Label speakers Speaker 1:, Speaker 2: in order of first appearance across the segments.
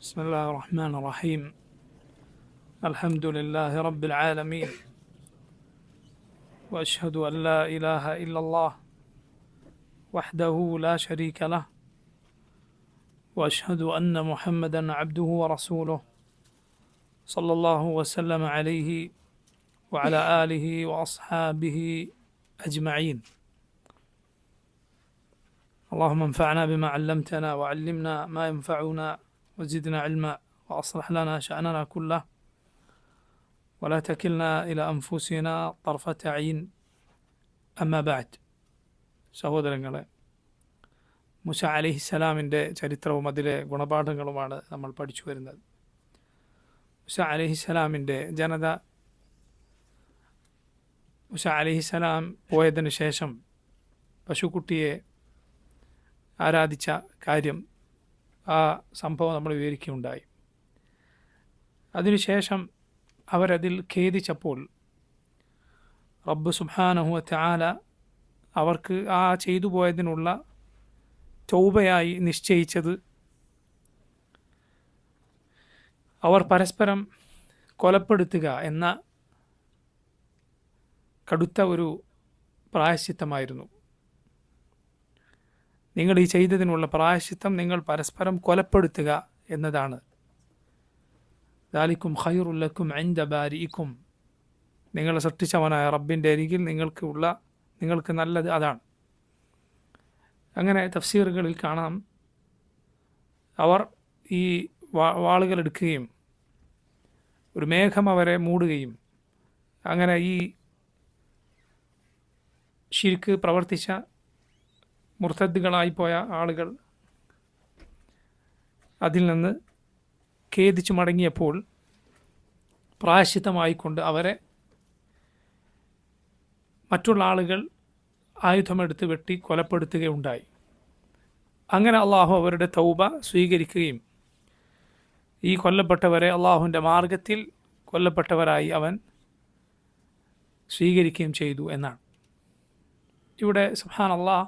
Speaker 1: بسم الله الرحمن الرحيم. الحمد لله رب العالمين، وأشهد أن لا إله إلا الله وحده لا شريك له، وأشهد أن محمدا عبده ورسوله صلى الله وسلم عليه وعلى آله وأصحابه أجمعين. اللهم انفعنا بما علمتنا وعلمنا ما ينفعنا وزدنا علما وأصلح لنا شأننا كله ولا تكلنا إلى أنفسنا طرفة عين. أما بعد. സഹോദരങ്ങളെ, മൂസ അലൈഹിസ്സലാമിൻ്റെ ചരിത്രവും അതിലെ ഗുണപാഠങ്ങളുമാണ് നമ്മൾ പഠിച്ചു വരുന്നത്. മൂസ അലൈഹിസ്സലാമിൻ്റെ ജനത, മൂസ അലൈഹിസ്സലാം പോയതിന് ശേഷം പശുക്കുട്ടിയെ ആരാധിച്ച കാര്യം, ആ സംഭവം നമ്മൾ വിവരിക്കുകയുണ്ടായി. അതിനുശേഷം അവരതിൽ ഖേദിച്ചപ്പോൾ റബ്ബ് സുബ്ഹാനഹു വ തആല അവർക്ക് ആ ചെയ്തു പോയതിനുള്ള തൗബയായി നിശ്ചയിച്ചത് അവർ പരസ്പരം കൊലപ്പെടുത്തുക എന്ന കടുത്ത ഒരു പ്രായശ്ചിത്തമായിരുന്നു. നിങ്ങൾ ഈ ചെയ്തതിനുള്ള പ്രായശ്ചിത്തം നിങ്ങൾ പരസ്പരം കൊലപ്പെടുത്തുക എന്നതാണ്. ദാലിക്കും ഖൈറുൽ ലക്കും ഇൻദ ബാരിഇക്കും, നിങ്ങളെ സൃഷ്ടിച്ചവനായ റബ്ബിൻ്റെ അരികിൽ നിങ്ങൾക്ക് നല്ലത് അതാണ്. അങ്ങനെ തഫ്സീറുകളിൽ കാണാം, അവർ ഈ വാളുകൾ എടുക്കുകയും ഒരു മേഘം അവരെ മൂടുകയും അങ്ങനെ ഈ ശിർക്ക് പ്രവർത്തിച്ച മുർത്തദ്ദുകളായിപ്പോയ ആളുകൾ അതിൽ നിന്ന് ഖേദിച്ചു മടങ്ങിയപ്പോൾ പ്രായശ്ചിത്തമായിക്കൊണ്ട് അവരെ മറ്റുള്ള ആളുകൾ ആയുധമെടുത്ത് വെട്ടി കൊലപ്പെടുത്തുകയുണ്ടായി. അങ്ങനെ അള്ളാഹു അവരുടെ തൗബ സ്വീകരിക്കുകയും ഈ കൊല്ലപ്പെട്ടവരെ അള്ളാഹുവിൻ്റെ മാർഗത്തിൽ കൊല്ലപ്പെട്ടവരായി അവൻ സ്വീകരിക്കുകയും ചെയ്തു എന്നാണ്. ഇവിടെ സുബ്ഹാനല്ലാഹ്,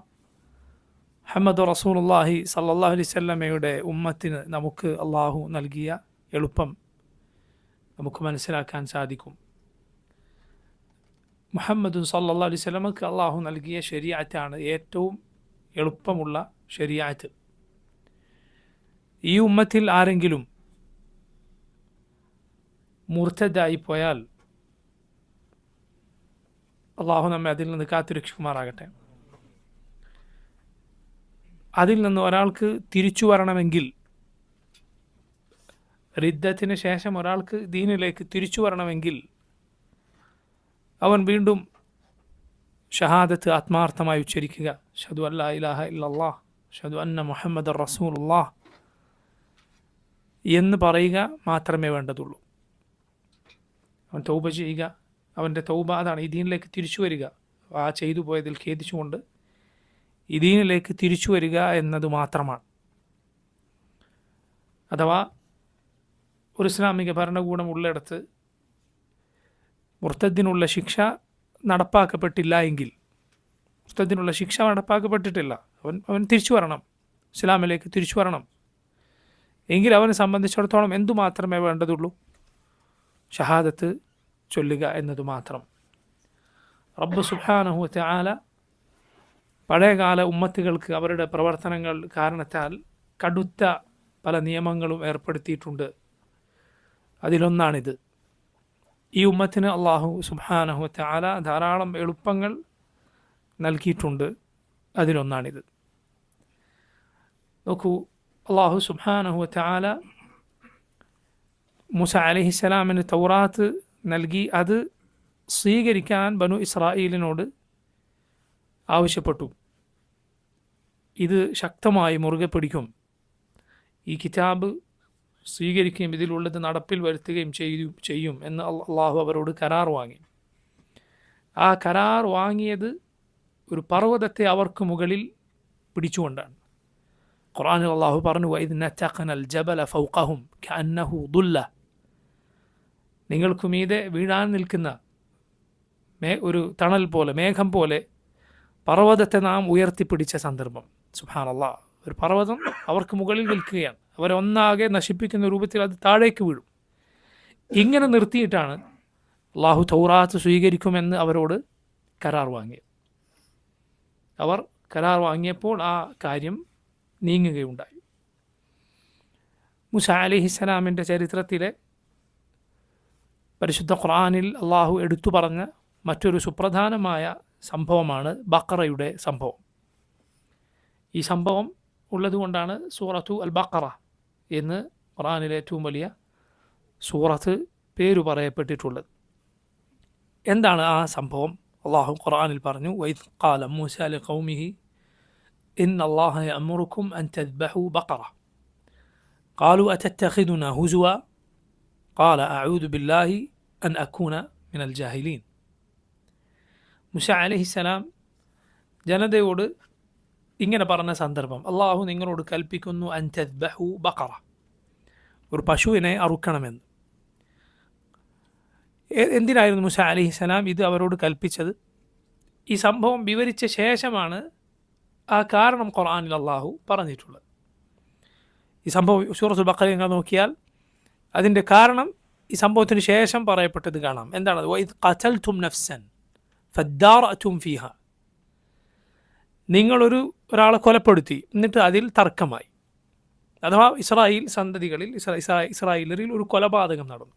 Speaker 1: മുഹമ്മദ് റസൂലുള്ളാഹി സല്ലല്ലാഹു അലൈഹി വസല്ലമയുടെ ഉമ്മത്തിന് നമുക്ക് അള്ളാഹു നൽകിയ എളുപ്പം നമുക്ക് മനസ്സിലാക്കാൻ സാധിക്കും. മുഹമ്മദ് സല്ലല്ലാഹു അലൈഹി വസല്ലമക്ക് അള്ളാഹു നൽകിയ ശരീഅത്താണ് ഏറ്റവും എളുപ്പമുള്ള ശരീഅത്ത്. ഈ ഉമ്മത്തിൽ ആരെങ്കിലും മുർത്തദായി പോയാൽ അള്ളാഹു നമ്മെ അതിൽ നിന്ന് കാത്തുരക്ഷിക്കുമാറാകട്ടെ. അതിൽ നിന്ന് ഒരാൾക്ക് തിരിച്ചു വരണമെങ്കിൽ, റിദ്ദത്തിന് ശേഷം ഒരാൾക്ക് ദീനിലേക്ക് തിരിച്ചു വരണമെങ്കിൽ അവൻ വീണ്ടും ഷഹാദത്ത് ആത്മാർത്ഥമായി ഉച്ചരിക്കുക, അഷ്ഹദു അല്ലാ ഇലാഹ ഇല്ലല്ലാഹ് അഷ്ഹദു അന്ന മുഹമ്മദർ റസൂലുള്ളാഹ് എന്ന് പറയുക മാത്രമേ വേണ്ടതുള്ളൂ. അവൻ തൗബ ചെയ്യുക, അവൻ്റെ തൗബ അതാണ്, ഈ ദീനിലേക്ക് തിരിച്ചു വരിക, ആ ചെയ്തു പോയതിൽ ഖേദിച്ചുകൊണ്ട് ഈ ദീനിലേക്ക് തിരിച്ചു വരിക എന്നത് മാത്രമാണ്. അഥവാ ഒരു ഇസ്ലാമിക ഭരണകൂടം ഉള്ളിടത്ത് മുർത്തദ്ദിനുള്ള ശിക്ഷ നടപ്പാക്കപ്പെട്ടില്ല എങ്കിൽ, മുർത്തദ്ദിനുള്ള ശിക്ഷ നടപ്പാക്കപ്പെട്ടിട്ടില്ല, അവൻ തിരിച്ചു വരണം, ഇസ്ലാമിലേക്ക് തിരിച്ചു വരണം എങ്കിൽ അവനെ സംബന്ധിച്ചിടത്തോളം എന്തു മാത്രമേ വേണ്ടതുള്ളൂ? ഷഹാദത്ത് ചൊല്ലുക എന്നതു മാത്രം. റബ്ബ് സുബ്ഹാനഹു വ തആല പഴയകാല ഉമ്മത്തുകൾക്ക് അവരുടെ പ്രവർത്തനങ്ങൾ കാരണത്താൽ കടുത്ത പല നിയമങ്ങളും ഏർപ്പെടുത്തിയിട്ടുണ്ട്. അതിലൊന്നാണിത്. ഈ ഉമ്മത്തിന് അള്ളാഹു സുബ്ഹാനഹു വ തആല ധാരാളം എളുപ്പങ്ങൾ നൽകിയിട്ടുണ്ട്. അതിലൊന്നാണിത്. നോക്കൂ, അള്ളാഹു സുബ്ഹാനഹു വ തആല മൂസ അലൈഹിസ്സലാമിന് തൗറാത്ത് നൽകി അത് സ്വീകരിക്കാൻ ബനു ഇസ്രായേലിനോട് ആവശ്യപ്പെട്ടു. ഇത് ശക്തമായി മുറുകെ പിടിക്കും, ഈ കിതാബ് സ്വീകരിക്കുകയും ഇതിലുള്ളത് നടപ്പിൽ വരുത്തുകയും ചെയ്യും എന്ന് അള്ളാഹു അവരോട് കരാർ വാങ്ങി. ആ കരാർ വാങ്ങിയത് ഒരു പർവ്വതത്തെ അവർക്ക് മുകളിൽ പിടിച്ചുകൊണ്ടാണ്. ഖുർആനിൽ അള്ളാഹു പറഞ്ഞു, വഇദ് നതഖനൽ ജബല ഫൗഖഹും കഅന്നഹു ദുല്ല, നിങ്ങൾക്ക് മീതെ വീഴാൻ നിൽക്കുന്ന ഒരു തണൽ പോലെ, മേഘം പോലെ പർവ്വതത്തെ നാം ഉയർത്തിപ്പിടിച്ച സന്ദർഭം. സുബ്ഹാനല്ലാഹ്, ഒരു പർവ്വതം അവർക്ക് മുകളിൽ നിൽക്കുകയാണ്. അവരെ ഒന്നാകെ നശിപ്പിക്കുന്ന രൂപത്തിൽ അത് താഴേക്ക് വീഴും. ഇങ്ങനെ നിർത്തിയിട്ടാണ് അള്ളാഹു തൗറാത്ത് സ്വീകരിക്കുമെന്ന് അവരോട് കരാർ വാങ്ങിയത്. അവർ കരാർ വാങ്ങിയപ്പോൾ ആ കാര്യം നീങ്ങുകയുണ്ടായി. മൂസ അലൈഹിസ്സലാമിൻ്റെ ചരിത്രത്തിലെ പരിശുദ്ധ ഖുർആനിൽ അള്ളാഹു എടുത്തു പറഞ്ഞ മറ്റൊരു സുപ്രധാനമായ സംഭവമാണ് ബഖറയുടെ സംഭവം. ഈ സംഭവം ഉള്ളതുകൊണ്ടാണ് സൂറത്തു അൽ ബഖറ എന്ന് ഖുർആനിലെ ഏറ്റവും വലിയ സൂറത്ത് പേരു പറയപ്പെട്ടിട്ടുള്ളത്. എന്താണ് ആ സംഭവം? അള്ളാഹു ഖുർആനിൽ പറഞ്ഞു, വഇദ് ഖാല മൂസ ലിഖൗമിഹി ഇന്നല്ലാഹ യഅമുറുക്കും അൻ തദ്ബഹു ബഖറ ഖാലു അതത്തഖിദുനാ ഹുസുവ ഖാല അഊദു ബില്ലാഹി അൻ അകൂന മിനൽ ജാഹിലീൻ. മൂസ അലൈഹിസ്സലാം ജനതയോട് ഇങ്ങനെ പറഞ്ഞ സന്ദർഭം, അള്ളാഹു നിങ്ങളോട് കൽപ്പിക്കുന്നു അൻ തദ്ബഹു ബഖറ, ഒരു പശുവിനെ അറുക്കണമെന്ന്. എന്തിനായിരുന്നു മൂസ അലൈഹിസ്സലാം ഇത് അവരോട് കൽപ്പിച്ചത്? ഈ സംഭവം വിവരിച്ച ശേഷമാണ് ആ കാരണം ഖുർആനിൽ അള്ളാഹു പറഞ്ഞിട്ടുള്ളത്. ഈ സംഭവം സൂറത്തുൽ ബഖറ നിങ്ങൾ നോക്കിയാൽ അതിൻ്റെ കാരണം ഈ സംഭവത്തിന് ശേഷം പറയപ്പെട്ടത് കാണാം. എന്താണത്? വഇദ് ഖതൽതും നഫ്സൻ ഫദ്ദാറഅതും ഫീഹ, ഒരാളെ കൊലപ്പെടുത്തി എന്നിട്ട് അതിൽ തർക്കമായി. അഥവാ ഇസ്രായേൽ സന്തതികളിൽ ഇസ്രായേലരിൽ ഒരു കൊലപാതകം നടന്നു.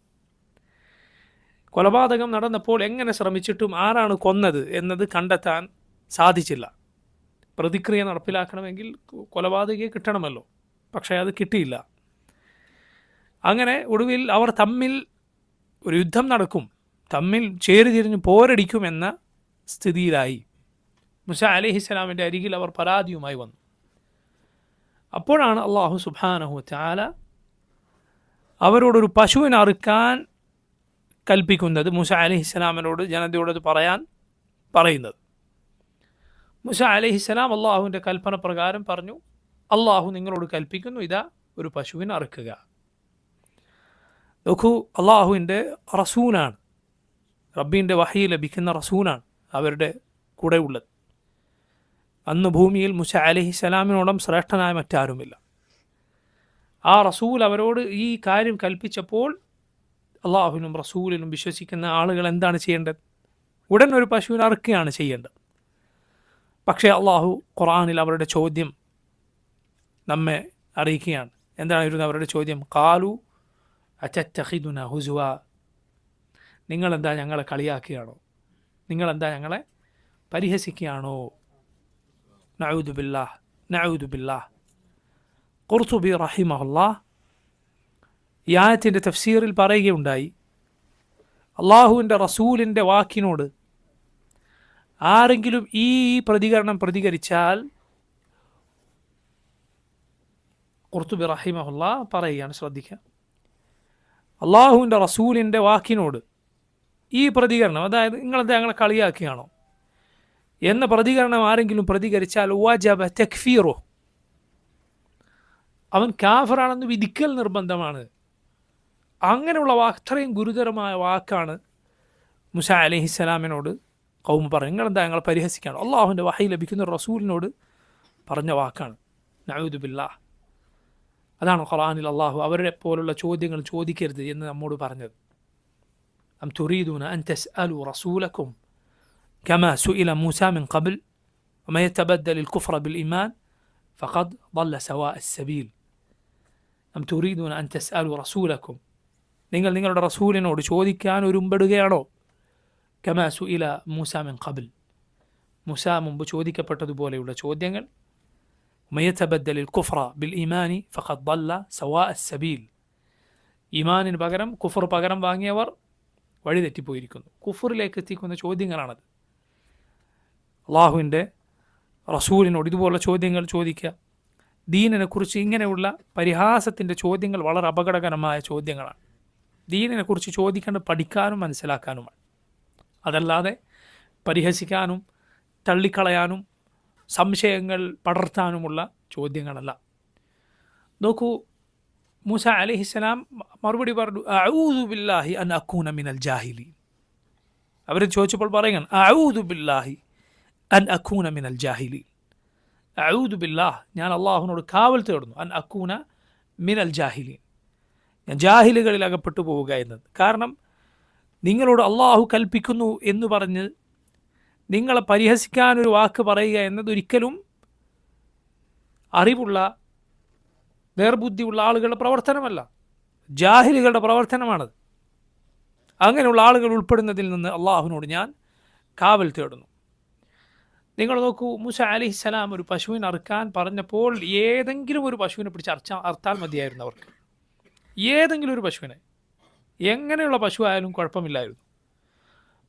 Speaker 1: കൊലപാതകം നടന്നപ്പോൾ എങ്ങനെ ശ്രമിച്ചിട്ടും ആരാണ് കൊന്നത് എന്നത് കണ്ടെത്താൻ സാധിച്ചില്ല. പ്രതിക്രിയ നടപ്പിലാക്കണമെങ്കിൽ കൊലപാതകയെ കിട്ടണമല്ലോ, പക്ഷേ അത് കിട്ടിയില്ല. അങ്ങനെ ഒടുവിൽ അവർ തമ്മിൽ ഒരു യുദ്ധം നടക്കും, തമ്മിൽ ചേരിതിരിഞ്ഞ് പോരടിക്കുമെന്ന സ്ഥിതിയിലായി. മൂസ അലൈഹിസ്സലാമിൻ്റെ അരികിൽ അവർ പരാതിയുമായി വന്നു. അപ്പോഴാണ് അള്ളാഹു സുബ്ഹാനഹു വതആല അവരോടൊരു പശുവിനെ അറുക്കാൻ കൽപ്പിക്കുന്നത്. മൂസ അലൈഹിസ്സലാമിനോട് ജനതയോട് അത് പറയാൻ പറയുന്നത്. മൂസ അലൈഹിസ്സലാം അള്ളാഹുവിൻ്റെ കൽപ്പന പ്രകാരം പറഞ്ഞു, അള്ളാഹു നിങ്ങളോട് കൽപ്പിക്കുന്നു, ഇതാ ഒരു പശുവിനെ അറുക്കുക. നോക്കൂ, അള്ളാഹുവിൻ്റെ റസൂലാണ്, റബ്ബിൻ്റെ വഹി ലഭിക്കുന്ന റസൂലാണ് അവരുടെ കൂടെ ഉള്ളത്. അന്ന് ഭൂമിയിൽ മൂസ അലൈഹിസ്സലാമിനോളം ശ്രേഷ്ഠനായ മറ്റാരുമില്ല. ആ റസൂൽ അവരോട് ഈ കാര്യം കൽപ്പിച്ചപ്പോൾ അള്ളാഹുവിനും റസൂലിനും വിശ്വസിക്കുന്ന ആളുകൾ എന്താണ് ചെയ്യേണ്ടത്? ഉടൻ ഒരു പശുവിനെ അറുക്കുകയാണ് ചെയ്യേണ്ടത്. പക്ഷേ അള്ളാഹു ഖുർആനിൽ അവരുടെ ചോദ്യം നമ്മെ അറിയിക്കുകയാണ്. എന്തായിരുന്നു അവരുടെ ചോദ്യം? ഖാലു അതത്തഖിദുനാ ഹുസുവ, നിങ്ങളെന്താ ഞങ്ങളെ കളിയാക്കുകയാണോ? നിങ്ങളെന്താ ഞങ്ങളെ പരിഹസിക്കുകയാണോ? നഊദു ബില്ലാഹ്, നഊദു ബില്ലാഹ്. ഖുർതുബി റഹിമഹുല്ലാഹ് ഈ ആയത്തിൻ്റെ തഫ്സീറിൽ പറയുകയുണ്ടായി, അള്ളാഹുവിൻ്റെ റസൂലിൻ്റെ വാക്കിനോട് ആരെങ്കിലും ഈ പ്രതികരണം പ്രതികരിച്ചാൽ, ഖുർതുബി റഹിമഹുല്ലാഹ് പറയുകയാണ്, ശ്രദ്ധിക്കുക, അള്ളാഹുവിൻ്റെ റസൂലിൻ്റെ വാക്കിനോട് ഈ പ്രതികരണം, അതായത് നിങ്ങളെന്താ ഞങ്ങളെ കളിയാക്കുകയാണോ എന്ന പ്രതികരണം ആരെങ്കിലും പ്രതികരിച്ചാൽ വജബ തക്ഫീറു, അവൻ കാഫിറാണെന്ന് വിധിക്കൽ നിർബന്ധമാണ്. അങ്ങനെയുള്ള അത്രയും ഗുരുതരമായ വാക്കാണ് മൂസ അലൈഹിസ്സലാമിനോട് ഖൗം പറഞ്ഞു. നിങ്ങളെന്താ ഞങ്ങളെ പരിഹസിക്കുകയാണോ? അള്ളാഹുവിൻ്റെ വഹി ലഭിക്കുന്ന റസൂലിനോട് പറഞ്ഞ വാക്കാണ്. നഊദു ബില്ലാഹ്. അതാണ് ഖുർആനിൽ അള്ളാഹു അവരെ പോലുള്ള ചോദ്യങ്ങൾ ചോദിക്കരുത് എന്ന് നമ്മോട് പറഞ്ഞത്. അം തുരീദൂന അൻ തസ്അലു റസൂലക്കും കമാ സുഇല മൂസ മിൻ ഖബ്ൽ വമൻ യതബദ്ദൽ الكفر بالإيمان فقد ضل سواء السبيل. അം തുരീദൂന അൻ തസ്അലു റസൂലക്കും, നിങ്ങൾ നിങ്ങളുടെ റസൂലിനോട് ചോദിക്കാൻ ഒരുമ്പെടുകയാണോ? കമാ സുഇല മൂസ മിൻ ഖബ്ൽ, മൂസ മുമ്പ് ചോദിക്കപ്പെട്ടതുപോലെയുള്ള ചോദ്യങ്ങൾ. ومن يتبدل الكفر بالإيمان فقد ضل سواء السبيل. ഈമാനിന് പകരം കുഫർ പകരം വാങ്ങിയവർ വഴിതെറ്റിപ്പോയിരിക്കുന്നു. കുഫറിലേക്ക് എത്തിക്കുന്ന ചോദ്യങ്ങളാണത്. അള്ളാഹുവിൻ്റെ റസൂലിനോട് ഇതുപോലുള്ള ചോദ്യങ്ങൾ ചോദിക്കുക, ദീനിനെക്കുറിച്ച് ഇങ്ങനെയുള്ള പരിഹാസത്തിൻ്റെ ചോദ്യങ്ങൾ വളരെ അപകടകരമായ ചോദ്യങ്ങളാണ്. ദീനിനെക്കുറിച്ച് ചോദിക്കേണ്ടത് പഠിക്കാനും മനസ്സിലാക്കാനുമാണ്, അതല്ലാതെ പരിഹസിക്കാനും തള്ളിക്കളയാനും സംശയങ്ങൾ പടർത്താനുമുള്ള ചോദ്യങ്ങളല്ല. നോക്കൂ, മൂസ അലൈഹിസ്സലാം മറുപടി പറഞ്ഞു, അഊദു ബില്ലാഹി അൻ അകൂന മിനൽ ജാഹിലീൻ. അവർ ചോദിച്ചപ്പോൾ പറയുകയാണ്, അഊദു ബില്ലാഹി അൻ അകൂന മിനൽ ജാഹിലീൻ, അഊദു ബില്ലാഹ്, ഞാൻ അള്ളാഹുവിനോട് കാവൽ തേടുന്നു, അൻ അക്കൂന മിനൽ ജാഹിലീൻ, ഞാൻ ജാഹിലുകളിൽ അകപ്പെട്ടു പോവുക എന്നത്. കാരണം നിങ്ങളോട് അള്ളാഹു കൽപ്പിക്കുന്നു എന്ന് പറഞ്ഞ് നിങ്ങളെ പരിഹസിക്കാനൊരു വാക്ക് പറയുക എന്നത് ഒരിക്കലും അറിവുള്ള നേർബുദ്ധിയുള്ള ആളുകളുടെ പ്രവർത്തനമല്ല, ജാഹിലുകളുടെ പ്രവർത്തനമാണത്. അങ്ങനെയുള്ള ആളുകൾ ഉൾപ്പെടുന്നതിൽ നിന്ന് അള്ളാഹുവിനോട് ഞാൻ കാവൽ തേടുന്നു. നിങ്ങൾ നോക്കൂ, മൂസ അലൈഹിസ്സലാം ഒരു പശുവിനെ അറുക്കാൻ പറഞ്ഞപ്പോൾ ഏതെങ്കിലും ഒരു പശുവിനെ പിടിച്ച് അറുത്താൽ മതിയായിരുന്നു അവർക്ക്. ഏതെങ്കിലും ഒരു പശുവിനെ, എങ്ങനെയുള്ള പശു ആയാലും കുഴപ്പമില്ലായിരുന്നു.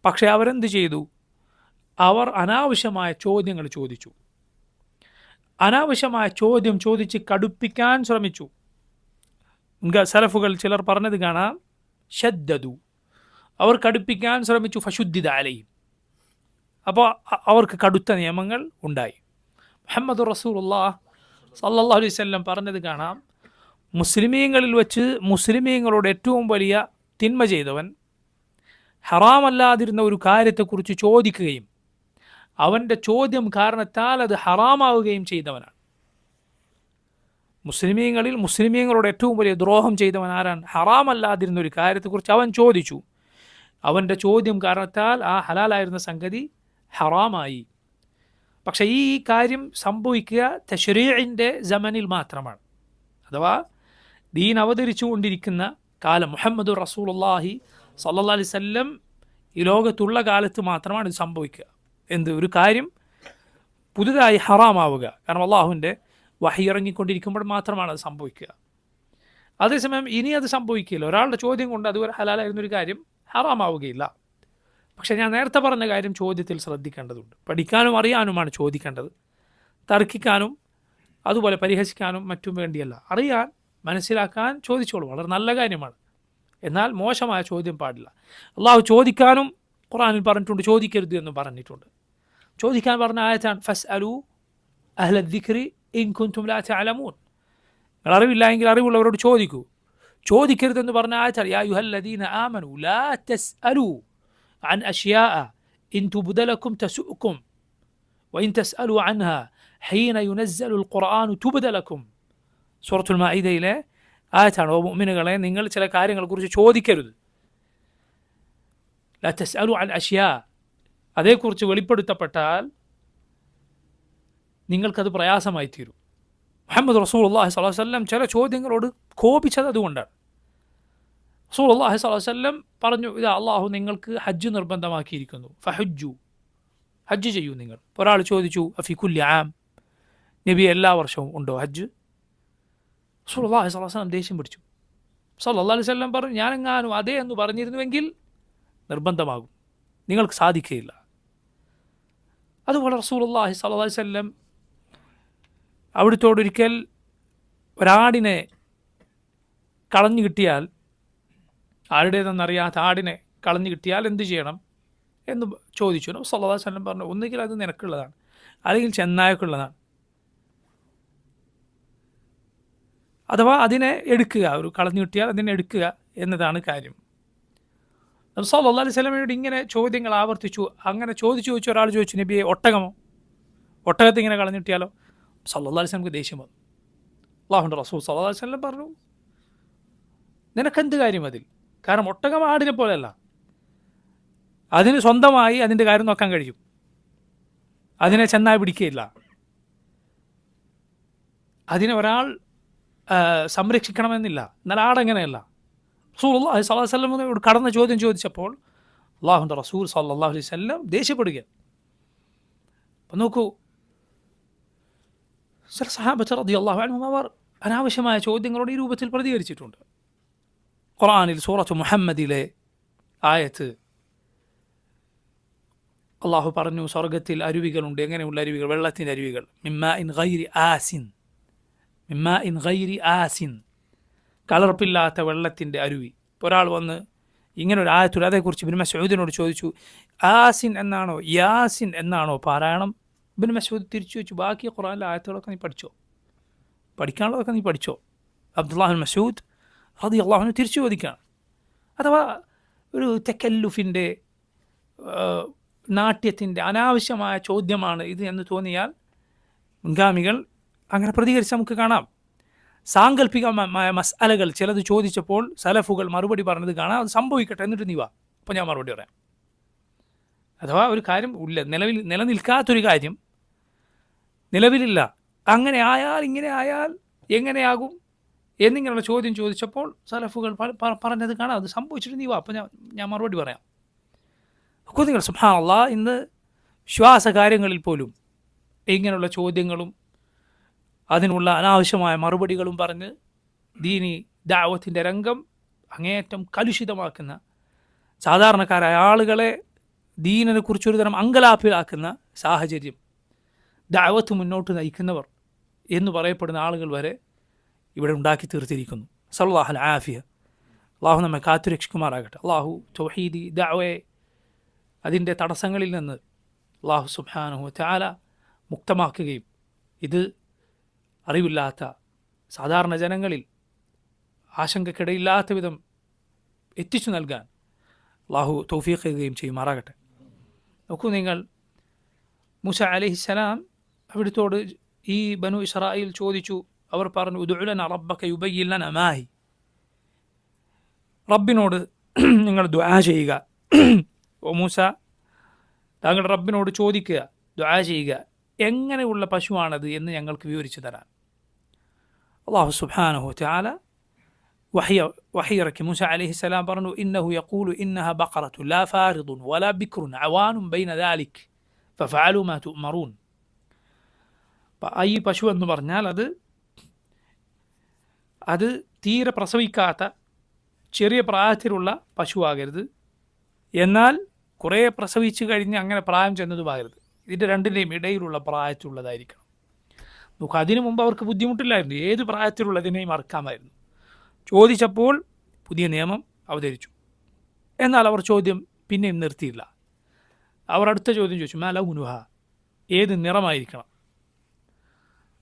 Speaker 1: പക്ഷേ അവരെന്ത് ചെയ്തു? അവർ അനാവശ്യമായ ചോദ്യങ്ങൾ ചോദിച്ചു. അനാവശ്യമായ ചോദ്യം ചോദിച്ച് കടുപ്പിക്കാൻ ശ്രമിച്ചു. സലഫുകൾ ചിലർ പറഞ്ഞത് കാണാം, ഷദ്ദദു, അവർ കടുപ്പിക്കാൻ ശ്രമിച്ചു. ഫശുദ്ദിദ അലൈഹിം, അപ്പോൾ അവർക്ക് കടുത്ത നിയമങ്ങൾ ഉണ്ടായി. മുഹമ്മദ് റസൂലുള്ളാഹി സ്വല്ലല്ലാഹു അലൈഹി വസല്ലം പറഞ്ഞത് കാണാം, മുസ്ലിമീങ്ങളിൽ വെച്ച് മുസ്ലിമീങ്ങളോട് ഏറ്റവും വലിയ തിന്മ ചെയ്തവൻ ഹറാമല്ലാതിരുന്ന ഒരു കാര്യത്തെക്കുറിച്ച് ചോദിക്കുകയും അവൻ്റെ ചോദ്യം കാരണത്താൽ അത് ഹറാമാവുകയും ചെയ്തവനാണ്. മുസ്ലിമീങ്ങളിൽ മുസ്ലിമീങ്ങളോട് ഏറ്റവും വലിയ ദ്രോഹം ചെയ്തവൻ ആരാണ്? ഹറാമല്ലാതിരുന്ന ഒരു കാര്യത്തെക്കുറിച്ച് അവൻ ചോദിച്ചു, അവൻ്റെ ചോദ്യം കാരണത്താൽ ആ ഹലാലായിരുന്ന സംഗതി ഹറാമായി. പക്ഷേ ഈ കാര്യം സംഭവിക്കുക തശ്രീഇൻ്റെ സമനിൽ മാത്രമാണ്. അഥവാ ദീൻ അവതരിച്ചു കൊണ്ടിരിക്കുന്ന കാലം, മുഹമ്മദ് റസൂലുള്ളാഹി സ്വല്ലല്ലാഹി അലൈഹി വസല്ലം ഈ ലോകത്തുള്ള കാലത്ത് മാത്രമാണ് ഇത് സംഭവിക്കുക. എന്ത്? ഒരു കാര്യം പുതുതായി ഹറാമാവുക. കാരണം അള്ളാഹുവിൻ്റെ വഹി ഇറങ്ങിക്കൊണ്ടിരിക്കുമ്പോൾ മാത്രമാണ് അത് സംഭവിക്കുക. അതേസമയം ഇനി അത് സംഭവിക്കില്ല. ഒരാളുടെ ചോദ്യം കൊണ്ട് അതുവരെ ഹലാലായിരുന്നൊരു കാര്യം ഹറാമാവുകയില്ല. പക്ഷേ ഞാൻ നേരത്തെ പറഞ്ഞ കാര്യം ചോദ്യത്തിൽ ശ്രദ്ധിക്കേണ്ടതുണ്ട്. പഠിക്കാനും അറിയാനുമാണ് ചോദിക്കേണ്ടത്, തർക്കിക്കാനും അതുപോലെ പരിഹസിക്കാനും മറ്റും വേണ്ടിയല്ല. അറിയാൻ, മനസ്സിലാക്കാൻ ചോദിച്ചോളൂ, വളരെ നല്ല കാര്യമാണ്. എന്നാൽ മോശമായ ചോദ്യം പാടില്ല. അള്ളാഹു ചോദിക്കാനും ഖുർആനിൽ പറഞ്ഞിട്ടുണ്ട്, ചോദിക്കരുത് എന്നും പറഞ്ഞിട്ടുണ്ട്. ചോദിക്കാൻ പറഞ്ഞ ആയത്താണ് ഫസ്അലു അഹ്ല ദിക്രി ഇൻ കുൻതും ലാ തഅലമൂൻ, നിങ്ങൾ അറിവില്ല എങ്കിൽ അറിവുള്ളവരോട് ചോദിക്കൂ. ചോദിക്കരുതെന്ന് പറഞ്ഞ ആയത്താണ് യാ അയ്യുഹല്ലദീന ആമനു ലാ തസ്അലു അൻ അശ്യാഅ ഇൻ തുബ്ദ ലക്കും തസുഉക്കും വഇൻ തസ്അലു അൻഹാ ഹീന യുനസ്സലുൽ ഖുർആനു തുബ്ദ ലക്കും. സൂറത്തുൽ മാഇദയിലെ ആയത്താണ്, ഓ മുഅ്മിനുകളെ, നിങ്ങൾ ചില കാര്യങ്ങളെക്കുറിച്ച് ചോദിക്കരുത്. ലാ തസ്അലു അൻ അശ്യാ, അതേക്കുറിച്ച് വെളിപ്പെടുത്തപ്പെട്ടാൽ നിങ്ങൾക്കത് പ്രയാസമായി തീരും. മുഹമ്മദ് റസൂലുള്ളാഹി സ്വല്ലല്ലാഹു അലൈഹി വസല്ലം ചില ചോദ്യങ്ങളോട് കോപിച്ചത് അതുകൊണ്ടാണ്. റസൂലുള്ളാഹി സ്വല്ലല്ലാഹു അലൈഹി വസല്ലം പറഞ്ഞു, ഇതാ അള്ളാഹു നിങ്ങൾക്ക് ഹജ്ജ് നിർബന്ധമാക്കിയിരിക്കുന്നു, ഫഹജ്ജു, ഹജ്ജ് ചെയ്യൂ നിങ്ങൾ. ഒരാൾ ചോദിച്ചു, അഫി കുല്ലി ആം, നബി എല്ലാ വർഷവും ഉണ്ടോ ഹജ്ജ്? റസൂലുള്ളാഹി സ്വല്ലല്ലാഹു അലൈഹി വസല്ലം ദേഷ്യം പിടിച്ചു. സ്വല്ലല്ലാഹു അലൈഹി വസല്ലം പറഞ്ഞു, ഞാനെങ്ങാനും അതേ എന്ന് പറഞ്ഞിരുന്നുവെങ്കിൽ നിർബന്ധമാകും, നിങ്ങൾക്ക് സാധിക്കുകയില്ല. അതുപോലെ റസൂലുള്ളാഹി സ്വല്ലല്ലാഹു അലൈഹി വസല്ലം അവിടുത്തോടൊരിക്കൽ ഒരാടിനെ കളഞ്ഞു കിട്ടിയാൽ, ആരുടേതെന്നറിയാത്ത ആടിനെ കളഞ്ഞു കിട്ടിയാൽ എന്ത് ചെയ്യണം എന്ന് ചോദിച്ചു. സല്ലല്ലാഹു അലൈഹി വസല്ലം പറഞ്ഞു, ഒന്നുകിൽ അത് നിനക്കുള്ളതാണ് അല്ലെങ്കിൽ ചെന്നായക്കുള്ളതാണ്, അഥവാ അതിനെ എടുക്കുക, ഒരു കളഞ്ഞു കിട്ടിയാൽ അതിനെ എടുക്കുക എന്നതാണ് കാര്യം. സല്ലല്ലാഹു അലൈഹി വസല്ലമയോട് ഇങ്ങനെ ചോദ്യങ്ങൾ ആവർത്തിച്ചു. അങ്ങനെ ചോദിച്ചു ഒരാൾ ചോദിച്ചു, നബിയെ ഒട്ടകമോ, ഒട്ടകത്തെ ഇങ്ങനെ കളഞ്ഞു കിട്ടിയാലോ? സല്ലല്ലാഹു അലൈഹി വസല്ലമക്ക് ദേഷ്യം വന്നു. അല്ലാഹുവിൻ്റെ റസൂൽ സല്ലല്ലാഹു അലൈഹി വസല്ലം പറഞ്ഞു, നിനക്കെന്ത് കാര്യം അതിൽ? കാരണം ഒട്ടകം ആടിനെ പോലെയല്ല, അതിന് സ്വന്തമായി അതിൻ്റെ കാര്യം നോക്കാൻ കഴിയും, അതിനെ ചെന്നായി പിടിക്കുകയില്ല, അതിനെ ഒരാൾ സംരക്ഷിക്കണമെന്നില്ല. എന്നാൽ ആടങ്ങനെയല്ല. റസൂലുള്ളാഹി സ്വല്ലല്ലാഹു അലൈഹി വസല്ലമയോട് കടന്ന ചോദ്യം ചോദിച്ചപ്പോൾ അല്ലാഹുവിൻ്റെ റസൂൽ സല്ലല്ലാഹു അലൈഹി വസല്ലം ദേഷ്യപ്പെടുക. അപ്പം നോക്കൂ, ചില സഹാബത്ത് റളിയല്ലാഹു അൻഹും അവർ അനാവശ്യമായ ചോദ്യങ്ങളോട് ഈ രൂപത്തിൽ പ്രതികരിച്ചിട്ടുണ്ട്. ഖുർആനിൽ സൂറത്ത് മുഹമ്മദിലെ ആയത്ത് അള്ളാഹു പറഞ്ഞു, സ്വർഗത്തിൽ അരുവികളുണ്ട്. എങ്ങനെയുള്ള അരുവികൾ? വെള്ളത്തിൻ്റെ അരുവികൾ. മിമ്മാഇൻ ഗൈരി ആസിൻ, കലർപ്പില്ലാത്ത വെള്ളത്തിൻ്റെ അരുവി. ഒരാൾ വന്ന് ഇങ്ങനൊരു ആയത്തുൽ അതേക്കുറിച്ച് ഇബ്നു മസ്ഊദിനോട് ചോദിച്ചു, ആസിൻ എന്നാണോ യാസിൻ എന്നാണോ പാരായണം? ഇബ്നു മസ്ഊദ് തിരിച്ചു വെച്ചു, ബാക്കി ഖുർആനിലെ ആയത്തുകളൊക്കെ നീ പഠിച്ചോ, പഠിക്കാനുള്ളതൊക്കെ നീ പഠിച്ചോ. അബ്ദുല്ലാഹിബ്നു മസ്ഊദ് റളിയല്ലാഹു അൻഹു തിരിച്ചു ചോദിക്കുകയാണ്. അഥവാ ഒരു തക്കല്ലുഫിൻ്റെ, നാട്യത്തിൻ്റെ അനാവശ്യമായ ചോദ്യമാണ് ഇത് എന്ന് തോന്നിയാൽ മുൻഗാമികൾ അങ്ങനെ പ്രതികരിച്ച് നമുക്ക് കാണാം. സാങ്കല്പികമായ മസ്അലകൾ ചിലത് ചോദിച്ചപ്പോൾ സലഫുകൾ മറുപടി പറഞ്ഞത് കാണാം, അത് സംഭവിക്കട്ടെ എന്നിട്ട് നീ വാ, അപ്പോൾ ഞാൻ മറുപടി പറയാം. അഥവാ ഒരു കാര്യം നിലനിൽക്കാത്തൊരു കാര്യം നിലവിലില്ല, അങ്ങനെ ആയാൽ ഇങ്ങനെ ആയാൽ എങ്ങനെയാകും എന്നിങ്ങനെയുള്ള ചോദ്യം ചോദിച്ചപ്പോൾ സലഫുകൾ പറഞ്ഞത് കാണാം, അത് സംഭവിച്ചിട്ട് നീ വാ, അപ്പോൾ ഞാൻ മറുപടി പറയാം. അപ്പോൾ നിങ്ങൾ സുബ്ഹാനല്ലാഹ്, ഇന്ന് വിശ്വാസകാര്യങ്ങളിൽ പോലും ഇങ്ങനെയുള്ള ചോദ്യങ്ങളും അതിനുള്ള അനാവശ്യമായ മറുപടികളും പറഞ്ഞ് ദീനി ദഅവത്തിൻ്റെ രംഗം അങ്ങേയറ്റം കലുഷിതമാക്കുന്ന, സാധാരണക്കാരായ ആളുകളെ ദീനിനെ കുറിച്ചൊരു തരം അങ്കലാപ്പിലാക്കുന്ന സാഹചര്യം ദഅവത്ത് മുന്നോട്ട് നയിക്കുന്നവർ എന്ന് പറയപ്പെടുന്ന ആളുകൾ വരെ ഇവിടെ ഉണ്ടാക്കി തീർത്തിരിക്കുന്നു. സല്ലല്ലാഹു അൽ ആഫിയ. അള്ളാഹു നമ്മെ കാത്തുരക്ഷിക്കുമാറാകട്ടെ. അള്ളാഹു തൗഹീദി ദഅവയെ അതിൻ്റെ തടസ്സങ്ങളിൽ നിന്ന് അള്ളാഹു സുബ്ഹാനഹു വ തആല മുക്തമാക്കുകയും ഇത് അറിവില്ലാത്ത സാധാരണ ജനങ്ങളിൽ ആശങ്കക്കിടയില്ലാത്ത വിധം എത്തിച്ചു നൽകാൻ അള്ളാഹു തൗഫീഖ് ചെയ്യുകയും ചെയ്യുമാറാകട്ടെ. നോക്കൂ നിങ്ങൾ, മൂസ അലൈഹിസ്സലാം അവിടുത്തോട് ഈ ബനു ഇസ്രായേൽ ചോദിച്ചു, അവർ പറഞ്ഞു ഉദ്ഉ ലനാ റബ്ബക യുബയ്യിൻ ലനാ മാ ഹി, റബ്ബിനോട് നിങ്ങൾ ദുആ ചെയ്യുക, ഓ മൂസ താങ്കൾ റബ്ബിനോട് ചോദിക്കുക, ദുആ ചെയ്യുക, എങ്ങനെയുള്ള പശുവാണത് എന്ന് ഞങ്ങൾക്ക് വിവരിച്ചു തരാൻ. അല്ലാഹു സുബ്ഹാനഹു വ തആല വഹയിറക്കി മൂസ അലൈഹിസ്സലാം പറഞ്ഞു, ഇന്നഹു യഖൂലു ഇന്നഹ ബഖറത്തു ലാ ഫാരിദുൻ വലാ ബിക്റുൻ അവാനും ബൈന ദാലിക് ഫഫഅലു മാ തുഅമറൂൻ. ഈ പശു എന്ന് പറഞ്ഞാൽ അത് തീരെ പ്രസവിക്കാത്ത ചെറിയ പ്രായത്തിലുള്ള പശുവാകരുത്, എന്നാൽ കുറേ പ്രസവിച്ച് കഴിഞ്ഞ് അങ്ങനെ പ്രായം ചെന്നതുമാകരുത്. ഇതിൻ്റെ രണ്ടിൻ്റെയും ഇടയിലുള്ള പ്രായത്തിലുള്ളതായിരിക്കണം. നോക്കുക, അതിനു മുമ്പ് അവർക്ക് ബുദ്ധിമുട്ടില്ലായിരുന്നു, ഏത് പ്രായത്തിലുള്ളതിനെയും അറക്കാമായിരുന്നു. ചോദിച്ചപ്പോൾ പുതിയ നിയമം അവതരിച്ചു. എന്നാൽ അവർ ചോദ്യം പിന്നെയും നിർത്തിയില്ല. അവർ അടുത്ത ചോദ്യം ചോദിച്ചു, മാ ലൗനുഹ, ഏത് നിറമായിരിക്കണം.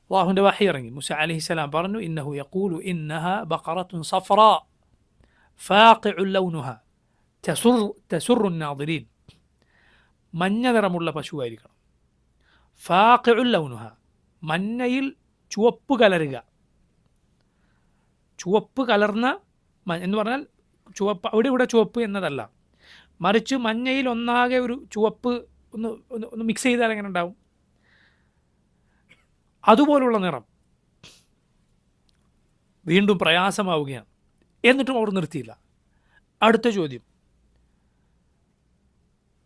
Speaker 1: അല്ലാഹുവിൻ്റെ വഹി ഇറങ്ങി. മൂസ അലൈഹിസ്സലാം പറഞ്ഞു, ഇന്നഹു യഖൂലു ഇന്നഹ ബഖറത്തുൻ സഫറാ ഫാഖിഉ ലൗനുഹ തസുറു നാദിരീൻ, മഞ്ഞ നിറമുള്ള പശുവായിരിക്കണം. ഫാഖിഉ ലൗനുഹ, മഞ്ഞയിൽ ചുവപ്പ് കലരുക. ചുവപ്പ് കലർന്ന എന്ന് പറഞ്ഞാൽ ചുവപ്പ് ഇവിടെ ചുവപ്പ് എന്നതല്ല, മറിച്ച് മഞ്ഞയിൽ ഒന്നാകെ ഒരു ചുവപ്പ് ഒന്ന് മിക്സ് ചെയ്താൽ എങ്ങനെ ഉണ്ടാവും, അതുപോലുള്ള നിറം. വീണ്ടും പ്രയാസമാവുകയാണ്. എന്നിട്ടും അവർ നിർത്തിയില്ല. അടുത്ത ചോദ്യം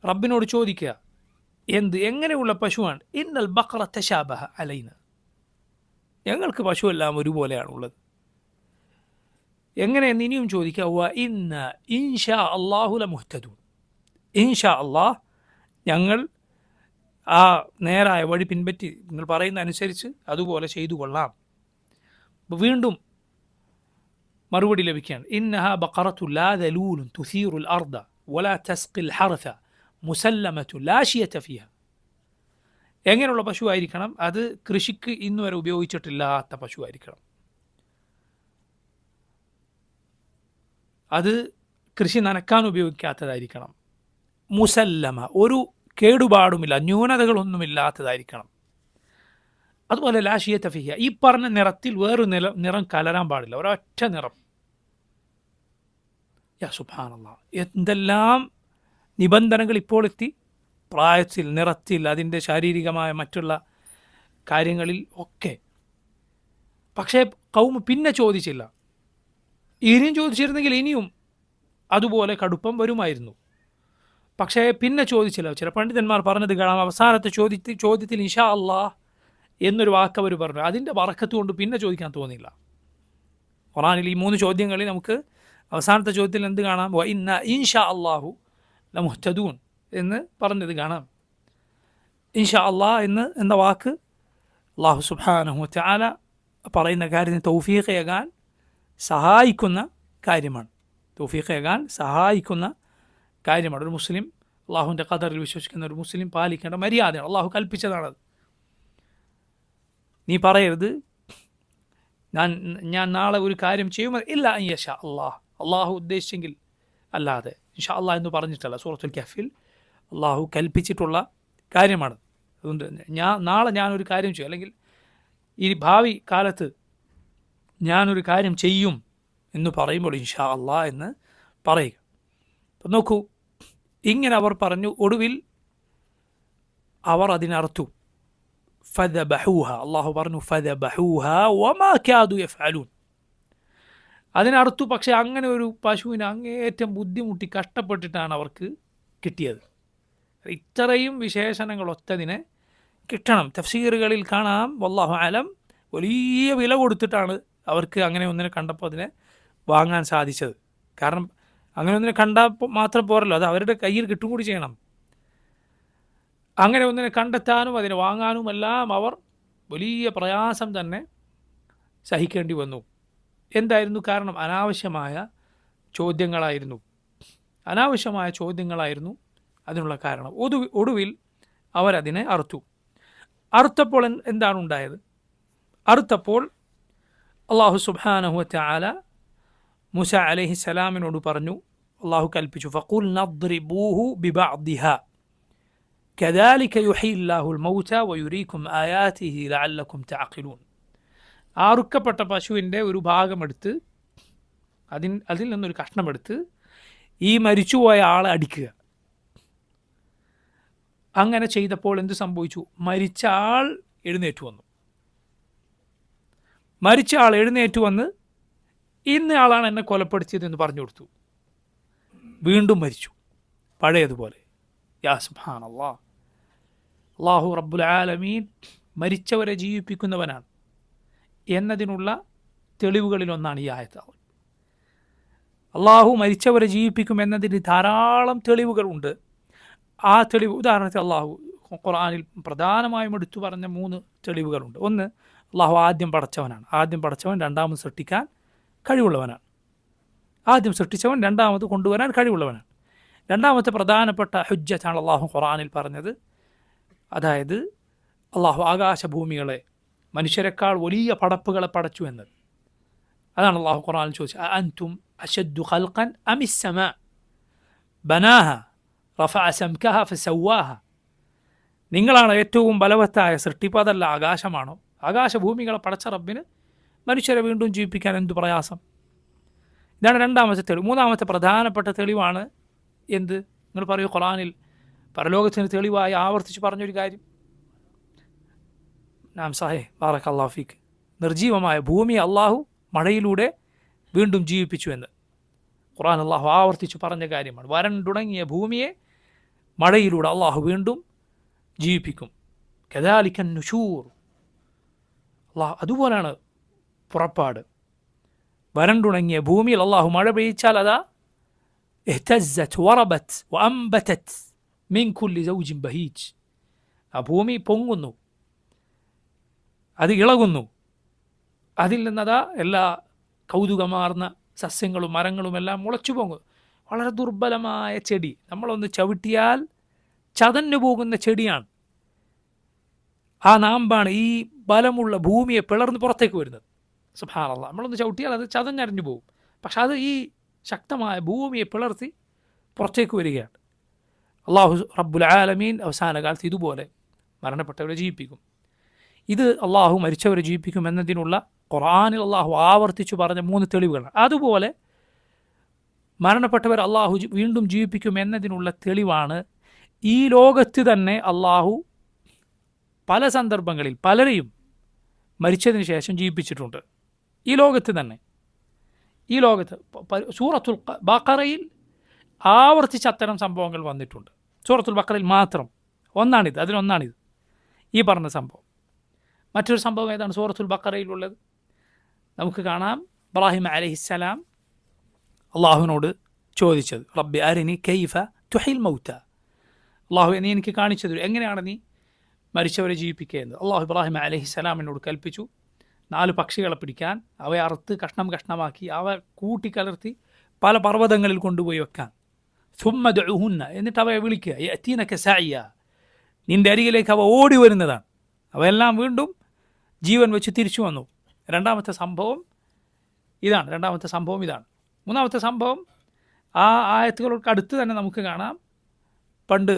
Speaker 1: റബ്ബിനോട് ചോദിക്കുക, എങ്ങനെയുള്ള പശുവാണ്. ഇന്നൽ ബഖറ തശാബഹ അലൈന, ഞങ്ങൾക്ക് പശുവെല്ലാം ഒരുപോലെയാണുള്ളത്. എങ്ങനെയെന്ന് ഇനിയും ചോദിക്കുക. വ ഇന്ന ഇൻഷാ അല്ലാഹു ലമുഹ്തദൂൻ, ഇൻഷാ അല്ലാഹ് ഞങ്ങൾ ആ നേരായ വഴി പിൻപറ്റി നിങ്ങൾ പറയുന്ന അനുസരിച്ച് അതുപോലെ ചെയ്തു കൊള്ളാം. വീണ്ടും മറുപടി ലഭിക്കുകയാണ്. ഇന്നഹ ബഖറത്തു ലാ ദലൂലുൻ തുസീറുൽ അർദ വലാ തസ്ഖിൽ ഹർഥ മുസല്ലമത്തു ലാ ശിയത ഫിഹ. എങ്ങനെയുള്ള പശുവായിരിക്കണം? അത് കൃഷിക്ക് ഇന്നുവരെ ഉപയോഗിച്ചിട്ടില്ലാത്ത പശുവായിരിക്കണം. അത് കൃഷി നനക്കാൻ ഉപയോഗിക്കാത്തതായിരിക്കണം. മുസല്ലമ, ഒരു കേടുപാടുമില്ല, ന്യൂനതകളൊന്നുമില്ലാത്തതായിരിക്കണം. അതുപോലെ ലാ ശിയത ഫിഹ, ഈ പറഞ്ഞ നിറത്തിൽ വേറൊരു നിറം കലരാൻ പാടില്ല, ഒരൊറ്റ നിറം. യാ സുബ്ഹാനല്ലാഹ്, എന്തെല്ലാം നിബന്ധനകൾ ഇപ്പോൾ എത്തി. പ്രായത്തിൽ, നിറത്തിൽ, അതിൻ്റെ ശാരീരികമായ മറ്റുള്ള കാര്യങ്ങളിൽ ഒക്കെ. പക്ഷേ കൗമ് പിന്നെ ചോദിച്ചില്ല. ഇനിയും ചോദിച്ചിരുന്നെങ്കിൽ ഇനിയും അതുപോലെ കടുപ്പം വരുമായിരുന്നു. പക്ഷേ പിന്നെ ചോദിച്ചില്ല. ചില പണ്ഡിതന്മാർ പറഞ്ഞത് കാണാം, അവസാനത്തെ ചോദ്യത്തിൽ ഇൻഷാ അല്ലാഹ് എന്നൊരു വാക്ക് അവർ പറഞ്ഞു. അതിൻ്റെ ബറക്കത്ത് കൊണ്ട് പിന്നെ ചോദിക്കാൻ തോന്നിയില്ല. ഖുർആനിൽ ഈ 3 ചോദ്യങ്ങളിൽ നമുക്ക് അവസാനത്തെ ചോദ്യത്തിൽ എന്ത് കാണാം? വ ഇന്ന ഇൻഷാ അല്ലാഹു ലമുഹ്തദൂൻ എന്ന് പറഞ്ഞത് കാണാം. ഇൻഷാ അല്ലാഹ് എന്ന വാക്ക് അല്ലാഹു സുബ്ഹാനഹു വ തആല പറയുന്ന കാര്യത്തിന് തൗഫീഖേകാൻ സഹായിക്കുന്ന കാര്യമാണ്. തൗഫീഖേകാൻ സഹായിക്കുന്ന കാര്യമാണ്. ഒരു മുസ്ലിം, അള്ളാഹുവിൻ്റെ ഖദറിൽ വിശ്വസിക്കുന്ന ഒരു മുസ്ലിം പാലിക്കേണ്ട മര്യാദയാണ്. അള്ളാഹു കൽപ്പിച്ചതാണത്. നീ പറയരുത് ഞാൻ നാളെ ഒരു കാര്യം ചെയ്യുമോ, ഇല്ല യശാ അല്ലാഹ്, അള്ളാഹു ഉദ്ദേശിച്ചെങ്കിൽ അല്ലാതെ. ഇൻഷാ അല്ലാഹ് എന്ന് പറഞ്ഞിട്ടല്ല. സൂറത്തുൽ കഹ്ഫിൽ അള്ളാഹു കൽപ്പിച്ചിട്ടുള്ള കാര്യമാണ്. അതുകൊണ്ട് നാളെ ഞാനൊരു കാര്യം ചെയ്യും, അല്ലെങ്കിൽ ഈ ഭാവി കാലത്ത് ഞാനൊരു കാര്യം ചെയ്യും എന്ന് പറയുമ്പോൾ ഇൻഷാ അള്ളാ എന്ന് പറയുക. അപ്പം നോക്കൂ, ഇങ്ങനെ അവർ പറഞ്ഞു. ഒടുവിൽ അവർ അതിനർത്തു. ഫദബഹൂഹ, അള്ളാഹു പറഞ്ഞു ഫദബഹൂഹ വമാ കാദു യഫ്അലൂൻ. അതിനർത്തു. പക്ഷേ അങ്ങനെ ഒരു പശുവിനെ അങ്ങേയറ്റം ബുദ്ധിമുട്ടി കഷ്ടപ്പെട്ടിട്ടാണ് അവർക്ക് കിട്ടിയത്. ഇത്രയും വിശേഷണങ്ങൾ ഒത്തതിനെ കിട്ടണം. തഫ്സീറുകളിൽ കാണാം, വല്ലാഹു അലം, വലിയ വില കൊടുത്തിട്ടാണ് അവർക്ക് അങ്ങനെ ഒന്നിനെ കണ്ടപ്പോൾ അതിനെ വാങ്ങാൻ സാധിച്ചത്. കാരണം അങ്ങനെ ഒന്നിനെ കണ്ടാൽ മാത്രം പോരല്ലോ, അത് അവരുടെ കയ്യിൽ കിട്ടും കൂടി ചെയ്യണം. അങ്ങനെ ഒന്നിനെ കണ്ടെത്താനും അതിനെ വാങ്ങാനുമെല്ലാം അവർ വലിയ പ്രയാസം തന്നെ സഹിക്കേണ്ടി വന്നു. എന്തായിരുന്നു കാരണം? അനാവശ്യമായ ചോദ്യങ്ങളായിരുന്നു അതിനുള്ള കാരണം. ഒടുവിൽ അവരതിനെ അറുത്തു. അറുത്തപ്പോൾ എന്താണ് ഉണ്ടായത്? അറുത്തപ്പോൾ അള്ളാഹു സുബ്ഹാനഹു വ തആല മൂസ അലൈഹിസ്സലാമിനോട് പറഞ്ഞു, അള്ളാഹു കൽപ്പിച്ചു, ഫഖുൽ നദ്രിബൂഹു ബിബഅദിഹാ കദാലിക യുഹ്യില്ലാഹുൽ മൗത വയുരീകും ആയാതിഹി ലഅല്ലകും തഅഖിലൂൻ. അറുക്കപ്പെട്ട പശുവിൻ്റെ ഒരു ഭാഗമെടുത്ത് അതിൽ നിന്നൊരു കഷ്ണമെടുത്ത് ഈ മരിച്ചുപോയ ആളെ അടിക്കുക. അങ്ങനെ ചെയ്തപ്പോൾ എന്ത് സംഭവിച്ചു? മരിച്ച ആൾ എഴുന്നേറ്റ് വന്ന് ഇന്നയാളാണ് എന്നെ കൊലപ്പെടുത്തിയതെന്ന് പറഞ്ഞു കൊടുത്തു. വീണ്ടും മരിച്ചു പഴയതുപോലെ. യാ സുബ്ഹാനല്ലാഹ്, അല്ലാഹു റബ്ബുൽ ആലമീൻ മരിച്ചവരെ ജീവിപ്പിക്കുന്നവനാണ് എന്നതിനുള്ള തെളിവുകളിലൊന്നാണ് ഈ ആയത്ത്. അള്ളാഹു മരിച്ചവരെ ജീവിപ്പിക്കും എന്നതിന് ധാരാളം തെളിവുകളുണ്ട്. ആ തെളിവ്, ഉദാഹരണത്തിന് അള്ളാഹു ഖുർആനിൽ പ്രധാനമായും എടുത്തു പറഞ്ഞ 3 തെളിവുകളുണ്ട്. ഒന്ന്, അള്ളാഹു ആദ്യം പടച്ചവൻ രണ്ടാമത് സൃഷ്ടിക്കാൻ കഴിവുള്ളവനാണ്. ആദ്യം സൃഷ്ടിച്ചവൻ രണ്ടാമത് കൊണ്ടുവരാൻ കഴിവുള്ളവനാണ്. രണ്ടാമത്തെ പ്രധാനപ്പെട്ട ഹുജ്ജത്താണ് അള്ളാഹു ഖുർആനിൽ പറഞ്ഞത്. അതായത് അള്ളാഹു ആകാശഭൂമികളെ മനുഷ്യരെക്കാൾ വലിയ പടപ്പുകളെ പടച്ചു എന്നത്. അതാണ് അള്ളാഹു ഖുർആനിൽ ചോദിച്ചത്, അഅൻതും അശദ്ദു ഖൽഖൻ അമിസ് സമാ ബനാഹ റഫഅ സംകഹ ഫസവാഹ. നിങ്ങളാണ് ഏറ്റവും ബലവത്തായ സൃഷ്ടിപ്പ്, അതല്ല ആകാശമാണോ? ആകാശഭൂമികളെ പടച്ച റബ്ബിന് മനുഷ്യരെ വീണ്ടും ജീവിപ്പിക്കാൻ എന്തു പ്രയാസം? ഇതാണ് രണ്ടാമത്തെ തെളിവ്. മൂന്നാമത്തെ പ്രധാനപ്പെട്ട തെളിവാണ് എന്ത്? നിങ്ങൾ പറയൂ, ഖുർആനിൽ പരലോകത്തിന് തെളിവായി ആവർത്തിച്ച് പറഞ്ഞൊരു കാര്യം. നാം സാഹേ ബാറക്കല്ലാഹു ഫീക്ക്, നിർജീവമായ ഭൂമി അള്ളാഹു മഴയിലൂടെ വീണ്ടും ജീവിപ്പിച്ചു എന്ന് ഖുർആൻ അള്ളാഹു ആവർത്തിച്ച് പറഞ്ഞ കാര്യമാണ്. വരണ്ടുടങ്ങിയ ഭൂമിയെ മഴയിലൂടെ അള്ളാഹു വീണ്ടും ജീവിപ്പിക്കും. കദാലിക നുശൂർ, അള്ളാഹു അതുപോലെയാണ് പുറപ്പാട്. വരണ്ടുണങ്ങിയ ഭൂമിയിൽ അള്ളാഹു മഴ പെയ്ച്ചാൽ അതാ ഇഹ്തസ്സത് വറബത് വഅംബതത് മിൻ കുല്ലി സൗജിൻ ബഹീജ്. ആ ഭൂമി പൊങ്ങുന്നു, അത് ഇളകുന്നു, അതിൽ നിന്നതാ എല്ലാ കൗതുകമാർന്ന സസ്യങ്ങളും മരങ്ങളും എല്ലാം മുളച്ചു പൊങ്ങും. വളരെ ദുർബലമായ ചെടി, നമ്മളൊന്ന് ചവിട്ടിയാൽ ചതഞ്ഞു പോകുന്ന ചെടിയാണ്. ആ നാമ്പാണ് ഈ ബലമുള്ള ഭൂമിയെ പിളർന്ന് പുറത്തേക്ക് വരുന്നത്. സുബ്ഹാനല്ലാഹ്, നമ്മളൊന്ന് ചവിട്ടിയാൽ അത് ചതഞ്ഞരിഞ്ഞു പോകും. പക്ഷെ അത് ഈ ശക്തമായ ഭൂമിയെ പിളർത്തി പുറത്തേക്ക് വരികയാണ്. അള്ളാഹു റബ്ബുൽ ആലമീൻ അവസാന കാലത്ത് ഇതുപോലെ മരണപ്പെട്ടവരെ ജീവിപ്പിക്കും. ഇത് അള്ളാഹു മരിച്ചവരെ ജീവിപ്പിക്കും എന്നതിനുള്ള ഖുർആനിൽ അള്ളാഹു ആവർത്തിച്ചു പറഞ്ഞ 3 തെളിവുകളാണ്. അതുപോലെ മരണപ്പെട്ടവർ അള്ളാഹു വീണ്ടും ജീവിപ്പിക്കും എന്നതിനുള്ള തെളിവാണ് ഈ ലോകത്ത് തന്നെ അള്ളാഹു പല സന്ദർഭങ്ങളിൽ പലരെയും മരിച്ചതിന് ശേഷം ജീവിപ്പിച്ചിട്ടുണ്ട്. ഈ ലോകത്ത് തന്നെ, ഈ ലോകത്ത് സൂറത്തുൽ ബഖറയിൽ ആവർത്തിച്ച് അത്തരം സംഭവങ്ങൾ വന്നിട്ടുണ്ട്. സൂറത്തുൽ ബഖറയിൽ മാത്രം അതിലൊന്നാണിത്, ഈ പറഞ്ഞ സംഭവം. മറ്റൊരു സംഭവം ഏതാണ് സൂറത്തുൽ ബഖറയിലുള്ളത്? നമുക്ക് കാണാം, ഇബ്രാഹിം അലൈഹിസ്സലാം അള്ളാഹുവിനോട് ചോദിച്ചത്, റബ്ബി അരിനി കൈഫ തുഹിൽ മൗത, അള്ളാഹു നീ എനിക്ക് കാണിച്ചു തരൂ, എങ്ങനെയാണ് നീ മരിച്ചവരെ ജീവിപ്പിക്കുക എന്ന്. അള്ളാഹു ഇബ്രാഹിം അലൈഹിസ്സലാമിനോട് കൽപ്പിച്ചു 4 പക്ഷികളെ പിടിക്കാൻ, അവയെ അറുത്ത് കഷ്ണമാക്കി അവ കൂട്ടിക്കലർത്തി പല പർവ്വതങ്ങളിൽ കൊണ്ടുപോയി വെക്കാൻ. സുമ്മ ദുഉഹുന്ന, എന്നിട്ട് അവയെ വിളിക്കുക, യഅതീനക സഅയ, നിൻ്റെ അരികിലേക്ക് അവ ഓടി വരുന്നതാണ്. അവയെല്ലാം വീണ്ടും ജീവൻ വെച്ച് തിരിച്ചു വന്നു. രണ്ടാമത്തെ സംഭവം ഇതാണ്. മൂന്നാമത്തെ സംഭവം ആ ആയത്തുകൾക്ക് അടുത്ത് തന്നെ നമുക്ക് കാണാം. പണ്ട്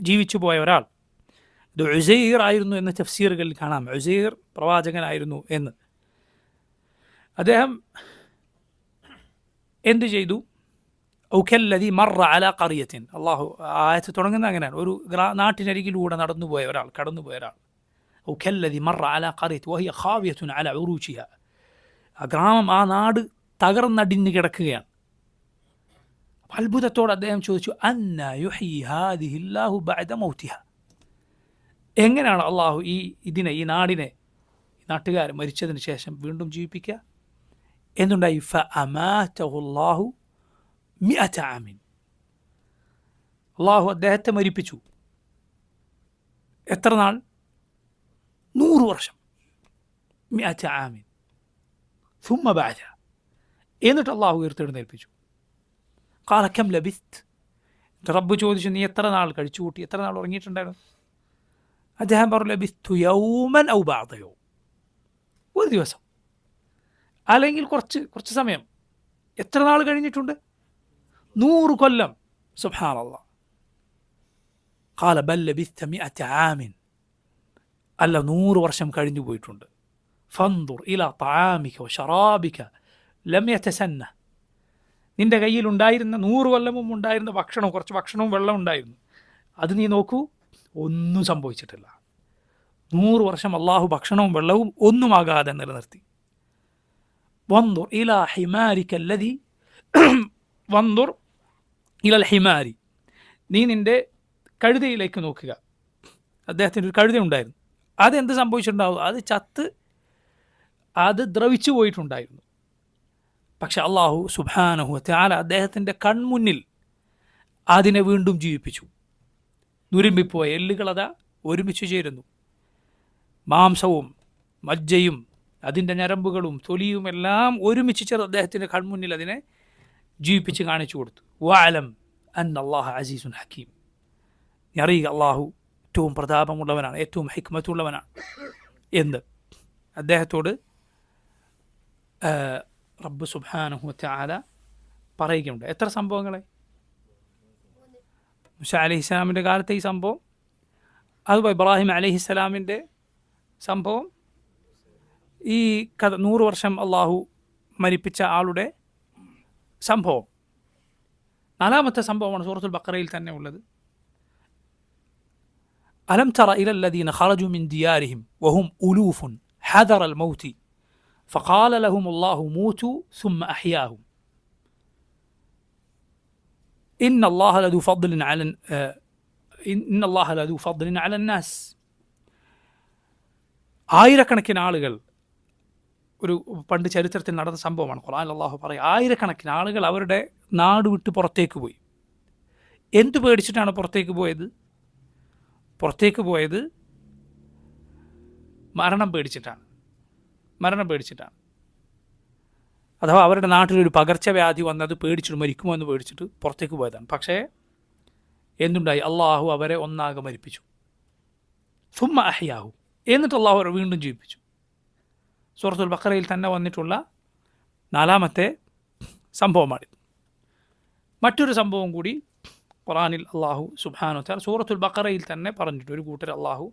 Speaker 1: ജീവിച്ചു പോയ ഒരാൾ ഇത് ഉസൈർ ആയിരുന്നു എന്ന് തഫ്സീറുകളിൽ കാണാം. ഉസൈർ പ്രവാചകനായിരുന്നു എന്ന്. അദ്ദേഹം എന്തു ചെയ്തു? ഔക്കല്ലദി മറ അല ഖറിയത്തിൻ. അള്ളാഹു ആയത്ത് തുടങ്ങുന്നത് അങ്ങനെയാണ്. ഒരു നാട്ടിനരികിലൂടെ കടന്നുപോയ ഒരാൾ. ഔക്കല്ലദി മറ അല ഖറിയത്ത് വഹിയ ഖാവിയത്തുൻ അല ഉറൂശിഹ. ആ ഗ്രാമം, ആ നാട് തകർന്നടിഞ്ഞ് കിടക്കുകയാണ്. അത്ഭുതത്തോടെ അദ്ദേഹം ചോദിച്ചു, അന്ന യുഹ്യി ഹാദിഹില്ലാഹു ബഅദ മൗതിഹ. എങ്ങനെയാണ് അള്ളാഹു ഈ നാടിനെ, നാട്ടുകാരെ മരിച്ചതിന് ശേഷം വീണ്ടും ജീവിപ്പിക്കുക? എന്നുണ്ടായി? ഫഅമാതഹുല്ലാഹു മിഅത ആമിൻ. അള്ളാഹു അദ്ദേഹത്തെ മരിപ്പിച്ചു. എത്ര നാൾ? 100 വർഷം. മിഅത ആമിൻ സുമ്മ ബഅദ. എന്നിട്ട് അള്ളാഹു ഉയർത്തെഴുന്നേൽപ്പിച്ചു. ഖാല കം ലബിസ്ത്. റബ്ബ് ചോദിച്ചു, നീ എത്ര നാൾ കഴിച്ചു കൂട്ടി, എത്ര നാൾ ഉറങ്ങിയിട്ടുണ്ടായിരുന്നു? അദ്ദേഹം പറഞ്ഞു, ലബിസ്തു യൗമൻ ഔ ബഅദ യൗം. ഒരു ദിവസം അല്ലെങ്കിൽ കുറച്ച് സമയം. എത്ര നാൾ കഴിഞ്ഞിട്ടുണ്ട്? 100 കൊല്ലം. സുബ്ഹാനല്ലാഹ്. ഖാല ബൽ ലബിസ്ത മിഅത ആമിൻ. അല്ല, 100 വർഷം കഴിഞ്ഞു പോയിട്ടുണ്ട്. ഫൻദുർ ഇലാ തആമിക വശറാബിക ലം യതസന്ന. നിന്റെ കയ്യിൽ ഉണ്ടായിരുന്ന 100 കൊല്ലം മുമ്പ് ഉണ്ടായിരുന്ന ഭക്ഷണം, കുറച്ച് ഭക്ഷണവും വെള്ളം ഉണ്ടായിരുന്നു, അത് നീ നോക്കൂ, ഒന്നും സംഭവിച്ചിട്ടില്ല. 100 വർഷം അള്ളാഹു ഭക്ഷണവും വെള്ളവും ഒന്നുമാകാതെ നിലനിർത്തി. വൻദുർ ഇലാ ഹിമാരിക അല്ലദി വൻദുർ ഇലൽ ഹിമാരി. നീ നിന്റെ കഴുതയിലേക്ക് നോക്കുക. അദ്ദേഹത്തിൻ്റെ ഒരു കഴുത ഉണ്ടായിരുന്നു. അതെന്ത് സംഭവിച്ചിട്ടുണ്ടാവും? അത് ചത്ത്, അത് ദ്രവിച്ചു പോയിട്ടുണ്ടായിരുന്നു. പക്ഷെ അള്ളാഹു സുബ്ഹാനഹു വതആല അദ്ദേഹത്തിൻ്റെ കൺമുന്നിൽ അതിനെ വീണ്ടും ജീവിപ്പിച്ചു. നുരുമ്പിപ്പോയ എല്ലുകളതാ ഒരുമിച്ച് ചേരുന്നു. മാംസവും മജ്ജയും അതിൻ്റെ ഞരമ്പുകളും തൊലിയും എല്ലാം ഒരുമിച്ച് ചേർന്ന് അദ്ദേഹത്തിൻ്റെ കൺമുന്നിൽ അതിനെ ജീവിപ്പിച്ച് കാണിച്ചു കൊടുത്തു. വഅലം അന്നല്ലാഹ അസീസുൻ ഹക്കീം. നീ അറിയുക, അള്ളാഹു ഏറ്റവും പ്രതാപമുള്ളവനാണ്, ഏറ്റവും ഹിക്മത്തുള്ളവനാണ് എന്ന് അദ്ദേഹത്തോട് റബ്ബ് സുബ്ഹാനഹു വതആല പറയുകയുണ്ട്. എത്ര സംഭവങ്ങളെ? മൂസ അലൈഹിസ്സലാമിൻ്റെ കാലത്തെ ഈ സംഭവം, അതുപോലെ ഇബ്രാഹിം അലൈഹിസ്സലാമിൻ്റെ സംഭവം, ഈ 100 വർഷം അള്ളാഹു മരിപ്പിച്ച ആളുടെ സംഭവം. 4-ാമത്തെ സംഭവമാണ് സൂറത്തുൽ ബഖറയിൽ തന്നെ ഉള്ളത്. അലം തറ ഇലല്ലദീന ഖറജു മിൻ ദിയാരിഹിം വഹും ഉലൂഫുൻ ഹദറൽ മൗതി ഫഖാല ലഹുമുല്ലാഹു മൂതു സുമ്മ അഹ്യാഹും ഇന്നല്ലാഹ ലദു ഫദ്ലിൻ അലന്നാസ്. ആയിരക്കണക്കിന് ആളുകൾ, ഒരു പണ്ട് ചരിത്രത്തിൽ നടന്ന സംഭവമാണ്. ഖുർആനിൽ അല്ലാഹു പറയും, ആയിരക്കണക്കിന് ആളുകൾ അവരുടെ നാട് വിട്ട് പുറത്തേക്ക് പോയി. എന്ത് പേടിച്ചിട്ടാണ് പുറത്തേക്ക് പോയത്? പുറത്തേക്ക് പോയത് മരണം പേടിച്ചിട്ടാണ്. അഥവാ അവരുടെ നാട്ടിലൊരു പകർച്ചവ്യാധി വന്നത് പേടിച്ചിട്ട്, മരിക്കുമോ എന്ന് പേടിച്ചിട്ട് പുറത്തേക്ക് പോയതാണ്. പക്ഷേ എന്തുണ്ടായി? അള്ളാഹു അവരെ ഒന്നാകെ മരിപ്പിച്ചു. സുമ്മ അഹ്യാഹു. എന്നിട്ട് അള്ളാഹു അവരെ വീണ്ടും ജീവിപ്പിച്ചു. സൂറത്തുൽ ബഖറയിൽ തന്നെ വന്നിട്ടുള്ള 4-ാമത്തെ സംഭവമാണിത്. മറ്റൊരു സംഭവം കൂടി ഖുർആനിൽ അള്ളാഹു സുബ്ഹാനഹു വതആല സൂറത്തുൽ ബഖറയിൽ തന്നെ പറഞ്ഞിട്ട്, ഒരു കൂട്ടർ അള്ളാഹു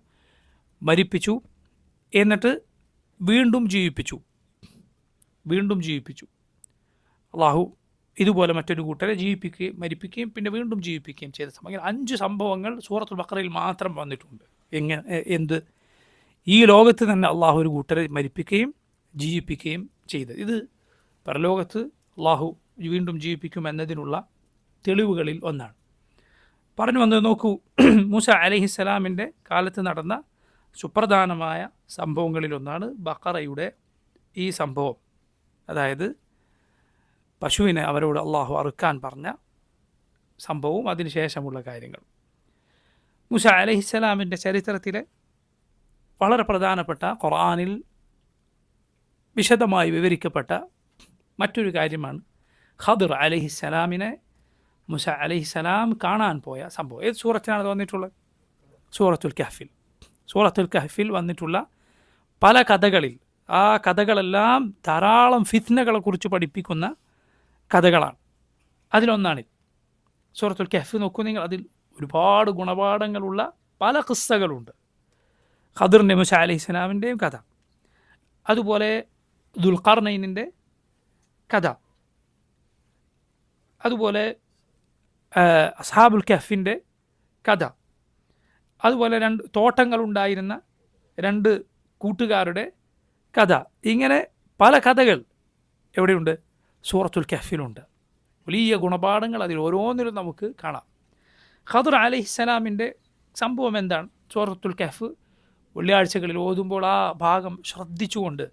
Speaker 1: മരിപ്പിച്ചു എന്നിട്ട് വീണ്ടും ജീവിപ്പിച്ചു. അള്ളാഹു ഇതുപോലെ മറ്റൊരു കൂട്ടരെ ജീവിപ്പിക്കുകയും മരിപ്പിക്കുകയും പിന്നെ വീണ്ടും ജീവിപ്പിക്കുകയും ചെയ്ത സംഭവം. 5 സംഭവങ്ങൾ സൂറത്തുൽ ബഖറയിൽ മാത്രം വന്നിട്ടുണ്ട്. എന്ത്? ഈ ലോകത്ത് തന്നെ അള്ളാഹു ഒരു കൂട്ടരെ മരിപ്പിക്കുകയും ജീവിപ്പിക്കുകയും ചെയ്ത്. ഇത് പരലോകത്ത് അള്ളാഹു വീണ്ടും ജീവിപ്പിക്കും എന്നതിനുള്ള തെളിവുകളിൽ ഒന്നാണ്. പറഞ്ഞു വന്നത് നോക്കൂ, മൂസ അലൈഹിസ്സലാമിൻ്റെ കാലത്ത് നടന്ന സുപ്രധാനമായ സംഭവങ്ങളിലൊന്നാണ് ബഖറയുടെ ഈ സംഭവം. അതായത് പശുവിനെ അവരോട് അള്ളാഹു അറുക്കാൻ പറഞ്ഞ സംഭവവും അതിനുശേഷമുള്ള കാര്യങ്ങൾ. മൂസ അലൈഹിസ്സലാമിൻ്റെ ചരിത്രത്തിലെ വളരെ പ്രധാനപ്പെട്ട, ഖുർആനിൽ വിശദമായി വിവരിക്കപ്പെട്ട മറ്റൊരു കാര്യമാണ് ഖദിർ അലൈഹിസ്സലാമിനെ മൂസ അലൈഹിസ്സലാം കാണാൻ പോയ സംഭവം. ഏത് സൂറത്തിനാണ് വന്നിട്ടുള്ളത്? സൂറത്തുൽ കഹ്ഫിൽ വന്നിട്ടുള്ള പല കഥകളിൽ, ആ കഥകളെല്ലാം ധാരാളം ഫിത്നകളെക്കുറിച്ച് പഠിപ്പിക്കുന്ന കഥകളാണ്. അതിലൊന്നാണിത്. സൂറത്തുൽ കഹ്ഫ് നോക്കൂ നിങ്ങൾ, അതിൽ ഒരുപാട് ഗുണപാഠങ്ങളുള്ള പല ഖിസ്സകളുണ്ട്. ഖദറിൻ്റെ മൂസ അലൈഹി സ്വലാമിൻ്റെയും കഥ, അതുപോലെ ദുൽഖർനൈനിൻ്റെ കഥ, അതുപോലെ അസ്ഹാബുൽ കഹ്ഫിൻ്റെ കഥ, അതുപോലെ 2 തോട്ടങ്ങളുണ്ടായിരുന്ന 2 കൂട്ടുകാരുടെ കഥ. ഇങ്ങനെ പല കഥകൾ എവിടെയുണ്ട്? സൂറത്തുൽ കഹ്ഫിലുണ്ട്. വലിയ ഗുണപാഠങ്ങൾ അതിൽ ഓരോന്നിലും നമുക്ക് കാണാം. ഖദർ അലൈഹിസ്സലാമിൻ്റെ സംഭവം എന്താണ്? സൂറത്തുൽ കഹ്ഫ് വെള്ളിയാഴ്ചകളിൽ ഓതുമ്പോൾ ആ ഭാഗം ശ്രദ്ധിച്ചുകൊണ്ട്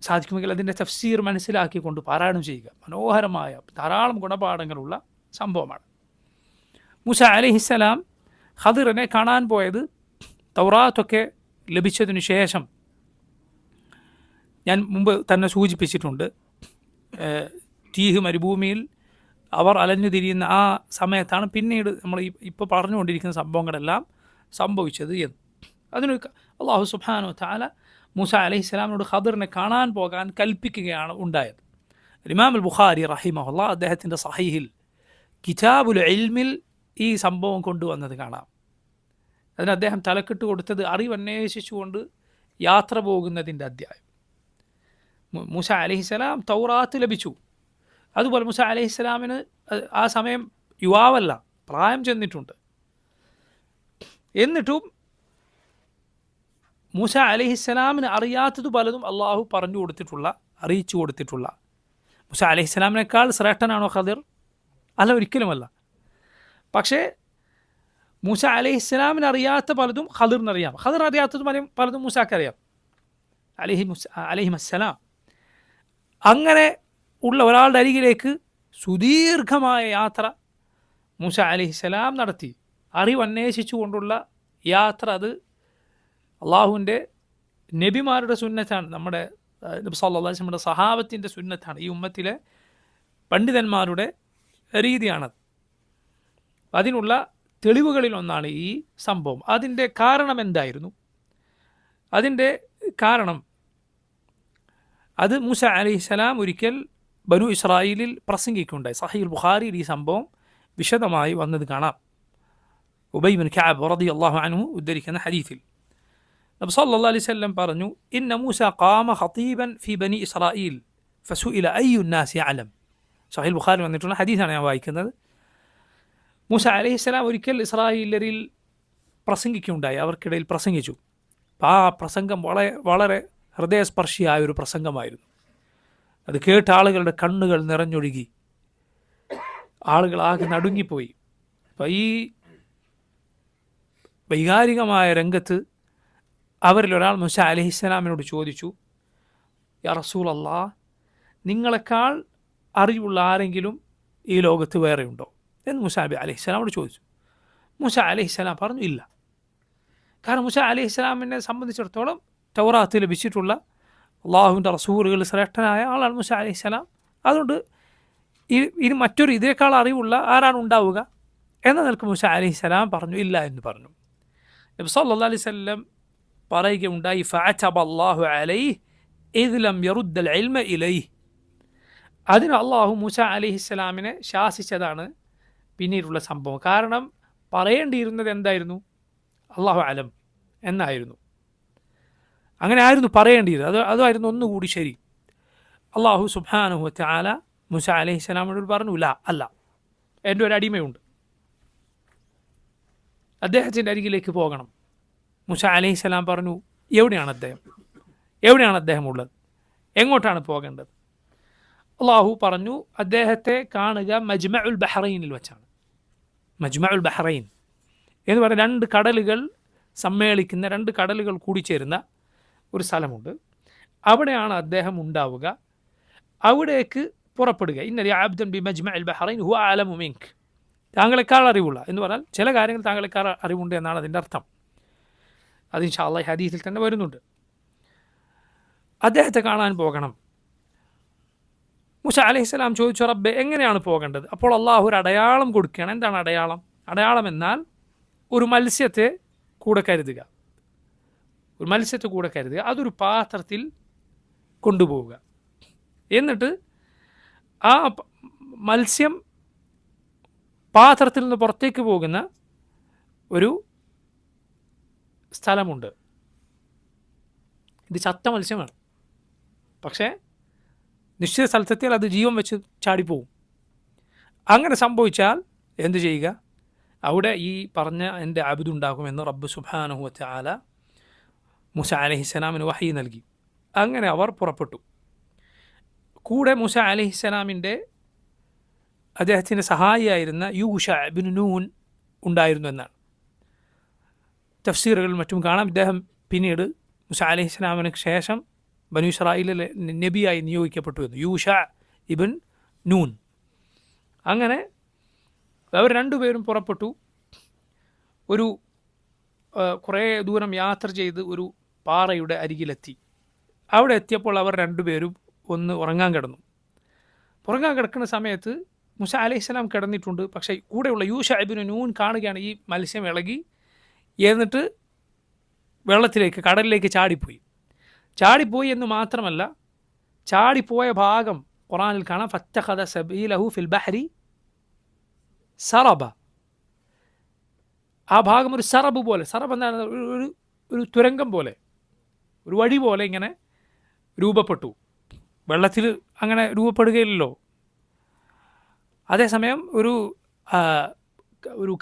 Speaker 1: സാധിക്കുമെങ്കിൽ അതിൻ്റെ തഫ്സീർ മനസ്സിലാക്കിക്കൊണ്ട് പാരായണം ചെയ്യുക. മനോഹരമായ ധാരാളം ഗുണപാഠങ്ങളുള്ള സംഭവമാണ്. മൂസ അലൈഹിസ്സലാം ഖദറിനെ കാണാൻ പോയത് തൗറാത്തൊക്കെ ലഭിച്ചതിനു ശേഷം, ഞാൻ മുമ്പ് തന്നെ സൂചിപ്പിച്ചിട്ടുണ്ട്, തീഹ് മരുഭൂമിയിൽ അവർ അലഞ്ഞു തിരിയുന്ന ആ സമയത്താണ് പിന്നീട് നമ്മൾ ഇപ്പോൾ പറഞ്ഞുകൊണ്ടിരിക്കുന്ന സംഭവങ്ങളെല്ലാം സംഭവിച്ചത് എന്ന്. അതിന് അള്ളാഹു സുബ്ഹാനഹു വ തആല മൂസ അലൈഹിസ്സലാമിനോട് ഖദറിനെ കാണാൻ പോകാൻ കൽപ്പിക്കുകയാണ് ഉണ്ടായത്. ഇമാം അൽ ബുഖാരി റഹിമഹുല്ലാ അദ്ദേഹത്തിൻ്റെ സഹീഹിൽ കിതാബുൽ ഇൽമിൽ ഈ സംഭവം കൊണ്ടുവന്നത് കാണാം. അതിന് അദ്ദേഹം തലക്കെട്ട് കൊടുത്തത് അറിവന്വേഷിച്ചുകൊണ്ട് യാത്ര പോകുന്നതിൻ്റെ അധ്യായം. മൂസ അലൈഹിസ്സലാം തൗറാത്ത് ലഭിച്ചു. അതുപോലെ മൂസ അലൈഹിസ്സലാമിന് ആ സമയം യുവാവല്ല, പ്രായം ചെന്നിട്ടുണ്ട്. എന്നിട്ടും മൂസ അലൈഹിസ്സലാമിന് അറിയാത്തത് പലതും അള്ളാഹു പറഞ്ഞു കൊടുത്തിട്ടുള്ള, അറിയിച്ചു കൊടുത്തിട്ടുള്ള. മൂസ അലൈഹിസ്സലാമിനേക്കാൾ ശ്രേഷ്ഠനാണോ ഖദർ? അല്ല, ഒരിക്കലുമല്ല. പക്ഷേ മൂസ അലൈഹിസ്സലാമിന് അറിയാത്ത പലതും ഖദറിനറിയാം. ഖദർ അറിയാത്തത് പലതും മൂസാക്കറിയാം അലൈഹിമസ്സലാം. അങ്ങനെ ഉള്ള ഒരാളുടെ അരികിലേക്ക് സുദീർഘമായ യാത്ര മൂസ അലൈഹിസ്സലാം നടത്തി. അറിവന്വേഷിച്ചു കൊണ്ടുള്ള യാത്ര, അത് അള്ളാഹുവിൻ്റെ നബിമാരുടെ സുന്നത്താണ്, നമ്മുടെ നബി സല്ലല്ലാഹു അലൈഹി വസല്ലം സഹാബത്തിൻ്റെ സുന്നത്താണ്, ഈ ഉമ്മത്തിലെ പണ്ഡിതന്മാരുടെ രീതിയാണത്. അതിനുള്ള തെളിവുകളിലൊന്നാണ് ഈ സംഭവം. അതിൻ്റെ കാരണം എന്തായിരുന്നു? അതിൻ്റെ കാരണം അത് മൂസ അലൈഹിസ്സലാം ഒരിക്കൽ ബനു ഇസ്രായേലിൽ പ്രസംഗിക്കുകയുണ്ടായി. സഹീഹുൽ ബുഖാരിയിൽ ഈ സംഭവം വിശദമായി വന്നത് കാണാം. ഉബൈ ബിൻ കഅബ് റളിയല്ലാഹു അൻഹു ഉദ്ധരിക്കുന്ന ഹദീസിൽ നബി സല്ലല്ലാഹു അലൈഹി വസല്ലം പറഞ്ഞു, ഇന്ന മൂസ ഖാമ ഖതീബൻ ഫി ബനി ഇസ്രായേൽ ഫസുഇല അയ്യു നാസി അലം. സഹീഹുൽ ബുഖാരി വന്നിട്ടുള്ള ഹദീസാണ് ഞാൻ വായിക്കുന്നത്. മൂസ അലൈഹിസ്സലാം ഒരിക്കൽ ഇസ്രായേലരിൽ പ്രസംഗിക്കുകയുണ്ടായി, അവർക്കിടയിൽ പ്രസംഗിച്ചു. ആ പ്രസംഗം വളരെ ഹൃദയസ്പർശിയായ ഒരു പ്രസംഗമായിരുന്നു. അത് കേട്ട ആളുകളുടെ കണ്ണുകൾ നിറഞ്ഞൊഴുകി, ആളുകൾ ആകെ നടുങ്ങിപ്പോയി. അപ്പോൾ ഈ വൈകാരികമായ രംഗത്ത് അവരിൽ ഒരാൾ മൂസ അലൈഹിസ്സലാമിനോട് ചോദിച്ചു, യാ റസൂലല്ലാഹ്, നിങ്ങളെക്കാൾ അറിവുള്ള ആരെങ്കിലും ഈ ലോകത്ത് വേറെയുണ്ടോ എന്ന് മൂസ അലൈഹിസ്സലാമോട് ചോദിച്ചു. മൂസ അലൈഹിസ്സലാം പറഞ്ഞു, ഇല്ല. കാരണം മൂസ അലൈഹിസ്സലാമിനെ സംബന്ധിച്ചിടത്തോളം തൗറാത്ത് ലഭിച്ചിട്ടുള്ള അള്ളാഹുവിൻ്റെ റസൂലുകൾ ശ്രേഷ്ഠനായ ആളാണ് മൂസ അലൈഹിസ്സലാം. അതുകൊണ്ട് ഇനി മറ്റൊരു ഇതിനേക്കാൾ അറിവുള്ള ആരാണ് ഉണ്ടാവുക എന്ന നിലക്ക് മൂസ അലൈഹിസ്സലാം പറഞ്ഞു, ഇല്ല എന്ന് പറഞ്ഞു. നബി സല്ലല്ലാഹു അലൈഹി വസല്ലം പറയുകയുണ്ടായി, ഫഅതബ അല്ലാഹു അലൈഹി ഇദ് ലം യറുദ്ദൽ ഇൽമ ഇലൈഹി. അതിന് അള്ളാഹു മൂസ അലൈഹിസ്സലാമിനെ ശാസിച്ചതാണ് പിന്നീടുള്ള സംഭവം. കാരണം പറയേണ്ടിയിരുന്നത് എന്തായിരുന്നു? അല്ലാഹു അലം എന്നായിരുന്നു. അങ്ങനെ ആയിരുന്നു പറയേണ്ടിയിരുന്നത്. അതായിരുന്നു ഒന്നുകൂടി ശരി. അള്ളാഹു സുബ്ഹാനഹു വ തആല മൂസ അലൈഹിസ്സലാമിനോട് പറഞ്ഞു, ലാ, അല്ല, എൻ്റെ ഒരു അടിമയുണ്ട്, അദ്ദേഹത്തിൻ്റെ അരികിലേക്ക് പോകണം. മൂസ അലൈഹിസ്സലാം പറഞ്ഞു, എവിടെയാണ് അദ്ദേഹം ഉള്ളത്? എങ്ങോട്ടാണ് പോകേണ്ടത്? അള്ളാഹു പറഞ്ഞു, അദ്ദേഹത്തെ കാണുക മജ്മഉൽ ബഹ്റൈനിൽ വെച്ചാണ്. മജ്മഉൽ ബഹ്റൈൻ എന്ന് പറയുന്ന 2 കടലുകൾ സമ്മേളിക്കുന്ന, 2 കടലുകൾ കൂടിച്ചേരുന്ന ഒരു സ്ഥലമുണ്ട്. അവിടെയാണ് അദ്ദേഹം ഉണ്ടാവുക. അവിടേക്ക് പുറപ്പെടുക. ഇന്ന അബ്ദൻ ബി മജ്മഉൽ ബഹ്റൈൻ ഹുവ അലമു മിൻക്. താങ്കളെക്കാൾ അറിവുള്ള എന്ന് പറഞ്ഞാൽ ചില കാര്യങ്ങൾ താങ്കളെക്കാൾ അറിവുണ്ട് എന്നാണ് അതിൻ്റെ അർത്ഥം. അത് ഇൻഷാ അല്ലാഹ് ഹദീസിൽ തന്നെ വരുന്നുണ്ട്. അദ്ദേഹത്തെ കാണാൻ പോകണം. മൂസ അലൈഹിസ്സലാം ചോദിച്ചു, റബ്ബേ, എങ്ങനെയാണ് പോകേണ്ടത്? അപ്പോൾ അള്ളാഹു ഒരു അടയാളം കൊടുക്കുകയാണ്. എന്താണ് അടയാളം? അടയാളം എന്നാൽ ഒരു മത്സ്യത്തെ കൂടെ കരുതുക. അതൊരു പാത്രത്തിൽ കൊണ്ടുപോവുക. എന്നിട്ട് ആ മത്സ്യം പാത്രത്തിൽ നിന്ന് പുറത്തേക്ക് പോകുന്ന ഒരു സ്ഥലമുണ്ട്. ഇത് ചത്ത മത്സ്യമാണ്. പക്ഷേ നിശ്ചിത സ്ഥലത്തെത്തിയാൽ അത് ജീവൻ വെച്ച് ചാടിപ്പോവും. അങ്ങനെ സംഭവിച്ചാൽ എന്തു ചെയ്യുക? അവിടെ ഈ പറഞ്ഞ എൻ്റെ അബ്ദുണ്ടാകുമെന്ന് റബ്ബ് സുബ്ഹാനഹു വതആല മൂസ അലൈഹിസ്സലാമിന് വഹി നൽകി. അങ്ങനെ അവർ പുറപ്പെട്ടു. കൂടെ മൂസ അലൈഹിസ്സലാമിൻ്റെ അദ്ദേഹത്തിൻ്റെ സഹായിയായിരുന്ന യൂഷ ഇബ്നു നൂൻ ഉണ്ടായിരുന്നു എന്നാണ് തഫ്സീറുകളിൽ മറ്റും കാണാം. ഇദ്ദേഹം പിന്നീട് മൂസ അലൈഹിസ്സലാമിന് ശേഷം ബനൂ ഇസ്രായീലിലെ നബിയായി നിയോഗിക്കപ്പെട്ടു എന്ന്, യൂഷ ഇബ്ൻ നൂൻ. അങ്ങനെ അവർ രണ്ടുപേരും പുറപ്പെട്ടു. ഒരു കുറേ ദൂരം യാത്ര ചെയ്ത് ഒരു പാറയുടെ അരികിലെത്തി. അവിടെ എത്തിയപ്പോൾ അവർ രണ്ടുപേരും ഒന്ന് ഉറങ്ങാൻ കിടന്നു. ഉറങ്ങാൻ കിടക്കുന്ന സമയത്ത് മൂസ അലൈഹിസ്സലാം കിടന്നിട്ടുണ്ട്. പക്ഷേ കൂടെയുള്ള യൂഷ ഇബ്നു നൂൻ കാണുകയാണ് ഈ മത്സ്യം ഇളകി എന്നിട്ട് വെള്ളത്തിലേക്ക്, കടലിലേക്ക് ചാടിപ്പോയി എന്ന് മാത്രമല്ല, ചാടിപ്പോയ ഭാഗം ഖുർആനിൽ കാണാം, ഫത്തഖദ സബീലഹു ഫിൽ ബഹരി സറബ. ആ ഭാഗം ഒരു സറബ് പോലെ, സറബ് എന്താണ്, ഒരു തുരങ്കം പോലെ, ഒരു വഴി പോലെ ഇങ്ങനെ രൂപപ്പെട്ടു. വെള്ളത്തിൽ അങ്ങനെ രൂപപ്പെടുകയില്ലല്ലോ. അതേസമയം ഒരു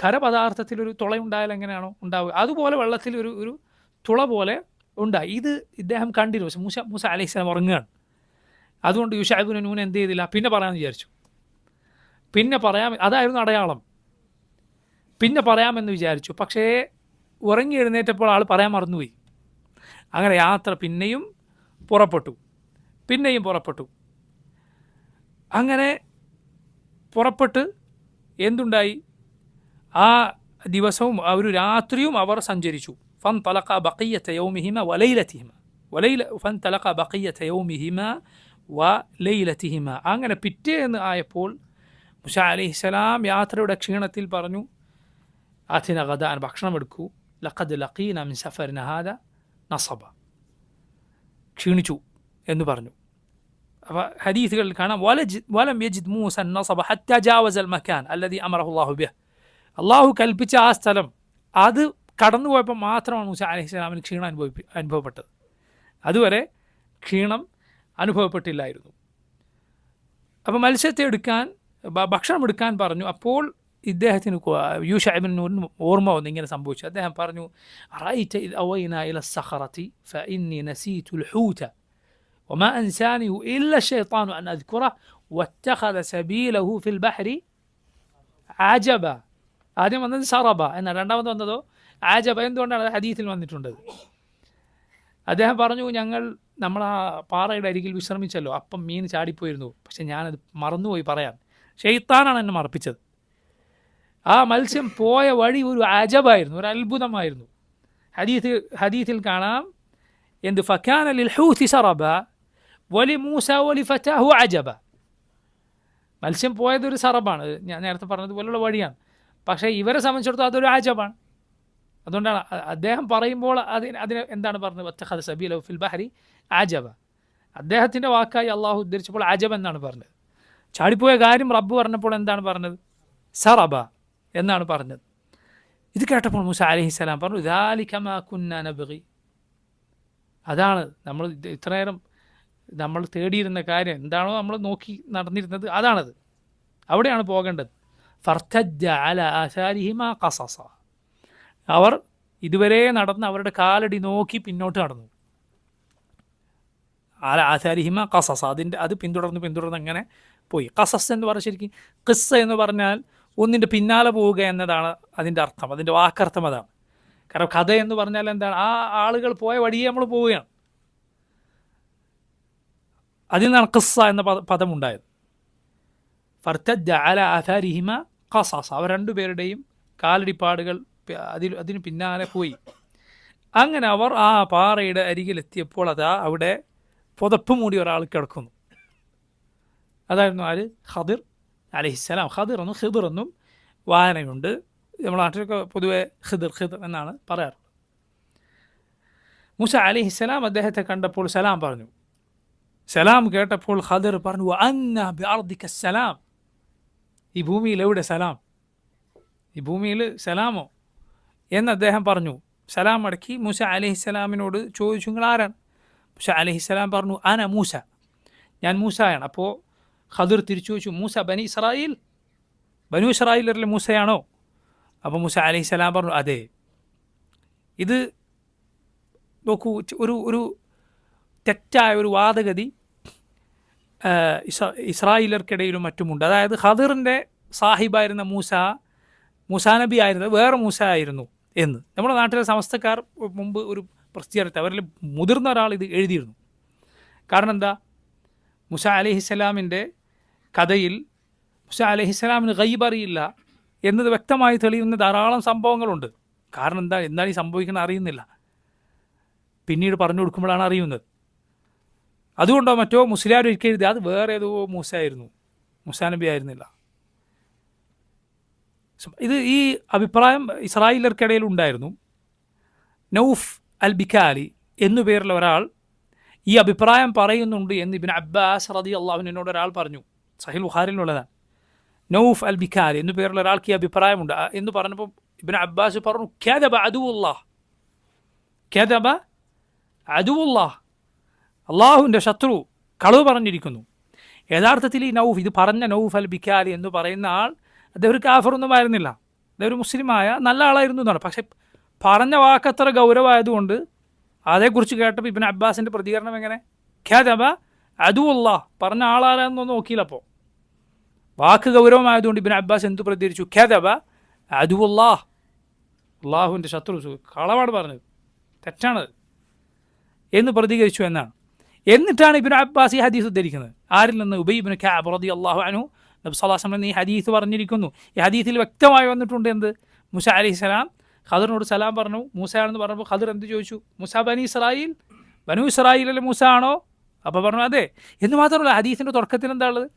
Speaker 1: ഖരപദാർത്ഥത്തിൽ ഒരു തുളയുണ്ടായാൽ എങ്ങനെയാണോ ഉണ്ടാവുക, അതുപോലെ വെള്ളത്തിൽ ഒരു തുള പോലെ ഉണ്ടായി. ഇത് ഇദ്ദേഹം കണ്ടിരുന്നു. മൂസ അലൈഹിസ്സലാം ഉറങ്ങുകയാണ്. അതുകൊണ്ട് യൂഷ ഇബ്നു നൂൻ എന്ത് ചെയ്തില്ല, പിന്നെ പറയാമെന്ന് വിചാരിച്ചു. പിന്നെ പറയാം, അതായിരുന്നു അടയാളം. പിന്നെ പറയാമെന്ന് വിചാരിച്ചു. പക്ഷേ ഉറങ്ങി എഴുന്നേറ്റപ്പോൾ ആൾ പറയാൻ മറന്നുപോയി. അങ്ങനെ യാത്ര പിന്നെയും പുറപ്പെട്ടു. അങ്ങനെ പുറപ്പെട്ട് എന്തുണ്ടായി, ആ ദിവസവും ഒരു രാത്രിയും അവർ സഞ്ചരിച്ചു. فانطلقا بقية يومهما وليلتهما. അങ്ങനെ പിറ്റേന്ന് ആയപ്പോൾ മൂസ അലൈഹിസ്സലാം യാത്രയുടെ ക്ഷീണത്തിൽ പറഞ്ഞു, ആതിന ഗദാൻ, ഭക്ഷണം എടുക്കൂ, ലഖദ് ലഖീന മിൻ സഫരിന ഹാദ നസബ, ക്ഷീണിച്ചു എന്ന് പറഞ്ഞു. അപ്പോൾ ഹദീസുകളിൽ കാണാം, വലം യജിദ് മൂസ നസബ ഹത്താ ജാവസൽ മക്കാൻ അല്ലദി അമറഹു അല്ലാഹു ബിഹ്. അള്ളാഹു കൽപ്പിച്ച ആ സ്ഥലം അത് കടന്നുപോയപ്പോൾ മാത്രമാണ് മൂസ അലൈഹിസ്സലാമിന് ക്ഷീണം അനുഭവപ്പെട്ടത്. അതുവരെ ക്ഷീണം അനുഭവപ്പെട്ടില്ലായിരുന്നു. അപ്പോൾ മത്സ്യത്തെ എടുക്കാൻ, ഭക്ഷണം എടുക്കാൻ പറഞ്ഞു. അപ്പോൾ ഇദ്ദേഹത്തിന് യൂഷ ഇബ്നു നൂൻ ഓർമ്മ വന്ന് ഇങ്ങനെ സംഭവിച്ചു. അദ്ദേഹം പറഞ്ഞു, റഅയ്ത ഇദ് അവൈനാ ഇല സഖറതി ഫഇന്നി നസീതുൽ ഹൂത വമാ അൻസാനിഹു ഇല്ല ശൈത്താനു അൻ അദ്കുറ വത്തഖദ സബീലഹു ഫിൽ ബഹരി അജബ. ആദ്യം വന്നത് സറബ എന്നാണ്, രണ്ടാമത് വന്നതോ ആജബ. എന്തുകൊണ്ടാണ് അത് ഹദീസിൽ വന്നിട്ടുണ്ടത്? അദ്ദേഹം പറഞ്ഞു, നമ്മൾ ആ പാറയുടെ അരികിൽ വിശ്രമിച്ചല്ലോ, അപ്പം മീൻ ചാടിപ്പോയിരുന്നു. പക്ഷെ ഞാനത് മറന്നുപോയി പറയാൻ. ഷെയ്ത്താനാണ് എന്നെ മറപ്പിച്ചത്. ആ മത്സ്യം പോയ വഴി ഒരു അജബായിരുന്നു, ഒരു അത്ഭുതമായിരുന്നു. ഹദീസിൽ കാണാം, എന്ത്, ഫകാന ലിൽ ഹൂതി സറബ വലി മൂസ വലി ഫതാഹു അജബ. മത്സ്യം പോയത് ഒരു സറബാണ്, ഞാൻ നേരത്തെ പറഞ്ഞതുപോലുള്ള വഴിയാണ്. പക്ഷേ ഇവരെ സംബന്ധിച്ചിടത്തോളം അതൊരു അജബാണ്. അതുകൊണ്ടാണ് അദ്ദേഹം പറയുമ്പോൾ അതിന് എന്താണ് പറഞ്ഞത്, വത്തഖദ സബീലഹു ഫിൽ ബഹരി അജബ. അദ്ദേഹത്തിൻ്റെ വാക്കായി അള്ളാഹു ഉദ്ധരിച്ചപ്പോൾ അജബ് എന്നാണ് പറഞ്ഞത്. ചാടിപ്പോയ കാര്യം റബ്ബ് പറഞ്ഞപ്പോൾ എന്താണ് പറഞ്ഞത്, സറബ എന്നാണ് പറഞ്ഞത്. ഇത് കേട്ടപ്പോൾ മൂസ അലൈഹിസ്സലാം പറഞ്ഞു, ദാലിക മാ കുന്നാ നബ്ഗി, അതാണ് നമ്മൾ ഇത്രനേരം നമ്മൾ തേടിയിരുന്ന കാര്യം, എന്താണോ നമ്മൾ നോക്കി നടന്നിരുന്നത്, അതാണത്, അവിടെയാണ് പോകേണ്ടത്. ഫർതജ്ജ അലാ ആസാരിഹിമാ ഖസസ, അവർ ഇതുവരെ നടന്ന് അവരുടെ കാലടി നോക്കി പിന്നോട്ട് നടന്നു. അലാ ആസാരിഹിമ ഖസസ, അത് പിന്തുടർന്ന് അങ്ങനെ പോയി. ഖസസ് എന്ന് പറഞ്ഞാൽ ശരിക്കും ഖിസ്സ എന്ന് പറഞ്ഞാൽ ഒന്നിൻ്റെ പിന്നാലെ പോവുക എന്നതാണ് അതിൻ്റെ അർത്ഥം, അതിൻ്റെ വാക്കർത്ഥം അതാണ്. കാരണം കഥ എന്ന് പറഞ്ഞാൽ എന്താണ്, ആ ആളുകൾ പോയ വഴിയെ നമ്മൾ പോവുകയാണ്. അതിൽ നിന്നാണ് ഖിസ്സ എന്ന പദമുണ്ടായത്. ഫർതജ്ജ അലാ ആസാരിഹിമ ഖസസ, അവർ രണ്ടുപേരുടെയും കാലടിപ്പാടുകൾ അതിന് പിന്നാലെ പോയി. അങ്ങനെ അവർ ആ പാറയുടെ അരികിലെത്തിയപ്പോൾ അതാ അവിടെ പുതപ്പ് മൂടി ഒരാൾ കിടക്കുന്നു. അതായിരുന്നു ആര്, ഖദിർ അലൈഹിസ്സലാം. ഖിദിർ എന്നും വായനയുണ്ട്. നമ്മുടെ നാട്ടിലൊക്കെ പൊതുവെ ഖിദിർ എന്നാണ് പറയാറുള്ളത്. മൂസ അലൈഹിസ്സലാം അദ്ദേഹത്തെ കണ്ടപ്പോൾ സലാം പറഞ്ഞു. സലാം കേട്ടപ്പോൾ ഖദിർ പറഞ്ഞു, വഅന്ന ബിഅർദിക സലാം, ഈ ഭൂമിയിൽ എവിടെ സലാം, ഈ ഭൂമിയിൽ സലാമോ എന്ന് അദ്ദേഹം പറഞ്ഞു. സലാം അടക്കി മൂസ അലൈഹിസ്സലാമിനോട് ചോദിച്ചു, നിങ്ങൾ ആരാണ്? മൂസ അലൈഹിസ്സലാം പറഞ്ഞു അന മൂസ, ഞാൻ മൂസയാണ്. അപ്പോൾ ഖദിർ തിരിച്ചു ചോദിച്ചു മൂസ ബനി ഇസ്രായേൽ, ബനു ഇസ്രായേലരിലെ മൂസയാണോ? അപ്പോൾ മൂസ അലൈഹിസ്സലാം പറഞ്ഞു അതെ. ഇത് നോക്കൂ, ഒരു തെറ്റായ ഒരു വാദഗതി ഇസ്രായേലർക്കിടയിലും മറ്റുമുണ്ട്. അതായത് ഖദിറിൻ്റെ സാഹിബായിരുന്ന മൂസാ നബി ആയിരുന്നത് വേറെ മൂസ ആയിരുന്നു എന്ന് നമ്മുടെ നാട്ടിലെ സമസ്തക്കാർ മുമ്പ് ഒരു പ്രസിദ്ധീകരണത്തിൽ അവരിൽ മുതിർന്ന ഒരാൾ ഇത് എഴുതിയിരുന്നു. കാരണം എന്താ, മൂസ അലൈഹിസ്സലാമിൻ്റെ കഥയിൽ മൂസ അലൈഹിസ്സലാമിന് ഗൈബ് അറിയില്ല എന്നത് വ്യക്തമായി തെളിയുന്ന ധാരാളം സംഭവങ്ങളുണ്ട്. കാരണം എന്താണ് ഈ സംഭവിക്കുന്നത് അറിയുന്നില്ല, പിന്നീട് പറഞ്ഞു കൊടുക്കുമ്പോഴാണ് അറിയുന്നത്. അതുകൊണ്ടോ മറ്റോ മുസ്ലിയാർ ഒരിക്കൽ എഴുതി അത് വേറെ ഏതോ മൂസ ആയിരുന്നു, മൂസാ നബി ആയിരുന്നില്ല. ഇത് ഈ അഭിപ്രായം ഇസ്രായേലർക്കിടയിൽ ഉണ്ടായിരുന്നു. നൗഫ് അൽ ബിക്കാലി എന്നു പേരുള്ള ഒരാൾ ഈ അഭിപ്രായം പറയുന്നുണ്ട് എന്ന് ഇബ്നു അബ്ബാസ് റളിയല്ലാഹു അൻഹുവിനോട് ഒരാൾ പറഞ്ഞു. സഹീഹ് ബുഖാരിയിലുള്ളതാണ്. നൗഫ് അൽ ബിക്കാലി എന്നു പേരുള്ള ഒരാൾക്ക് ഈ അഭിപ്രായമുണ്ട് എന്ന് പറഞ്ഞപ്പോൾ ഇബ്നു അബ്ബാസ് പറഞ്ഞു കദബ അദുവുല്ലാഹ്, കദബ അദുവുല്ലാഹ്, അള്ളാഹുവിൻ്റെ ശത്രു കളവ് പറഞ്ഞിരിക്കുന്നു. യഥാർത്ഥത്തിൽ ഈ നൗഫ്, ഇത് പറഞ്ഞ നൗഫ് അൽ ബിക്കാലി എന്ന് പറയുന്ന ആൾ അദ്ദേഹം ഒരു കാഫറൊന്നും ആയിരുന്നില്ല, അദ്ദേഹം ഒരു മുസ്ലിമായ നല്ല ആളായിരുന്നു എന്നാണ്. പക്ഷെ പറഞ്ഞ വാക്കത്ര ഗൗരവമായതുകൊണ്ട് അതേക്കുറിച്ച് കേട്ടപ്പോൾ ഇബ്നു അബ്ബാസിൻ്റെ പ്രതികരണം എങ്ങനെ, ഖദബ അദുവുല്ലാഹ്, പറഞ്ഞ ആളാരാന്നൊന്നും നോക്കിയില്ല. അപ്പോൾ വാക്ക് ഗൗരവമായതുകൊണ്ട് ഇബ്നു അബ്ബാസ് എന്തു പ്രതികരിച്ചു, ഖദബ അദുവുല്ലാഹ്, അള്ളാഹുവിൻ്റെ ശത്രു കളവാണ് പറഞ്ഞത്, തെറ്റാണ് എന്ന് പ്രതികരിച്ചു എന്നാണ്. എന്നിട്ടാണ് ഇബ്നു അബ്ബാസ് ഈ ഹദീസ് ഉദ്ധരിക്കുന്നത്. ആരിൽ നിന്ന്? ഉബൈ ഇബ്നു കഅബ് റളിയല്ലാഹു അൻഹു നബി സല്ലല്ലാഹു അലൈഹി വസല്ലം ഈ ഹദീസ് പറഞ്ഞിരിക്കുന്നു. ഈ ഹദീസിൽ വ്യക്തമായി വന്നിട്ടുണ്ട് എന്ത്, മൂസ അലൈഹിസ്സലാം ഖദിറിനോട് സലാം പറഞ്ഞു, മൂസയാണെന്ന് പറഞ്ഞപ്പോൾ ഖദിർ എന്ത് ചോദിച്ചു, മൂസ ബനി ഇസ്രായേൽ, ബനു ഇസ്രായേലിലെ മൂസ ആണോ? അപ്പോൾ പറഞ്ഞു അതെ. എന്ന് മാത്രമല്ല ഹദീസിൻ്റെ തുടക്കത്തിൽ എന്താ ഉള്ളത്,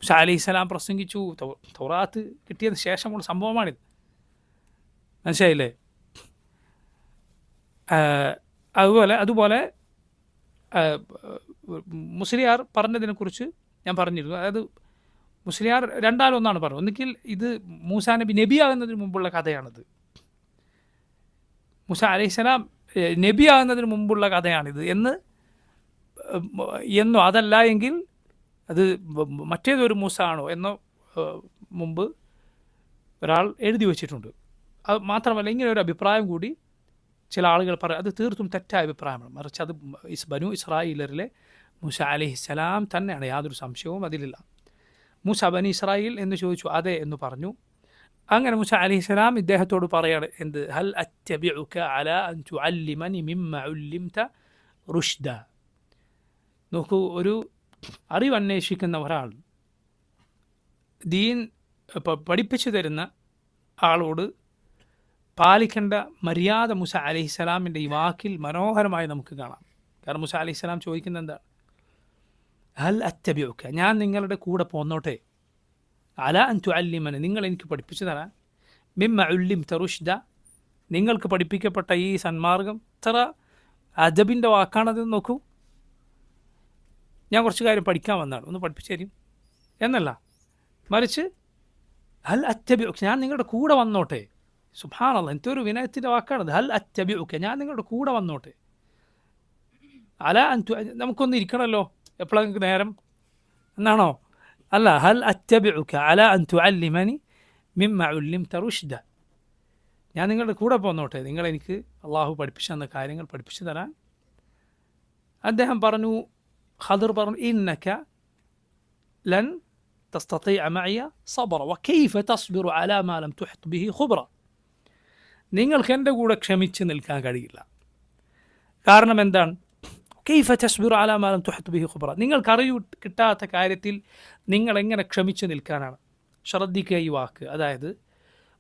Speaker 1: മൂസ അലൈഹിസ്സലാം പ്രസംഗിച്ചു, തൗറാത്ത് കിട്ടിയതിന് ശേഷമുള്ള സംഭവമാണിത്. മനസ്സിലായില്ലേ? അതുപോലെ മുസ്ലിയാർ പറഞ്ഞതിനെക്കുറിച്ച് ഞാൻ പറഞ്ഞിരുന്നു. അതായത് മുസ്ലിയാർ രണ്ടാലൊന്നാണ് പറഞ്ഞത്. ഒന്നുകിൽ ഇത് മൂസാ നബി നബിയാകുന്നതിന് മുമ്പുള്ള കഥയാണിത്, മൂസ അലൈഹിസ്സലാം നബിയാകുന്നതിന് മുമ്പുള്ള കഥയാണിത് എന്നോ അതല്ല എങ്കിൽ അത് മറ്റേതൊരു മൂസ ആണോ എന്നോ മുമ്പ് ഒരാൾ എഴുതി വച്ചിട്ടുണ്ട്. അത് മാത്രമല്ല ഇങ്ങനെ ഒരു അഭിപ്രായം കൂടി ചില ആളുകൾ പറയും, അത് തീർത്തും തെറ്റായ അഭിപ്രായമാണ്. മറിച്ച് അത് ബനു ഇസ്രായേലരിലെ മൂസ അലൈഹിസ്സലാം തന്നെയാണ്, യാതൊരു സംശയവും അതിലില്ല. മൂസ ബനി ഇസ്രായേൽ എന്ന് ചോദിച്ചു, അതെ എന്ന് പറഞ്ഞു. അങ്ങനെ മൂസ അലൈഹിസ്സലാം ഇദ്ദേഹത്തോട് പറയാണ് എന്ത്, ഹൽ അത്തബിഉക അലാ അൻ തുഅല്ലിമനി മിമ്മ ഉല്ലിംത റുഷ്ദ. നോക്കൂ, ഒരു അറിവന്വേഷിക്കുന്ന ഒരാൾ ദീൻ പഠിപ്പിച്ചു തരുന്ന ആളോട് പാലിക്കേണ്ട മര്യാദ മൂസ അലൈഹിസ്സലാമിൻ്റെ ഈ വാക്കിൽ മനോഹരമായി നമുക്ക് കാണാം. കാരണം മൂസ അലൈഹിസ്സലാം ചോദിക്കുന്നത് എന്താണ്, ഹൽ അത്തബിഉക, ഞാൻ നിങ്ങളുടെ കൂടെ പോന്നോട്ടെ, അലാ അൻ തുഅല്ലിമനി, നിങ്ങൾ എനിക്ക് പഠിപ്പിച്ചു തരാൻ, മിമ്മ ഉല്ലിംത റുഷ്ദ, നിങ്ങൾക്ക് പഠിപ്പിക്കപ്പെട്ട ഈ സന്മാർഗം. ഇത്ര അദബിൻ്റെ വാക്കാണത്. നോക്കൂ, ഞാൻ കുറച്ച് കാര്യം പഠിക്കാൻ വന്നതാണ്, ഒന്ന് പഠിപ്പിച്ചു തരും എന്നല്ല, മറിച്ച് ഹൽ അത്തബിഉക, ഞാൻ നിങ്ങളുടെ കൂടെ വന്നോട്ടെ. സുബ്ഹാനല്ലാഹ്, എന്തൊരു വിനയത്തിൻ്റെ വാക്കാണത്. ഹൽ അത്തബിഉക, ഞാൻ നിങ്ങളുടെ കൂടെ വന്നോട്ടെ. അലാ അൻ നമുക്കൊന്ന് ഇരിക്കണമല്ലോ എപ്പോഴെങ്കിലും നേരം എന്നാണോ? അല്ല, ഹൽ അത്തബിഉക അലാ അൻ തുഅല്ലിമനി മിമ്മ ഉല്ലിംത റുഷ്ദ, ഞാൻ നിങ്ങളുടെ കൂടെ പോന്നോട്ടെ, നിങ്ങളെനിക്ക് അള്ളാഹു പഠിപ്പിച്ചു തന്ന കാര്യങ്ങൾ പഠിപ്പിച്ചു തരാൻ. അദ്ദേഹം പറഞ്ഞു, ഖദിർ പറഞ്ഞു, ഇന്നക ലൻ തസ്തതിഅ മഅയ സബ്റ വകൈഫ തസ്ബിറു അലാ മാ ലം തുഹിത് ബിഹി ഖുബ്റ, നിങ്ങൾക്ക് എൻ്റെ കൂടെ ക്ഷമിച്ച് നിൽക്കാൻ കഴിയില്ല. കാരണം എന്താണ്? കൈഫ തസ്ബിറു അലാ മാ ലം തുഹിത് ബിഹി ഖുബ്റ, നിങ്ങൾക്കറിവ് കിട്ടാത്ത കാര്യത്തിൽ നിങ്ങൾ എങ്ങനെ ക്ഷമിച്ച് നിൽക്കാനാണ്? ശ്രദ്ധിക്കുക ഈ വാക്ക്. അതായത്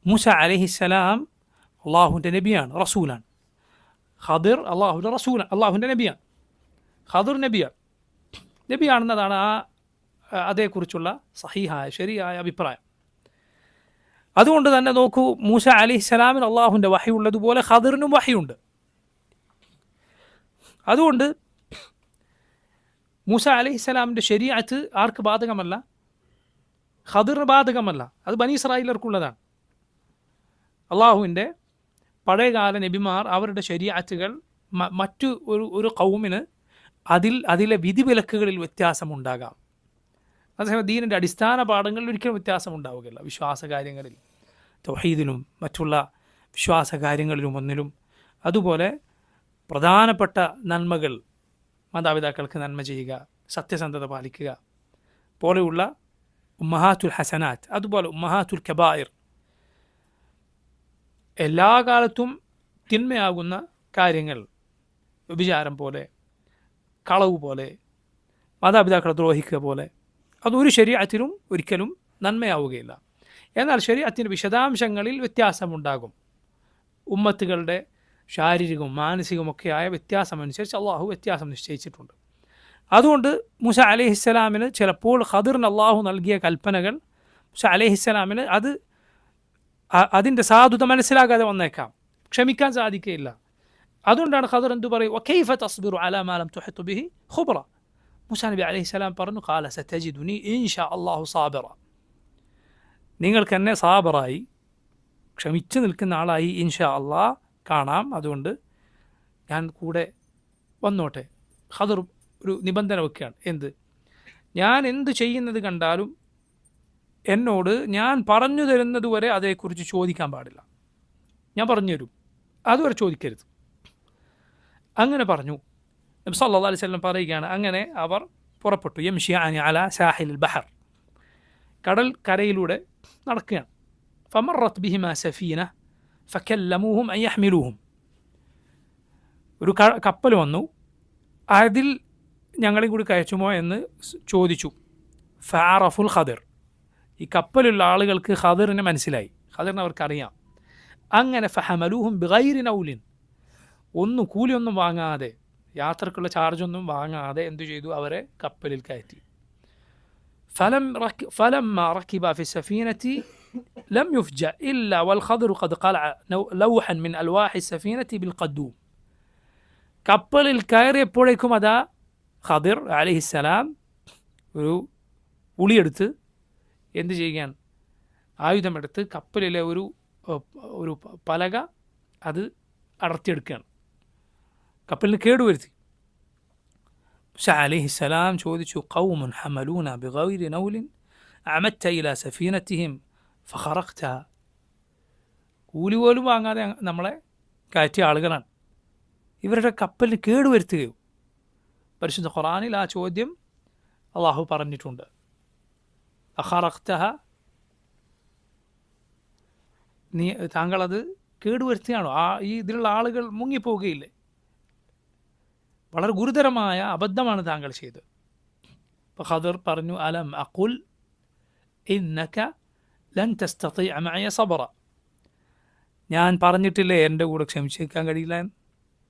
Speaker 1: മൂസ അലൈഹിസ്സലാം അള്ളാഹുവിൻ്റെ നബിയാണ്, റസൂലാണ്. ഖദിർ അള്ളാഹുവിൻ്റെ റസൂലാണ്, അള്ളാഹുവിൻ്റെ നബിയാണ്. ഖദിർ നബിയാണെന്നതാണ് അതേക്കുറിച്ചുള്ള സഹീഹായ ശരിയായ അഭിപ്രായം. അതുകൊണ്ട് തന്നെ നോക്കൂ, മൂസ അലൈഹിസ്സലാമിന് അള്ളാഹുവിൻ്റെ വഹി ഉള്ളതുപോലെ ഖദിറിനും വഹിയുണ്ട്. അതുകൊണ്ട് മൂസ അലൈഹിസ്സലാമിൻ്റെ ശരീഅത്ത് ആർക്ക് ബാധകമല്ല? ഖദിറിന് ബാധകമല്ല. അത് ബനി ഇസ്രായേലർക്കുള്ളതാണ്. അള്ളാഹുവിൻ്റെ പഴയകാല നബിമാർ അവരുടെ ശരീഅത്തുകൾ മറ്റു ഒരു ഖൗമിന് അതിലെ വിധിവിലക്കുകളിൽ വ്യത്യാസമുണ്ടാകാം. അതേസമയം ദീനിൻ്റെ അടിസ്ഥാന പാഠങ്ങളിൽ ഒരിക്കലും വ്യത്യാസമുണ്ടാവുകയില്ല. വിശ്വാസകാര്യങ്ങളിൽ, തൗഹീദിലും മറ്റുള്ള വിശ്വാസകാര്യങ്ങളിലും ഒന്നിലും. അതുപോലെ പ്രധാനപ്പെട്ട നന്മകൾ, മാതാപിതാക്കൾക്ക് നന്മ ചെയ്യുക, സത്യസന്ധത പാലിക്കുക പോലെയുള്ള ഉമ്മഹാത്തുൽ ഹസനാത്ത്, അതുപോലെ ഉമ്മഹാത്തുൽ കബായിർ, എല്ലാ കാലത്തും തിന്മയാകുന്ന കാര്യങ്ങൾ, വ്യഭിചാരം പോലെ, കളവ് പോലെ, മാതാപിതാക്കളെ ദ്രോഹിക്കുക പോലെ, അതൊരു ശരീഅത്തിലും ഒരിക്കലും നന്മയാവുകയില്ല. എന്നാൽ ശരീഅത്തിൻ്റെ വിശദാംശങ്ങളിൽ വ്യത്യാസമുണ്ടാകും. ഉമ്മത്തുകളുടെ ശാരീരികവും മാനസികവുമൊക്കെയായ വ്യത്യാസമനുസരിച്ച് അള്ളാഹു വ്യത്യാസം നിശ്ചയിച്ചിട്ടുണ്ട്. അതുകൊണ്ട് മൂസ അലൈഹിസ്സലാമിന് ചിലപ്പോൾ ഖദിറിന് അള്ളാഹു നൽകിയ കൽപ്പനകൾ മൂസ അലൈഹിസ്സലാമിന് അതിൻ്റെ സാധുത മനസ്സിലാകാതെ വന്നേക്കാം, ക്ഷമിക്കാൻ സാധിക്കുകയില്ല. അതുകൊണ്ടാണ് ഖദിർ എന്തു പറയും, വകൈഫ തസ്ബിറു അലാ മാ ലം തുഹിത് ബിഹി ഖുബ്റ. മൂസ നബി അലൈഹിസ്സലാം പറഞ്ഞു, ഖാല സതജിദുനി ഇൻഷാ അല്ലാഹു സാബിറ. നിങ്ങൾക്ക് എന്നെ സാബറായി, ക്ഷമിച്ചു നിൽക്കുന്ന ആളായി ഇൻഷാ അള്ളാഹ് കാണാം, അതുകൊണ്ട് ഞാൻ കൂടെ വന്നോട്ടെ. ഖദിർ ഒരു നിബന്ധന വെക്കുകയാണ്. ഞാൻ എന്ത് ചെയ്യുന്നത് കണ്ടാലും എന്നോട് ഞാൻ പറഞ്ഞു തരുന്നത് വരെ അതേക്കുറിച്ച് ചോദിക്കാൻ പാടില്ല. ഞാൻ പറഞ്ഞു തരും, അതുവരെ ചോദിക്കരുത്. അങ്ങനെ പറഞ്ഞു. നബി സല്ലല്ലാഹു അലൈഹി വസല്ലം പറയുകയാണ്, അങ്ങനെ അവർ പുറപ്പെട്ടു. യംശിയാനി അലാ സാഹിൽ ബഹർ, കടൽ കരയിലൂടെ നടക്കുകയാണ്. ഫമറത്ത് ബിഹിമാ സഫീന ഫകല്ലമൂഹും അൻ യഹ്മിലൂഹും. ഒരു കപ്പൽ വന്നു, അതിൽ ഞങ്ങളെയും കൂടി കയറ്റുമോ എന്ന് ചോദിച്ചു. ഫഅറഫുൽ ഖദിർ, ഈ കപ്പലുള്ള ആളുകൾക്ക് ഖദിറിനെ മനസ്സിലായി, ഖദിറിനെ അവർക്കറിയാം. അങ്ങനെ ഫഹമലൂഹും ബിഗൈരി നൗലിൻ, കൂലിയൊന്നും വാങ്ങാതെ, യാത്രക്കുള്ള ചാർജൊന്നും വാങ്ങാതെ എന്തു ചെയ്തു, അവരെ കപ്പലിൽ കയറ്റി. فلما ركب في السفينة لم يفجأ إلا والخضر قد قلع لوحا من ألواح السفينة بالقدوم. കപ്പലിൽ കയറിയപ്പോഴേക്കും അതാ ഖദിർ അലൈഹിസ്സലാം ഒരു ഉളിയെടുത്ത് എന്ത് ചെയ്യുകയാണ്, ആയുധമെടുത്ത് കപ്പലിലെ ഒരു പലക അത് അടർത്തിയെടുക്കുകയാണ്, കപ്പലിന് കേടുവരുത്തി. മൂസ അലൈഹിസ്സലാം ചോദിച്ചു, ഖൗമുൻ ഹമലൂന ബിഗൈരി നൗലിൻ അമത്ത ഇലാ സഫീനത്തിഹിം ഫഖറഖ്തഹ. കൂലി പോലും വാങ്ങാതെ നമ്മളെ കയറ്റിയ ആളുകളാണ്, ഇവരുടെ കപ്പലിന് കേടുവരുത്തുകയോ? പരിശുദ്ധ ഖുർആനിൽ ആ ചോദ്യം അള്ളാഹു പറഞ്ഞിട്ടുണ്ട്. അഖറഖ്തഹ, താങ്കളത് കേടുവരുത്തിയാണോ? ഇതിലുള്ള ആളുകൾ മുങ്ങിപ്പോവുകയില്ലേ? വളരെ ഗുരുതരമായ അബദ്ധമാണ് താങ്കൾ ചെയ്തത്. അപ്പോൾ ഖദിർ പറഞ്ഞു, അലം അഖുൽ ഇന്നക ലൻ തസ്തതിഅ മഅയ സബ്റ. ഞാൻ പറഞ്ഞിട്ടില്ലേ എൻ്റെ കൂടെ ക്ഷമിച്ച് നിൽക്കാൻ കഴിയില്ല എന്ന്.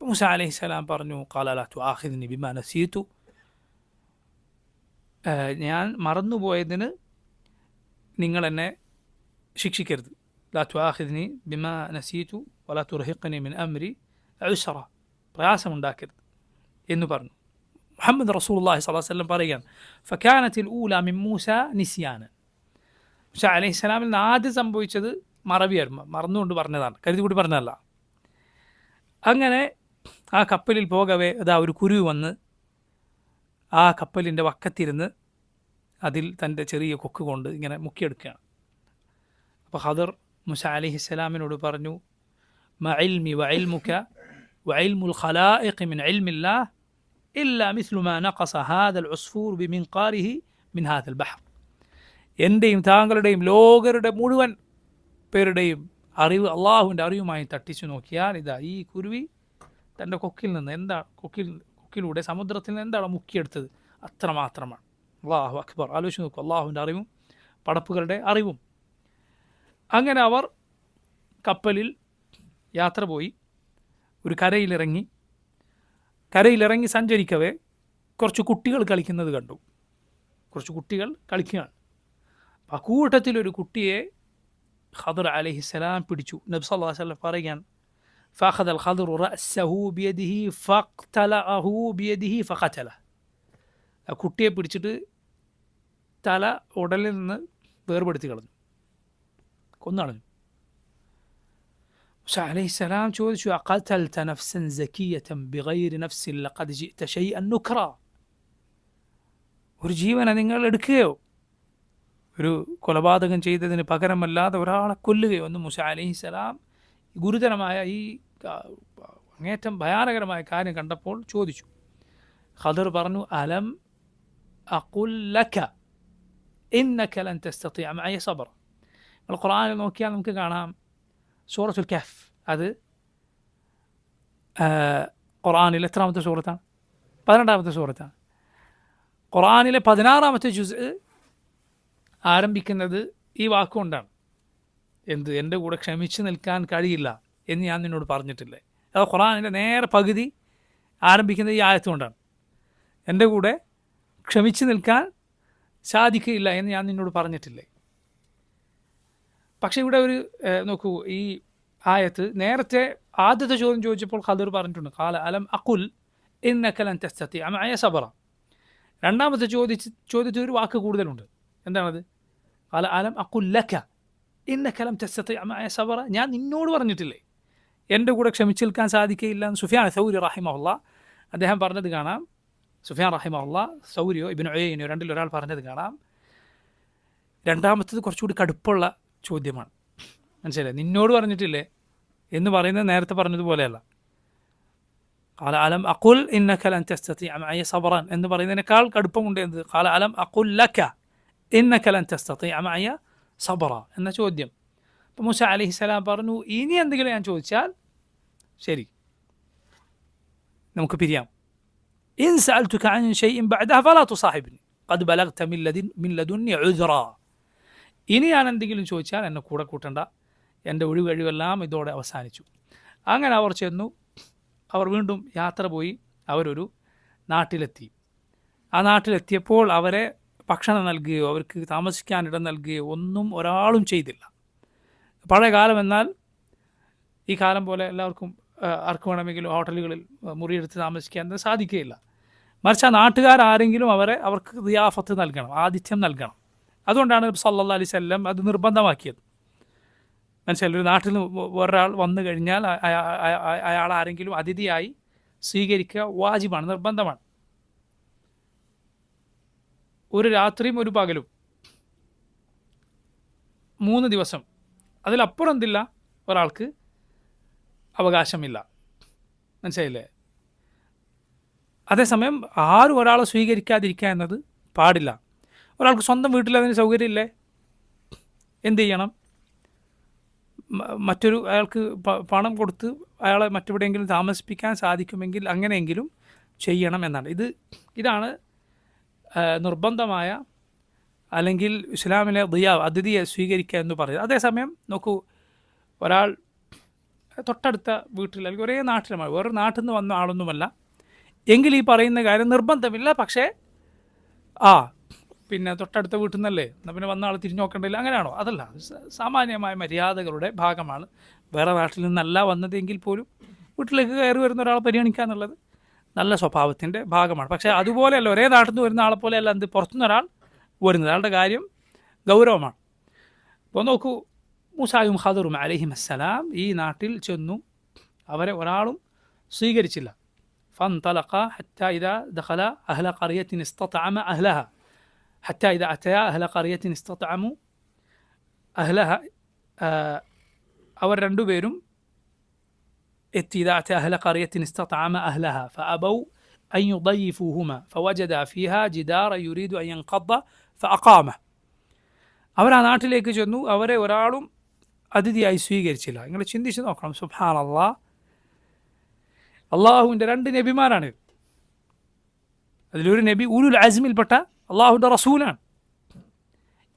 Speaker 1: മൂസ അലൈഹിസ്സലാം പറഞ്ഞു, ഖാല ലാ തുആഖിദ്നി ബിമാ നസീതു, ഞാൻ മറന്നുപോയതിന് നിങ്ങൾ എന്നെ ശിക്ഷിക്കരുത്. ലാ തുആഖിദ്നി ബിമാ നസീതു വലാ തുർഹിഖ്നി മിൻ അംരി ഉസ്റ, പ്രയാസമുണ്ടാക്കരുത് എന്ന് പറഞ്ഞു. മുഹമ്മദ് റസൂലുള്ളാഹി സ്വല്ലല്ലാഹു അലൈഹി വസല്ലം പറയുകയാണ്, ഫകാനത്തിൽ ഊല മിൻ മൂസ നിസ്യാന. മൂസ അലൈഹിസ്സലാമിൽ നിന്ന് ആദ്യം സംഭവിച്ചത് മറവിയായിരുന്നു, മറന്നുകൊണ്ട് പറഞ്ഞതാണ്, കരുതി കൂടി പറഞ്ഞതല്ല. അങ്ങനെ ആ കപ്പലിൽ പോകവേ അതാ ഒരു കുരുവി വന്ന് ആ കപ്പലിൻ്റെ വക്കത്തിരുന്ന് അതിൽ തൻ്റെ ചെറിയ കൊക്ക് കൊണ്ട് ഇങ്ങനെ മുക്കിയെടുക്കുകയാണ്. അപ്പോൾ ഖദിർ മൂസ അലൈഹിസ്സലാമിനോട് പറഞ്ഞു, മഇൽമി വഇൽമുക വഇൽമുൽ ഖലായിഖി മിൻ ഇൽമില്ലാഹ് ഇല്ലാ മിസ്ലു മാ നഖസ ഹാദൽ ഉസ്ഫൂർ ബിമിൻഖാരിഹി മിൻ ഹാദൽ ബഹർ. എൻ്റെയും താങ്കളുടെയും ലോകരുടെ മുഴുവൻ പേരുടെയും അറിവ് അള്ളാഹുവിൻ്റെ അറിവുമായി തട്ടിച്ചു നോക്കിയാൽ ഇതാ ഈ കുരുവി തൻ്റെ കൊക്കിൽ നിന്ന് കൊക്കിലൂടെ സമുദ്രത്തിൽ നിന്ന് എന്താണ് മുക്കിയെടുത്തത്, അത്രമാത്രമാണ്. അല്ലാഹു അക്ബർ. ആലോചിച്ച് നോക്കൂ, അള്ളാഹുവിൻ്റെ അറിവും പടപ്പുകളുടെ അറിവും. അങ്ങനെ അവർ കപ്പലിൽ യാത്ര പോയി ഒരു കരയിലിറങ്ങി സഞ്ചരിക്കവേ കുറച്ച് കുട്ടികൾ കളിക്കുന്നത് കണ്ടു. കുറച്ച് കുട്ടികൾ കളിക്കുകയാണ്. ആ കൂട്ടത്തിലൊരു കുട്ടിയെ ഖദിർ അലൈഹിസ്സലാം പിടിച്ചു. നബി സല്ലല്ലാഹു അലൈഹി വസല്ലം പറയുകയാണ്, فأخذ الخضر رأسه بيده فاقتلعه بيده فقتله. ആ കുട്ടിയെ പിടിച്ചിട്ട് തല ഉടലിൽ നിന്ന് വേർപെടുത്തി കളഞ്ഞു, കൊന്നു കളഞ്ഞു. മൂസ അലൈഹിസ്സലാം ചോദിച്ചു, അഖതൽത നഫ്സൻ സകിയതൻ ബിഗൈരി നഫ്സിൻ ലഖദ് ജിഅത ശൈഅൻ നുക്റ. ഒരു ജീവനെ നിങ്ങൾ എടുക്കുകയോ ഒരു കൊലപാതകം ചെയ്തതിന് പകരമല്ലാതെ ഒരാളെ കൊല്ലുകയോ എന്ന് മൂസ അലൈഹിസ്സലാം ഗുരുതരമായ ഈ അങ്ങേറ്റം ഭയാനകരമായ കാര്യം കണ്ടപ്പോൾ ചോദിച്ചു. ഖദർ പറഞ്ഞു, അലം അഖുൽ ലക ഇന്നക ലൻ തസ്തതിഅ മഅയ സബ്റ. നമ്മൾ ഖുർആനിൽ നോക്കിയാൽ നമുക്ക് കാണാം, സൂറത്തുൽ കഹ്ഫ്, അത് ഖുർആനിലെ എത്രാമത്തെ സൂറത്താണ്? 12ാമത്തെ സൂറത്താണ്. ഖുർആനിലെ 16ാമത്തെ ജുസ് ആരംഭിക്കുന്നത് ഈ വാക്കുകൊണ്ടാണ്. എന്ത്? എൻ്റെ കൂടെ ക്ഷമിച്ച് നിൽക്കാൻ കഴിയില്ല എന്ന് ഞാൻ നിന്നോട് പറഞ്ഞിട്ടില്ലേ? അത് ഖുർആനിലെ നേരെ പകുതി ആരംഭിക്കുന്നത് ഈ ആയത്തുകൊണ്ടാണ്. എൻ്റെ കൂടെ ക്ഷമിച്ച് നിൽക്കാൻ സാധിക്കില്ല എന്ന് ഞാൻ നിന്നോട് പറഞ്ഞിട്ടില്ലേ? പക്ഷേ ഇവിടെ ഒരു നോക്കൂ, ഈ ആയത്ത് നേരത്തെ ആദ്യത്തെ ചോദ്യം ചോദിച്ചപ്പോൾ ഖദർ പറഞ്ഞിട്ടുണ്ട്, ഖാല അലം അഖുൽ ഇന്നക ലൻ തസ്തതിഅ മഅയ സബ്റ. രണ്ടാമത്തെ ചോദ്യത്തിൽ ഒരു വാക്ക് കൂടുതലുണ്ട്. എന്താണത്? ഖാല അലം അഖുൽ ലക ഇന്നക ലൻ തസ്തതിഅ മഅയ സബ്റ. ഞാൻ നിന്നോട് പറഞ്ഞിട്ടില്ലേ എൻ്റെ കൂടെ ക്ഷമിച്ച് നിൽക്കാൻ സാധിക്കുകയില്ല എന്ന് സുഫിയാൻ സൗരി റഹിമഹുല്ലാ അദ്ദേഹം പറഞ്ഞത് കാണാം. സുഫിയാൻ റഹിമഹുല്ലാ, സൗരിയോ ഇബ്നു ഉയൈനയോ രണ്ടിലൊരാൾ പറഞ്ഞത് കാണാം. രണ്ടാമത്തത് കുറച്ചുകൂടി കടുപ്പുള്ള ചോദ്യമാണ്. മനസ്സിലായി? നിന്നോട് പറഞ്ഞിട്ടില്ലേ എന്ന് പറയുന്നത് നേരത്തെ പറഞ്ഞതുപോലെയല്ല. ഖാല അലം അഖുൽ ഇന്നക ലൻ തസ്തതിഅ മഅയ സബ്റൻ എന്ന് പറയുന്നതിനേക്കാൾ കടുപ്പമുണ്ട്. എന്ത്? ഖാല അലം അഖുൽ ലക ഇന്നക ലൻ തസ്തതിഅ മഅയ സബ്റ എന്ന ചോദ്യം. അപ്പോൾ മൂസ അലൈഹിസ്സലാം പറഞ്ഞു, ഇനി എന്തെങ്കിലും ഞാൻ ചോദിച്ചാൽ ശരി, നമുക്ക് പിരിയാം. ഇൻ സഅൽതുക അൻ ഷൈഇൻ ബഅദഹ ഫലാ തുസാഹിബ്നി ഖദ് ബലഗ്ത മിൻ ലദുന്നി ഉദ്റ. ഇനി ഞാൻ എന്തെങ്കിലും ചോദിച്ചാൽ എന്നെ കൂടെ കൂട്ടണ്ട, എൻ്റെ ഒഴിവെല്ലാം ഇതോടെ അവസാനിച്ചു. അങ്ങനെ അവർ ചെന്നു. അവർ വീണ്ടും യാത്ര പോയി. അവരൊരു നാട്ടിലെത്തി. ആ നാട്ടിലെത്തിയപ്പോൾ അവരെ ഭക്ഷണം നൽകുകയോ അവർക്ക് താമസിക്കാൻ ഇടം നൽകുകയോ ഒന്നും ഒരാളും ചെയ്തില്ല. പഴയ കാലം എന്നാൽ ഈ കാലം പോലെ എല്ലാവർക്കും ആർക്ക് വേണമെങ്കിലും ഹോട്ടലുകളിൽ മുറിയെടുത്ത് താമസിക്കാൻ സാധിക്കുകയില്ല. മറിച്ച് ആ നാട്ടുകാരാരെങ്കിലും അവർക്ക് ദിയാഫത്ത് നൽകണം, ആതിഥ്യം നൽകണം. അതുകൊണ്ടാണ് സല്ലല്ലാഹു അലൈഹി വസല്ലം അത് നിർബന്ധമാക്കിയത്. മനസ്സിലായി? ഒരു നാട്ടിൽ നിന്ന് ഒരാൾ വന്നു കഴിഞ്ഞാൽ അയാൾ ആരെങ്കിലും അതിഥിയായി സ്വീകരിക്കുക വാജിബാണ്, നിർബന്ധമാണ്. ഒരു രാത്രിയും ഒരു പകലും 3 ദിവസം, അതിലപ്പുറം എന്തില്ല ഒരാൾക്ക് അവകാശമില്ല. മനസ്സിലായില്ലേ? അതേസമയം ആരും ഒരാളെ സ്വീകരിക്കാതിരിക്കുക എന്നത് പാടില്ല. ഒരാൾക്ക് സ്വന്തം വീട്ടിൽ അതിന് സൗകര്യമില്ലേ, എന്ത് ചെയ്യണം? അയാൾക്ക് പണം കൊടുത്ത് അയാളെ മറ്റെവിടെയെങ്കിലും താമസിപ്പിക്കാൻ സാധിക്കുമെങ്കിൽ അങ്ങനെയെങ്കിലും ചെയ്യണം എന്നാണ്. ഇതാണ് നിർബന്ധമായ, അല്ലെങ്കിൽ ഇസ്ലാമിലെ അതിഥിയെ സ്വീകരിക്കുക എന്ന് പറയുന്നത്. അതേസമയം നോക്കൂ, ഒരാൾ തൊട്ടടുത്ത വീട്ടിൽ അല്ലെങ്കിൽ ഒരേ നാട്ടിലുമാണ്, വേറൊരു നാട്ടിൽ നിന്ന് വന്ന ആളൊന്നുമല്ല എങ്കിൽ ഈ പറയുന്ന കാര്യം നിർബന്ധമില്ല. പക്ഷേ പിന്നെ തൊട്ടടുത്ത വീട്ടിൽ നിന്നല്ലേ, എന്നാൽ പിന്നെ വന്ന ആൾ തിരിഞ്ഞു നോക്കേണ്ടില്ല, അങ്ങനെയാണോ? അതല്ല, സാമാന്യമായ മര്യാദകളുടെ ഭാഗമാണ്. വേറെ നാട്ടിൽ നിന്നല്ല വന്നതെങ്കിൽ പോലും വീട്ടിലേക്ക് കയറി വരുന്ന ഒരാളെ പരിഗണിക്കുക എന്നുള്ളത് നല്ല സ്വഭാവത്തിൻ്റെ ഭാഗമാണ്. പക്ഷേ അതുപോലെയല്ല, ഒരേ നാട്ടിൽ നിന്ന് വരുന്ന ആളെ പോലെയല്ല പുറത്തുനിന്ന് ഒരാൾ വരുന്നത്, അയാളുടെ കാര്യം ഗൗരവമാണ്. അപ്പോൾ നോക്കൂ, മൂസായും ഖദറും അലൈഹിമസ്സലാം ഈ നാട്ടിൽ ചെന്നു. അവരെ ഒരാളും സ്വീകരിച്ചില്ല. فانطلقا حتى إذا دخلا أهل قرية استطعما أهلها حتى إذا أتيا أهل قرية استطعموا أهلها അവർ രണ്ടുപേരും എത്തി. إذا أتى أهل قرية استطعما أهلها فأبوا أن يضيفوهما فوجدا فيها جدارا يريد أن ينقض فأقامه. അവർ ആ നാട്ടിലേക്ക് ചെന്നു. അവരെ ഒരാളും അതിഥിയായി സ്വീകരിച്ചില്ല. നിങ്ങൾ ചിന്തിച്ച് നോക്കണം. സുബ്ഹാനല്ലാഹ്, അള്ളാഹുവിൻ്റെ 2 നബിമാരാണ്. അതിലൊരു നബി ഉലുൽ അസ്മിൽപ്പെട്ട അള്ളാഹുവിൻ്റെ റസൂലാണ്.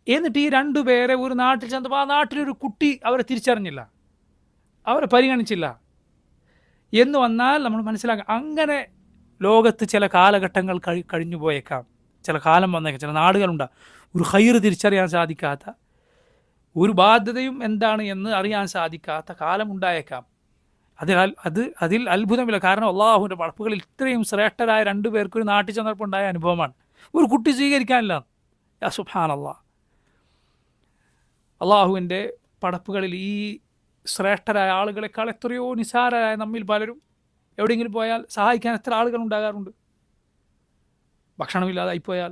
Speaker 1: എന്നിട്ട് ഈ 2 പേരെ ഒരു നാട്ടിൽ ചെന്നപ്പോൾ ആ നാട്ടിലൊരു കുട്ടി അവരെ തിരിച്ചറിഞ്ഞില്ല, അവരെ പരിഗണിച്ചില്ല എന്ന് വന്നാൽ നമ്മൾ മനസ്സിലാക്കാം, അങ്ങനെ ലോകത്ത് ചില കാലഘട്ടങ്ങൾ കഴിഞ്ഞു പോയേക്കാം, ചില കാലം വന്നേക്കാം, ചില നാടുകളുണ്ട് ഒരു ഖൈർ തിരിച്ചറിയാൻ സാധിക്കാത്ത, ഒരു ബാധ്യതയും എന്താണ് എന്ന് അറിയാൻ സാധിക്കാത്ത കാലമുണ്ടായേക്കാം. അതിൽ അത്ഭുതമില്ല. കാരണം അള്ളാഹുവിൻ്റെ പടപ്പുകളിൽ ഇത്രയും ശ്രേഷ്ഠരായ 2 പേർക്ക് ഒരു നാട്ടിൽ ചെന്നപ്പോൾ ഉണ്ടായ അനുഭവമാണ്. ഒരു കുട്ടി സ്വീകരിക്കാനില്ല. യാ സുബ്ഹാനല്ലാഹ്, അള്ളാഹുവിൻ്റെ പടപ്പുകളിൽ ഈ ശ്രേഷ്ഠരായ ആളുകളെക്കാൾ എത്രയോ നിസാരരായ നമ്മിൽ പലരും എവിടെയെങ്കിലും പോയാൽ സഹായിക്കാൻ എത്ര ആളുകൾ ഉണ്ടാകാറുണ്ട്. ഭക്ഷണമില്ലാതായിപ്പോയാൽ,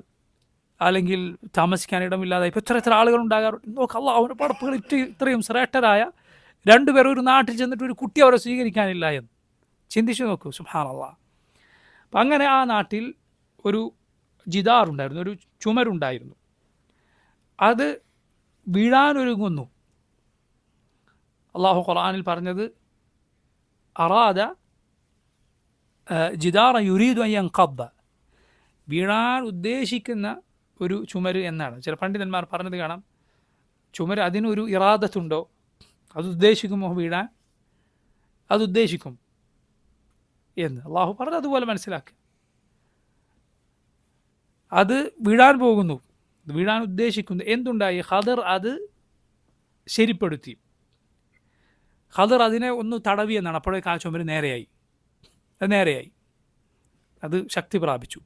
Speaker 1: അല്ലെങ്കിൽ താമസിക്കാൻ ഇടമില്ലാതായിപ്പോൾ എത്ര ആളുകൾ ഉണ്ടാകാറുണ്ട്. നോക്ക്, അള്ളാഹുവിൻ്റെ പടപ്പുകൾ ഇത്രയും ശ്രേഷ്ഠരായ രണ്ടുപേർ ഒരു നാട്ടിൽ ചെന്നിട്ട് ഒരു കുട്ടി അവരെ സ്വീകരിക്കാനില്ല എന്ന് ചിന്തിച്ചു നോക്കൂ. സുബ്ഹാനല്ലാഹ്. അപ്പം അങ്ങനെ ആ നാട്ടിൽ ഒരു ജിദാറുണ്ടായിരുന്നു, ഒരു ചുമരുണ്ടായിരുന്നു. അത് വീഴാനൊരുങ്ങുന്നു. അള്ളാഹു ഖുർആനിൽ പറഞ്ഞത് അറാദ ജിദാറ യുരീദു അൻ യൻഖദ്ദ, വീഴാൻ ഉദ്ദേശിക്കുന്ന ഒരു ചുമര് എന്നാണ്. ചില പണ്ഡിതന്മാർ പറഞ്ഞത് കാണാം, ചുമര് അതിനൊരു ഇറാദത്തുണ്ടോ, അത് ഉദ്ദേശിക്കുമോ വീഴാൻ, അത് ഉദ്ദേശിക്കും എന്ന് അള്ളാഹു പറഞ്ഞത് അതുപോലെ മനസ്സിലാക്കുക. അത് വീഴാൻ പോകുന്നു, വീഴാൻ ഉദ്ദേശിക്കുന്നു. എന്തുണ്ടായി? ഖദർ അത് ശരിപ്പെടുത്തി. ഖദർ അതിനെ ഒന്ന് തടവി എന്നാണ്. അപ്പോഴേക്ക് ആ ചുമര് നേരെയായി, അത് ശക്തി പ്രാപിച്ചു.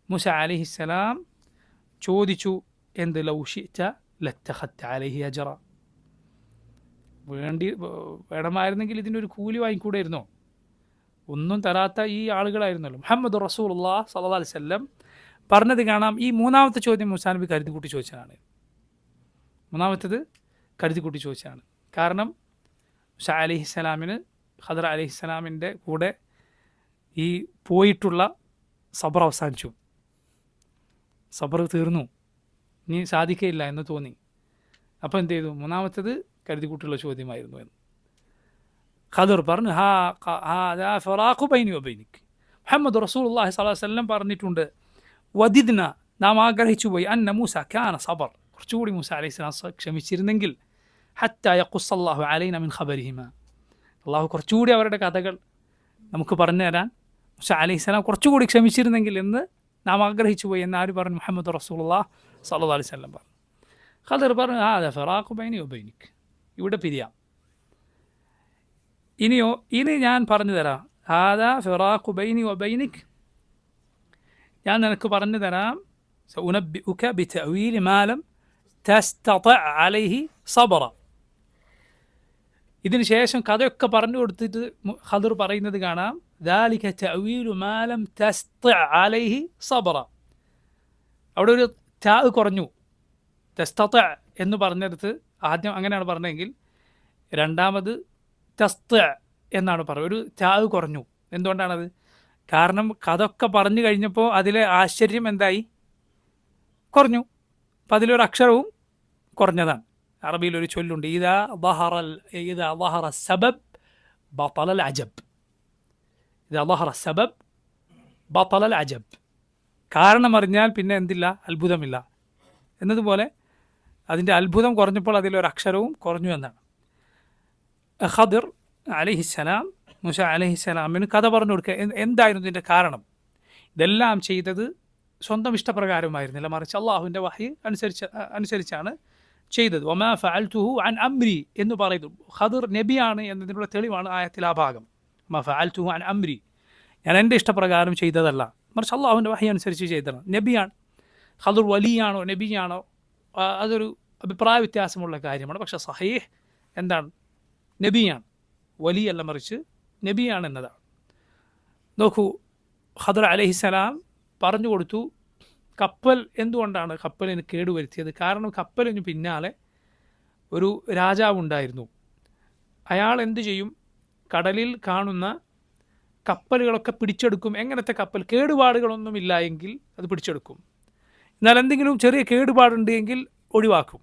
Speaker 1: മൂസ അലൈഹിസ്സലാം ചോദിച്ചു, എന്ത്? ലൗ ശിഅത ലത്തഖദ്ത അലൈഹി അജ്റ, വേണമായിരുന്നെങ്കിൽ ഇതിനൊരു കൂലി വാങ്ങിക്കൂടായിരുന്നോ? ഒന്നും തരാത്ത ഈ ആളുകളായിരുന്നല്ലോ. മുഹമ്മദ് റസൂലുള്ളാഹി സ്വല്ലല്ലാഹു അലൈഹി വസല്ലം പറഞ്ഞത് കാണാം. ഈ മൂന്നാമത്തെ ചോദ്യം മൂസാ നബി കരുതിക്കൂട്ടി ചോദിച്ചതാണ്. മൂന്നാമത്തേത് കരുതിക്കൂട്ടി ചോദിച്ചതാണ്. കാരണം മൂസ അലൈഹിസ്സലാമിന് ഖദർ അലൈഹിസ്സലാമിൻ്റെ കൂടെ ഈ പോയിട്ടുള്ള സബർ അവസാനിച്ചു, സബർ തീർന്നു, ഇനി സാധിക്കയില്ല എന്ന് തോന്നി. അപ്പോൾ എന്ത് ചെയ്തു? മൂന്നാമത്തേത് കരുതിക്കൂട്ടുള്ള ചോദ്യമായിരുന്നു എന്ന് ഖദർ പറഞ്ഞു. ഫറാഖു ബൈനി വബൈനിക്, മുഹമ്മദ് റസൂലുള്ളാഹി സ്വല്ലല്ലാഹു അലൈഹി വസല്ലം പറഞ്ഞിട്ടുണ്ട്, വദിദ്ന, നാം ആഗ്രഹിച്ചു പോയി, അന്ന മൂസ കാന സബർ, കുറച്ചുകൂടി മൂസ അലൈഹിസ്സലാം ക്ഷമിച്ചിരുന്നെങ്കിൽ, ഹത്ത യഖുസ്സല്ലാഹു അലൈന മിൻ ഖബരിഹിമ, അള്ളാഹു കുറച്ചുകൂടി അവരുടെ കഥകൾ നമുക്ക് പറഞ്ഞു തരാൻ മൂസ അലൈഹിസ്സലാം കുറച്ചുകൂടി ക്ഷമിച്ചിരുന്നെങ്കിൽ എന്ന് നാം ആഗ്രഹിച്ചു പോയി എന്ന് ആര് പറഞ്ഞു? മുഹമ്മദ് റസൂലുള്ളാഹി സ്വല്ലല്ലാഹു അലൈഹി വസല്ലം പറഞ്ഞു. ഖദർ പറഞ്ഞു, ഹാദാ ഫറാഖു ബൈനി വബൈനിക്, ഇവിടെ പിരിയാം. ഇനി ഞാൻ പറഞ്ഞു തരാം. ഹാദാ ഫറാഖു ബൈനി വബൈനിക്, ഞാൻ നിനക്ക് പറഞ്ഞു തരാം. സഉനബ്ബിഉക ബിതഅവീലി മാ ലം തസ്തതി' അലൈഹി സബ്റ. ഇതിന് ശേഷം കഥയൊക്കെ പറഞ്ഞു കൊടുത്തിട്ട് ഖദർ പറയുന്നത് കാണാം, ദാലിക തഅവീലു മാ ലം തസ്തതി' അലൈഹി സബ്റ. അവിടെ ഒരു താ കുറഞ്ഞു. തസ്തതി' എന്ന് പറഞ്ഞെടുത്ത് ആദ്യം അങ്ങനെയാണ് പറഞ്ഞതെങ്കിൽ രണ്ടാമത് തസ്തി' എന്നാണ് പറയുക. ഒരു താ കുറഞ്ഞു. എന്തുകൊണ്ടാണത്? കാരണം കഥയൊക്കെ പറഞ്ഞു കഴിഞ്ഞപ്പോൾ അതിലെ ആശ്ചര്യം എന്തായി? കുറഞ്ഞു. അപ്പം അതിലൊരു അക്ഷരവും കുറഞ്ഞതാണ്. അറബിയിൽ ഒരു ചൊല്ലുണ്ട്, ഇദാ ളഹറ സബബ് ബطل അജബ്. ഇദാ ളഹറ സബബ് ബطل അജബ്. കാരണം അറിഞ്ഞാൽ പിന്നെ എന്തില്ല? അത്ഭുതമില്ല എന്നതുപോലെ അതിൻ്റെ അത്ഭുതം കുറഞ്ഞപ്പോൾ അതിലൊരു അക്ഷരവും കുറഞ്ഞു എന്നാണ്. ഖദർ അലൈഹിസ്സലാം മൂസ അലൈഹിസ്സലാമിന് കഥ പറഞ്ഞു കൊടുക്കുക. എന്തായിരുന്നു ഇതിൻ്റെ കാരണം? ഇതെല്ലാം ചെയ്തത് സ്വന്തം ഇഷ്ടപ്രകാരമായിരുന്നില്ല, മറിച്ച് അള്ളാഹുവിൻ്റെ വഹി അനുസരിച്ചാണ് ചെയ്തത്. വമാ ഫഅൽതുഹു അൻ അംരി എന്ന് പറയുന്നു. ഖദർ നബിയാണ് എന്നതിനുള്ള തെളിവാണ് ആയത്തിൽ ആ ഭാഗം. വമാ ഫഅൽതുഹു അൻ അംരി, ഞാൻ എൻ്റെ ഇഷ്ടപ്രകാരം ചെയ്തതല്ല, മറിച്ച് അള്ളാഹുവിൻ്റെ വഹി അനുസരിച്ച് ചെയ്തതാണ്. നബിയാണ്. ഖദർ വലിയാണോ നബിയാണോ അതൊരു അഭിപ്രായ വ്യത്യാസമുള്ള കാര്യമാണ്. പക്ഷേ സഹീഹ് എന്താണ്? നബിയാണ്, വലിയല്ല, മറിച്ച് നബിയാണ് എന്നതാണ്. നോക്കൂ, ഖദർ അലൈഹിസ്സലാം പറഞ്ഞു കൊടുത്തു കപ്പൽ എന്തുകൊണ്ടാണ് കപ്പലിന് കേടുവരുത്തിയത്. കാരണം കപ്പലിന് പിന്നാലെ ഒരു രാജാവുണ്ടായിരുന്നു. അയാൾ എന്തു ചെയ്യും? കടലിൽ കാണുന്ന കപ്പലുകളൊക്കെ പിടിച്ചെടുക്കും. എങ്ങനത്തെ കപ്പൽ? കേടുപാടുകളൊന്നുമില്ല എങ്കിൽ അത് പിടിച്ചെടുക്കും. എന്നാൽ എന്തെങ്കിലും ചെറിയ കേടുപാടുണ്ട് എങ്കിൽ ഒഴിവാക്കും.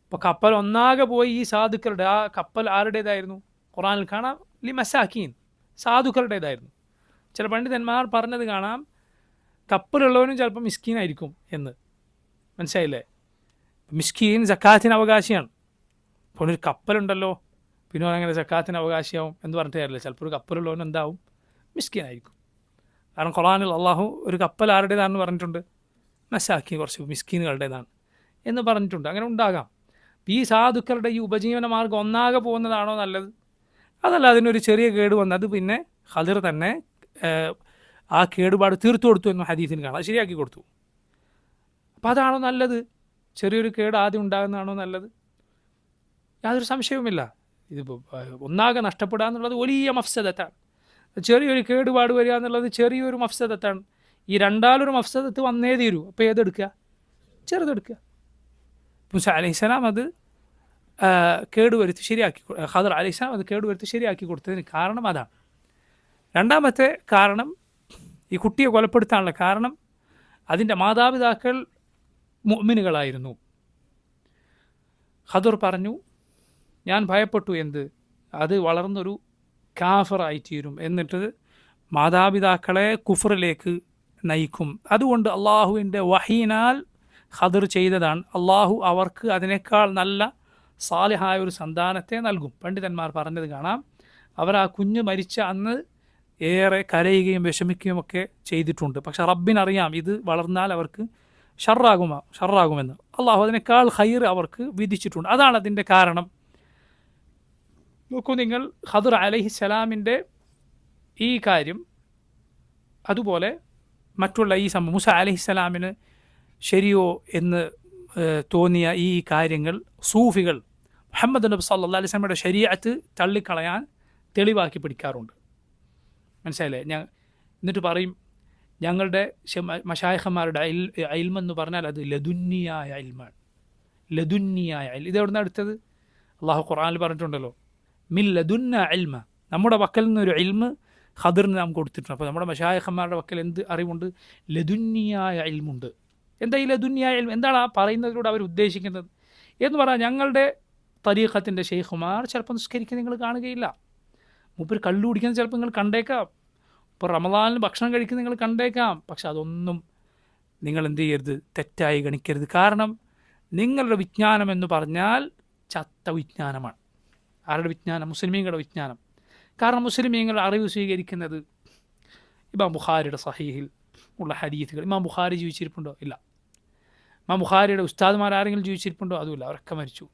Speaker 1: അപ്പോൾ കപ്പൽ ഒന്നാകെ പോയി ഈ സാധുക്കളുടെ, ആ കപ്പൽ ആരുടേതായിരുന്നു? ഖുർആനിൽ കാണാം, ലി മസാക്കീൻ, സാധുക്കളുടേതായിരുന്നു. ചില പണ്ഡിതന്മാർ പറഞ്ഞത് കാണാം, കപ്പലുള്ളവനും ചിലപ്പോൾ മിസ്കീനായിരിക്കും എന്ന്. മനസ്സിലായില്ലേ? മിസ്കീൻ സക്കാത്തിന് അവകാശിയാണ്. അപ്പോൾ ഒരു കപ്പലുണ്ടല്ലോ, പിന്നെ അങ്ങനെ സക്കാത്തിന് അവകാശിയാവും എന്ന് പറഞ്ഞിട്ട് കാര്യമില്ല. ചിലപ്പോൾ ഒരു കപ്പലുള്ളവനും എന്താവും? മിസ്കീനായിരിക്കും. കാരണം ഖുർആനിൽ അള്ളാഹു ഒരു കപ്പൽ ആരുടേതാണെന്ന് പറഞ്ഞിട്ടുണ്ട്? മസാക്കീൻ, കുറച്ച് മിസ്കീനുകളുടേതാണ് എന്ന് പറഞ്ഞിട്ടുണ്ട്. അങ്ങനെ ഉണ്ടാകാം. ഈ സാധുക്കളുടെ ഈ ഉപജീവന മാർഗ്ഗം ഒന്നാകെ പോകുന്നതാണോ നല്ലത്? അതല്ല, അതിനൊരു ചെറിയ കേട് വന്നത് പിന്നെ ഖദർ തന്നെ ആ കേടുപാട് തീർത്തു കൊടുത്തു എന്ന് ഹദീസിൽ കാണാം. ശരിയാക്കി കൊടുത്തു. അപ്പോൾ അതാണോ നല്ലത്? ചെറിയൊരു കേട് ആദ്യം ഉണ്ടാകുന്നതാണോ നല്ലത്? യാതൊരു സംശയവുമില്ല. ഇത് ഒന്നാകെ നഷ്ടപ്പെടുക എന്നുള്ളത് വലിയ മഫ്സദത്താണ്. ചെറിയൊരു കേടുപാട് വരിക എന്നുള്ളത് ചെറിയൊരു മഫ്സദത്താണ്. ഈ രണ്ടാലൊരു മഫ്സദത്ത് വന്നേ തീരൂ. അപ്പോൾ ഏതെടുക്കുക? ചെറുതെടുക്കുക. മൂസ അലൈഹിസ്സലാം അത് കേടുവരുത്തി ശരിയാക്കി, ഖദർ അലൈഹിസ്സലാം അത് കേടുവരുത്തി ശരിയാക്കി കൊടുത്തതിന് കാരണം അതാണ്. രണ്ടാമത്തെ കാരണം, ഈ കുട്ടിയെ കൊലപ്പെടുത്താനുള്ള കാരണം അതിൻ്റെ മാതാപിതാക്കൾ മുഅ്മിനുകളായിരുന്നു. ഖദർ പറഞ്ഞു, ഞാൻ ഭയപ്പെട്ടു എന്ത്, അത് വളർന്നൊരു കാഫറായി തീരും, എന്നിട്ട് മാതാപിതാക്കളെ കുഫറിലേക്ക് നയിക്കും. അതുകൊണ്ട് അള്ളാഹുവിൻ്റെ വഹീനാൽ ഖദർ ചെയ്തതാണ്. അള്ളാഹു അവർക്ക് അതിനേക്കാൾ നല്ല സാലിഹായ ഒരു സന്താനത്തെ നൽകും. പണ്ഡിതന്മാർ പറഞ്ഞത് കാണാം, അവർ ആ കുഞ്ഞ് മരിച്ച അന്ന് ഏറെ കരയുകയും വിഷമിക്കുകയും ഒക്കെ ചെയ്തിട്ടുണ്ട്. പക്ഷെ റബ്ബിനറിയാം ഇത് വളർന്നാൽ അവർക്ക് ഷർറാകുമെന്ന്. അള്ളാഹു അതിനേക്കാൾ ഖൈർ അവർക്ക് വിധിച്ചിട്ടുണ്ട്. അതാണ് അതിൻ്റെ കാരണം. നോക്കൂ നിങ്ങൾ, ഖദർ അലൈഹിസ്സലാമിൻ്റെ ഈ കാര്യം, അതുപോലെ മറ്റുള്ള ഈ സംഭവം, മൂസ അലൈഹിസ്സലാമിന് ശരിയോ എന്ന് തോന്നിയ ഈ കാര്യങ്ങൾ സൂഫികൾ മുഹമ്മദ് നബി സല്ലല്ലാഹു അലൈഹി വസല്ലമയുടെ ശരീഅത്ത് തള്ളിക്കളയാൻ തെളിവാക്കി പിടിക്കാറുണ്ട്. മനസ്സിലായില്ലേ? എന്നിട്ട് പറയും, ഞങ്ങളുടെ മശായിഖന്മാരുടെ ഇൽമെന്ന് പറഞ്ഞാൽ അത് ലദുന്നിയായ ഇൽമാണ്. ലദുന്നിയായ ഇൽമ് ഇതെവിടുന്നാണ് എടുത്തത്? അള്ളാഹു ഖുർആനിൽ പറഞ്ഞിട്ടുണ്ടല്ലോ, മിൻ ലദുന്ന ഇൽമ, നമ്മുടെ പക്കൽ നിന്നൊരു ഇൽമ് ഖദറിന് നാം കൊടുത്തിട്ടുണ്ട്. അപ്പോൾ നമ്മുടെ മശായിഖന്മാരുടെ പക്കൽ എന്ത് അറിവുണ്ട്? ലദുന്നിയായ ഇൽമുണ്ട്. എന്താ ഈ ലദുന്നിയായ ഇൽമ്? എന്താണ് ആ പറയുന്നതിലൂടെ അവർ ഉദ്ദേശിക്കുന്നത് എന്ന് പറഞ്ഞാൽ, ഞങ്ങളുടെ തരീഖത്തിൻ്റെ ഷെയ്ഖുമാർ ചിലപ്പോൾ നിസ്കരിക്കുന്നത് നിങ്ങൾ കാണുകയില്ല, മൂപ്പർ കള്ളു കുടിക്കുന്നത് ചിലപ്പോൾ നിങ്ങൾ കണ്ടേക്കാം, ഇപ്പോൾ റമദാനിൽ ഭക്ഷണം കഴിക്കുന്നത് നിങ്ങൾ കണ്ടേക്കാം. പക്ഷെ അതൊന്നും നിങ്ങൾ എന്ത് ചെയ്യരുത്, തെറ്റായി ഗണിക്കരുത്. കാരണം നിങ്ങളുടെ വിജ്ഞാനം എന്ന് പറഞ്ഞാൽ ചത്ത വിജ്ഞാനമാണ്. ആരുടെ വിജ്ഞാനം? മുസ്ലിമീങ്ങളുടെ വിജ്ഞാനം. കാരണം മുസ്ലിമീങ്ങൾ അറിവ് സ്വീകരിക്കുന്നത് ഇമാം ബുഖാരിയുടെ സഹീഹിൽ ഉള്ള ഹദീസുകൾ. ഇമാം ബുഖാരി ജീവിച്ചിരിപ്പുണ്ടോ? ഇല്ല. ഇമാം ബുഖാരിയുടെ ഉസ്താദുമാർ ആരെങ്കിലും ജീവിച്ചിരിപ്പുണ്ടോ? അതുമില്ല, അവരൊക്കെ മരിച്ചു.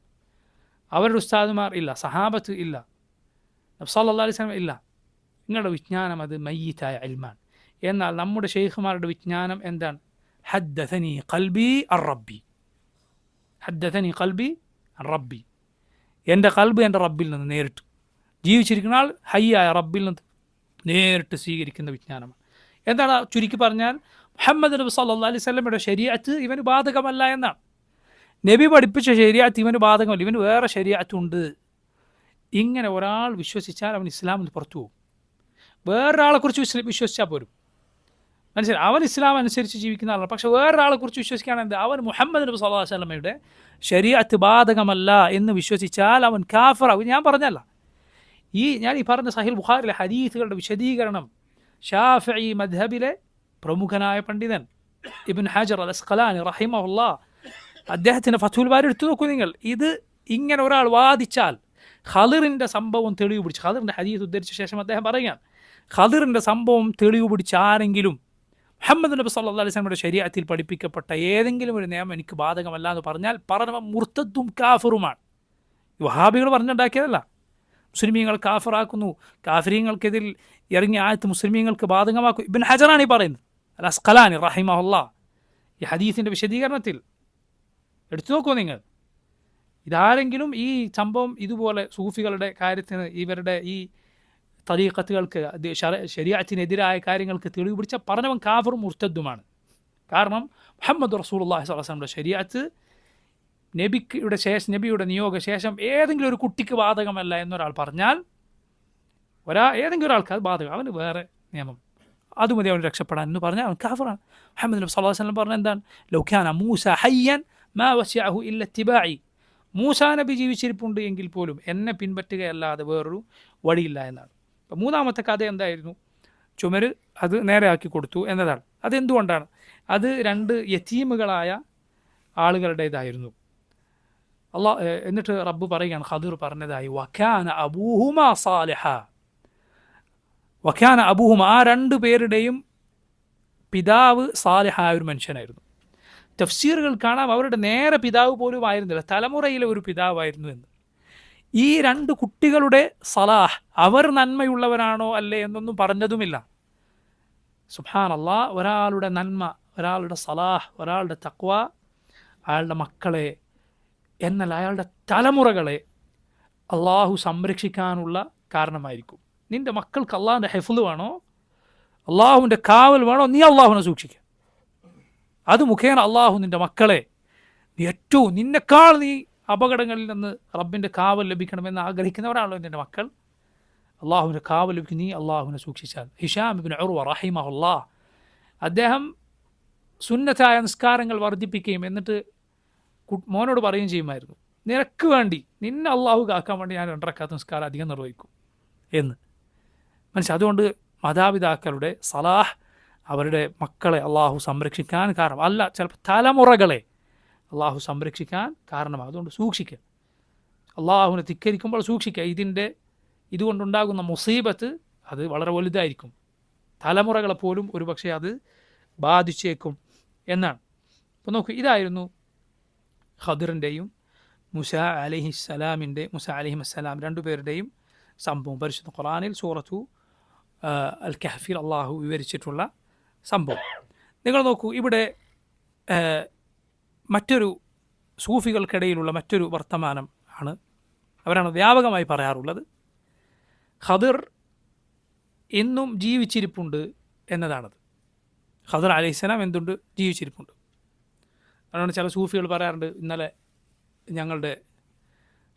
Speaker 1: അവരുടെ ഉസ്താദുമാർ ഇല്ല, സഹാബത്ത് ഇല്ല, നബി സല്ലല്ലാഹു അലൈഹി വസല്ലം ഇല്ല. നിങ്ങളുടെ വിജ്ഞാനം അത് മയ്യിത്തായ ഇൽമാണ്. എന്നാൽ നമ്മുടെ ഷെയ്ഖുമാരുടെ വിജ്ഞാനം എന്താണ്? ഹദ്ദസനി ഖൽബി അർ റബ്ബി, ഹദ്ദസനി ഖൽബി അർ റബ്ബി, എൻ്റെ ഖൽബ് എൻ്റെ റബ്ബിൽ നിന്ന് നേരിട്ട്, ജീവിച്ചിരിക്കുന്ന ആൾ ഹയ്യായ റബ്ബിൽ നിന്ന് നേരിട്ട് സ്വീകരിക്കുന്ന വിജ്ഞാനമാണ്. എന്താണ് ചുരുക്കി പറഞ്ഞാൽ, മുഹമ്മദ് നബി സല്ലല്ലാഹു അലൈഹി വസല്ലമയുടെ ശരീഅത്ത് ഇവന് ബാധകമല്ല എന്നാണ്. നബി പഠിപ്പിച്ച ശരീഅത്ത് ഇവന് ബാധകമല്ല, ഇവന് വേറെ ശരീഅത്തുണ്ട്. ഇങ്ങനെ ഒരാൾ വിശ്വസിച്ചാൽ അവൻ ഇസ്ലാമിൽ പുറത്തു പോകും. വേറൊരാളെക്കുറിച്ച് വിശ്വസിച്ചാൽ പോരും. മനസ്സിലായി? അവൻ ഇസ്ലാം അനുസരിച്ച് ജീവിക്കുന്ന ആളാണ്. പക്ഷെ വേറൊരാളെക്കുറിച്ച് വിശ്വസിക്കുകയാണെങ്കിൽ അവൻ മുഹമ്മദ് നബി സല്ലല്ലാഹു അലൈഹി വസല്ലമയുടെ ശരീഅത്ത് ബാധകമല്ല എന്ന് വിശ്വസിച്ചാൽ അവൻ കാഫിറാകും. ഞാൻ പറഞ്ഞല്ല, ഞാൻ ഈ പറഞ്ഞ സഹീഹ് ബുഖാരിയിലെ ഹദീസുകളുടെ വിശദീകരണം ഷാഫിഈ മദ്ഹബിലെ പ്രമുഖനായ പണ്ഡിതൻ ഇബ്ൻ ഹജർ അൽ അസ്ഖലാനി റഹിമഹുല്ലാഹ് അദ്ദേഹത്തിൻ്റെ ഫത്ഹുൽ ബാരി എടുത്തു നോക്കൂ നിങ്ങൾ. ഇത് ഇങ്ങനെ ഒരാൾ വാദിച്ചാൽ ഖദറിൻ്റെ സംഭവം തെളിവ് പിടിച്ച്, ഖദറിൻ്റെ ഹദീസ് ഉദ്ധരിച്ച ശേഷം അദ്ദേഹം പറയുകയാണ്, ഖദറിൻ്റെ സംഭവം തെളിവ് പിടിച്ച് ആരെങ്കിലും മുഹമ്മദ് നബി സല്ലല്ലാഹു അലൈഹി വസല്ലമയുടെ ശരീഅത്തിൽ പഠിപ്പിക്കപ്പെട്ട ഏതെങ്കിലും ഒരു നിയമം എനിക്ക് ബാധകമല്ല എന്ന് പറഞ്ഞാൽ പറഞ്ഞവൻ മുർത്തദ്ദും കാഫിറുമാണ്. വഹാബികൾ പറഞ്ഞുണ്ടാക്കിയതല്ല. മുസ്ലിമീങ്ങൾ കാഫിറാക്കുന്നു, കാഫിരീങ്ങൾക്കെതിൽ ഇറങ്ങിയ ആയത്ത് മുസ്ലിമീങ്ങൾക്ക് ബാധകമാക്കും. ഇബ്ൻ ഹജറാണ് ഈ പറയുന്നത്, അൽ അസ്ഖലാനി റഹിമഹുല്ലാഹ്, ഈ ഹദീസിൻ്റെ വിശദീകരണത്തിൽ എടുത്തു നോക്കൂ നിങ്ങൾ. ഇതാരെങ്കിലും ഈ സംഭവം ഇതുപോലെ സൂഫികളുടെ കാര്യത്തിന്, ഇവരുടെ ഈ തരീഖത്തുകൾക്ക്, ശരീഅത്തിനെതിരായ കാര്യങ്ങൾക്ക് തെളിവ് പിടിച്ച പറഞ്ഞവൻ കാഫിറും മുർത്തദ്ദുമാണ്. കാരണം മുഹമ്മദ് റസൂലുള്ളാഹി സ്വല്ലല്ലാഹു അലൈഹി വസല്ലമയുടെ ശരീഅത്ത് നബിയുടെ നിയോഗ ശേഷം ഏതെങ്കിലും ഒരു കുട്ടിക്ക് ബാധകമല്ല എന്നൊരാൾ പറഞ്ഞാൽ, ഏതെങ്കിലും ഒരാൾക്ക് അത് ബാധകം, അവന് വേറെ നിയമം, അതുമതി അവൻ രക്ഷപ്പെടാൻ എന്ന് പറഞ്ഞാൽ അവൻ കാഫിറാണ്. മുഹമ്മദ് നബി സല്ലല്ലാഹു അലൈഹി വസല്ലം പറഞ്ഞ എന്താണ്? ലൗ കാന മൂസ ഹയ്യൻ മാ വസിഅഹു ഇല്ല ഇത്തിബാഇ, മൂസാ നബി ജീവിച്ചിരിപ്പുണ്ട് എങ്കിൽ പോലും എന്നെ പിൻപറ്റുകയല്ലാതെ വേറൊരു വഴിയില്ല എന്നാണ്. അപ്പം മൂന്നാമത്തെ കഥ എന്തായിരുന്നു? ചുമര് അത് നേരെയാക്കി കൊടുത്തു എന്നതാണ്. അതെന്തുകൊണ്ടാണ്? അത് 2 യതീമുകളായ ആളുകളുടേതായിരുന്നു. എന്നിട്ട് റബ്ബ് പറയുകയാണ്, ഖദർ പറഞ്ഞതായി, വകാന അബൂഹുമാ സാലിഹ, വകാന അബൂഹുമ, ആ 2 പേരുടെയും പിതാവ് സാലിഹായ ഒരു മനുഷ്യനായിരുന്നു. തഫ്സീറുകൾ കാണാം, അവരുടെ നേരെ പിതാവ് പോലും ആയിരുന്നില്ല, തലമുറയിലെ ഒരു പിതാവായിരുന്നു എന്ന്. ഈ 2 കുട്ടികളുടെ സലാഹ്, അവർ നന്മയുള്ളവരാണോ അല്ലേ എന്നൊന്നും പറഞ്ഞതുമില്ല. സുബ്ഹാനല്ലാഹ്, ഒരാളുടെ നന്മ, ഒരാളുടെ സലാഹ്, ഒരാളുടെ തഖ്വ, അയാളുടെ മക്കളെ എന്നല്ല അയാളുടെ തലമുറകളെ അള്ളാഹു സംരക്ഷിക്കാനുള്ള കാരണമായിരിക്കും. നിൻ്റെ മക്കൾക്ക് അള്ളാഹുവിൻ്റെ ഹെഫ്ള് വേണോ, അള്ളാഹുവിൻ്റെ കാവൽ വേണോ, നീ അള്ളാഹുവിനെ സൂക്ഷിക്കുക. അത് മുഖേന അള്ളാഹു നിൻ്റെ മക്കളെ ഏറ്റവും നിന്നെക്കാൾ നീ അപകടങ്ങളിൽ നിന്ന് റബ്ബിൻ്റെ കാവൽ ലഭിക്കണമെന്ന് ആഗ്രഹിക്കുന്നവരാണല്ലോ നിൻ്റെ മക്കൾ. അള്ളാഹുവിൻ്റെ കാവൽ ലഭിക്കും നീ അള്ളാഹുവിനെ സൂക്ഷിച്ചാൽ. ഹിഷാം ഇബ്നു ഉർവ റഹിമഹുല്ലാ അദ്ദേഹം സുന്നത്തായ നിസ്കാരങ്ങൾ വർദ്ധിപ്പിക്കുകയും എന്നിട്ട് മോനോട് പറയുകയും ചെയ്യുമായിരുന്നു, നിനക്ക് വേണ്ടി നിന്നെ അള്ളാഹു കാക്കാൻ വേണ്ടി ഞാൻ 2 റക്അത്ത് നിസ്കാരം അധികം നിർവഹിക്കും എന്ന്. മനസ്സിലായി. അതുകൊണ്ട് മാതാപിതാക്കളുടെ സലാഹ് അവരുടെ മക്കളെ അള്ളാഹു സംരക്ഷിക്കാൻ കാരണം അല്ല, ചിലപ്പോൾ തലമുറകളെ അള്ളാഹു സംരക്ഷിക്കാൻ കാരണമാണ്. അതുകൊണ്ട് സൂക്ഷിക്കുക, അള്ളാഹുവിനെ ധിക്കരിക്കുമ്പോൾ സൂക്ഷിക്കുക. ഇതുകൊണ്ടുണ്ടാകുന്ന മുസീബത്ത് അത് വളരെ വലുതായിരിക്കും. തലമുറകളെപ്പോലും ഒരുപക്ഷെ അത് ബാധിച്ചേക്കും എന്നാണ്. അപ്പോൾ നോക്കൂ, ഇതായിരുന്നു ഖദിറിൻ്റെയും മൂസ അലൈഹിസ്സലാം രണ്ടുപേരുടെയും സംഭവം. പരിശുദ്ധ ഖുർആനിൽ സൂറത്തു അൽ കഹ്ഫിൽ അള്ളാഹു വിവരിച്ചിട്ടുള്ള സംഭവം. നിങ്ങൾ നോക്കൂ, ഇവിടെ മറ്റൊരു സൂഫികൾക്കിടയിലുള്ള മറ്റൊരു വർത്തമാനം ആണ്, അവരാണ് വ്യാപകമായി പറയാറുള്ളത്. ഖദിർ ഇന്നും ജീവിച്ചിരിപ്പുണ്ട് എന്നതാണത്. ഖദിർ അലൈഹിസ്സലാം എന്തുണ്ട്, ജീവിച്ചിരിപ്പുണ്ട്. അതുകൊണ്ട് ചില സൂഫികൾ പറയാറുണ്ട്, ഇന്നലെ ഞങ്ങളുടെ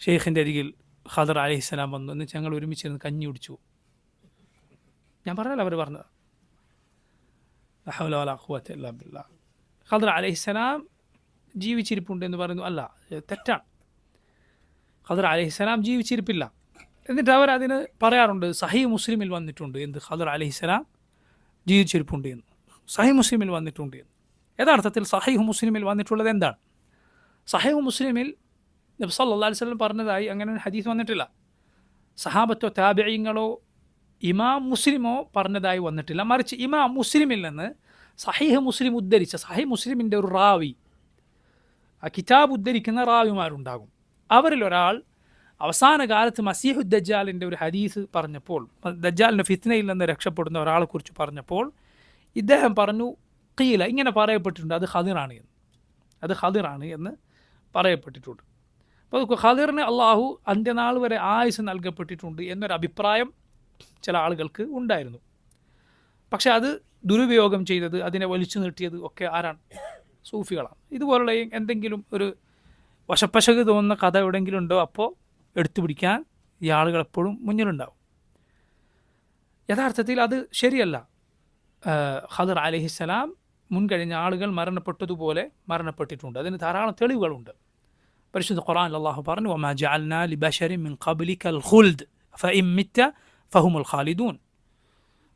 Speaker 1: ഷെയ്ഖിൻ്റെ അരികിൽ ഖദിർ അലൈഹിസ്സലാം വന്നു, എന്ന് ഞങ്ങൾ ഒരുമിച്ചിരുന്ന് കഞ്ഞി കുടിച്ചു. ഞാൻ പറഞ്ഞല്ലോ, അവർ പറഞ്ഞത് ഖദിർ അലൈഹിസ്സലാം ജീവിച്ചിരിപ്പുണ്ട് എന്ന് പറയുന്നു. അല്ല, തെറ്റാണ്. ഖദിർ അലൈഹിസ്സലാം ജീവിച്ചിരിപ്പില്ല. എന്നിട്ട് അവർ അതിന് പറയാറുണ്ട്, സഹീഹ് മുസ്ലിമിൽ വന്നിട്ടുണ്ട് എന്ത്, ഖദിർ അലൈഹിസ്സലാം ജീവിച്ചിരിപ്പുണ്ട് എന്ന്. സഹീഹ് മുസ്ലിമിൽ വന്നിട്ടുണ്ട് എന്ന്. യഥാർത്ഥത്തിൽ സഹീഹ് മുസ്ലിമിൽ വന്നിട്ടുള്ളത് എന്താണ്? സഹീഹ് മുസ്ലിമിൽ നബി സല്ലല്ലാഹു അലൈഹി വസല്ലം പറഞ്ഞതായി അങ്ങനെ ഒരു ഹദീസ് വന്നിട്ടില്ല. സഹാബത്തോ താബിഈങ്ങളോ ഇമാം മുസ്ലിമോ പറഞ്ഞതായി വന്നിട്ടില്ല. മറിച്ച് ഇമാം മുസ്ലിമിൽ നിന്ന് സഹീഹ് മുസ്ലിം ഉദ്ധരിച്ച, സഹീഹ് മുസ്ലിമിൻ്റെ ഒരു റാവി, ആ കിതാബ് ഉദ്ധരിക്കുന്ന റാവിമാരുണ്ടാകും. അവരിൽ ഒരാൾ അവസാന കാലത്ത് മസീഹു ദജ്ജാലിൻ്റെ ഒരു ഹദീസ് പറഞ്ഞപ്പോൾ, ദജ്ജാലിൻ്റെ ഫിത്നയിൽ നിന്ന് രക്ഷപ്പെടുന്ന ഒരാളെക്കുറിച്ച് പറഞ്ഞപ്പോൾ ഇദ്ദേഹം പറഞ്ഞു, ഖീല, ഇങ്ങനെ പറയപ്പെട്ടിട്ടുണ്ട്, അത് ഖദിറാണ് എന്ന് പറയപ്പെട്ടിട്ടുണ്ട്. അപ്പോൾ ഖദിറിന് അള്ളാഹു അന്ത്യനാൾ വരെ ആയുസ് നൽകപ്പെട്ടിട്ടുണ്ട് എന്നൊരു അഭിപ്രായം ചില ആളുകൾക്ക് ഉണ്ടായിരുന്നു. പക്ഷെ അത് ദുരുപയോഗം ചെയ്തത്, അതിനെ വലിച്ചു നീട്ടിയത് ഒക്കെ ആരാണ്? സൂഫികളാണ്. ഇതുപോലുള്ള എന്തെങ്കിലും ഒരു വശപ്പശക് തോന്നുന്ന കഥ എവിടെയെങ്കിലും ഉണ്ടോ, അപ്പോൾ എടുത്തു പിടിക്കാൻ ഈ ആളുകൾ എപ്പോഴും മുന്നിലുണ്ടാവും. യഥാർത്ഥത്തിൽ അത് ശരിയല്ല. ഖദിർ അലൈഹിസ്സലാം മുൻകഴിഞ്ഞ ആളുകൾ മരണപ്പെട്ടതുപോലെ മരണപ്പെട്ടിട്ടുണ്ട്. അതിന് ധാരാളം തെളിവുകളുണ്ട്. പരിശുദ്ധ ഖുർആനിൽ അല്ലാഹു പറഞ്ഞു, വമാ ജഅൽനാ ലിബശരിൻ മിൻ ഖബ്ലികൽ ഖുൽദ് ഫഇൻ മിത്ത ഫഹുമുൽ ഖാലിദൂൻ.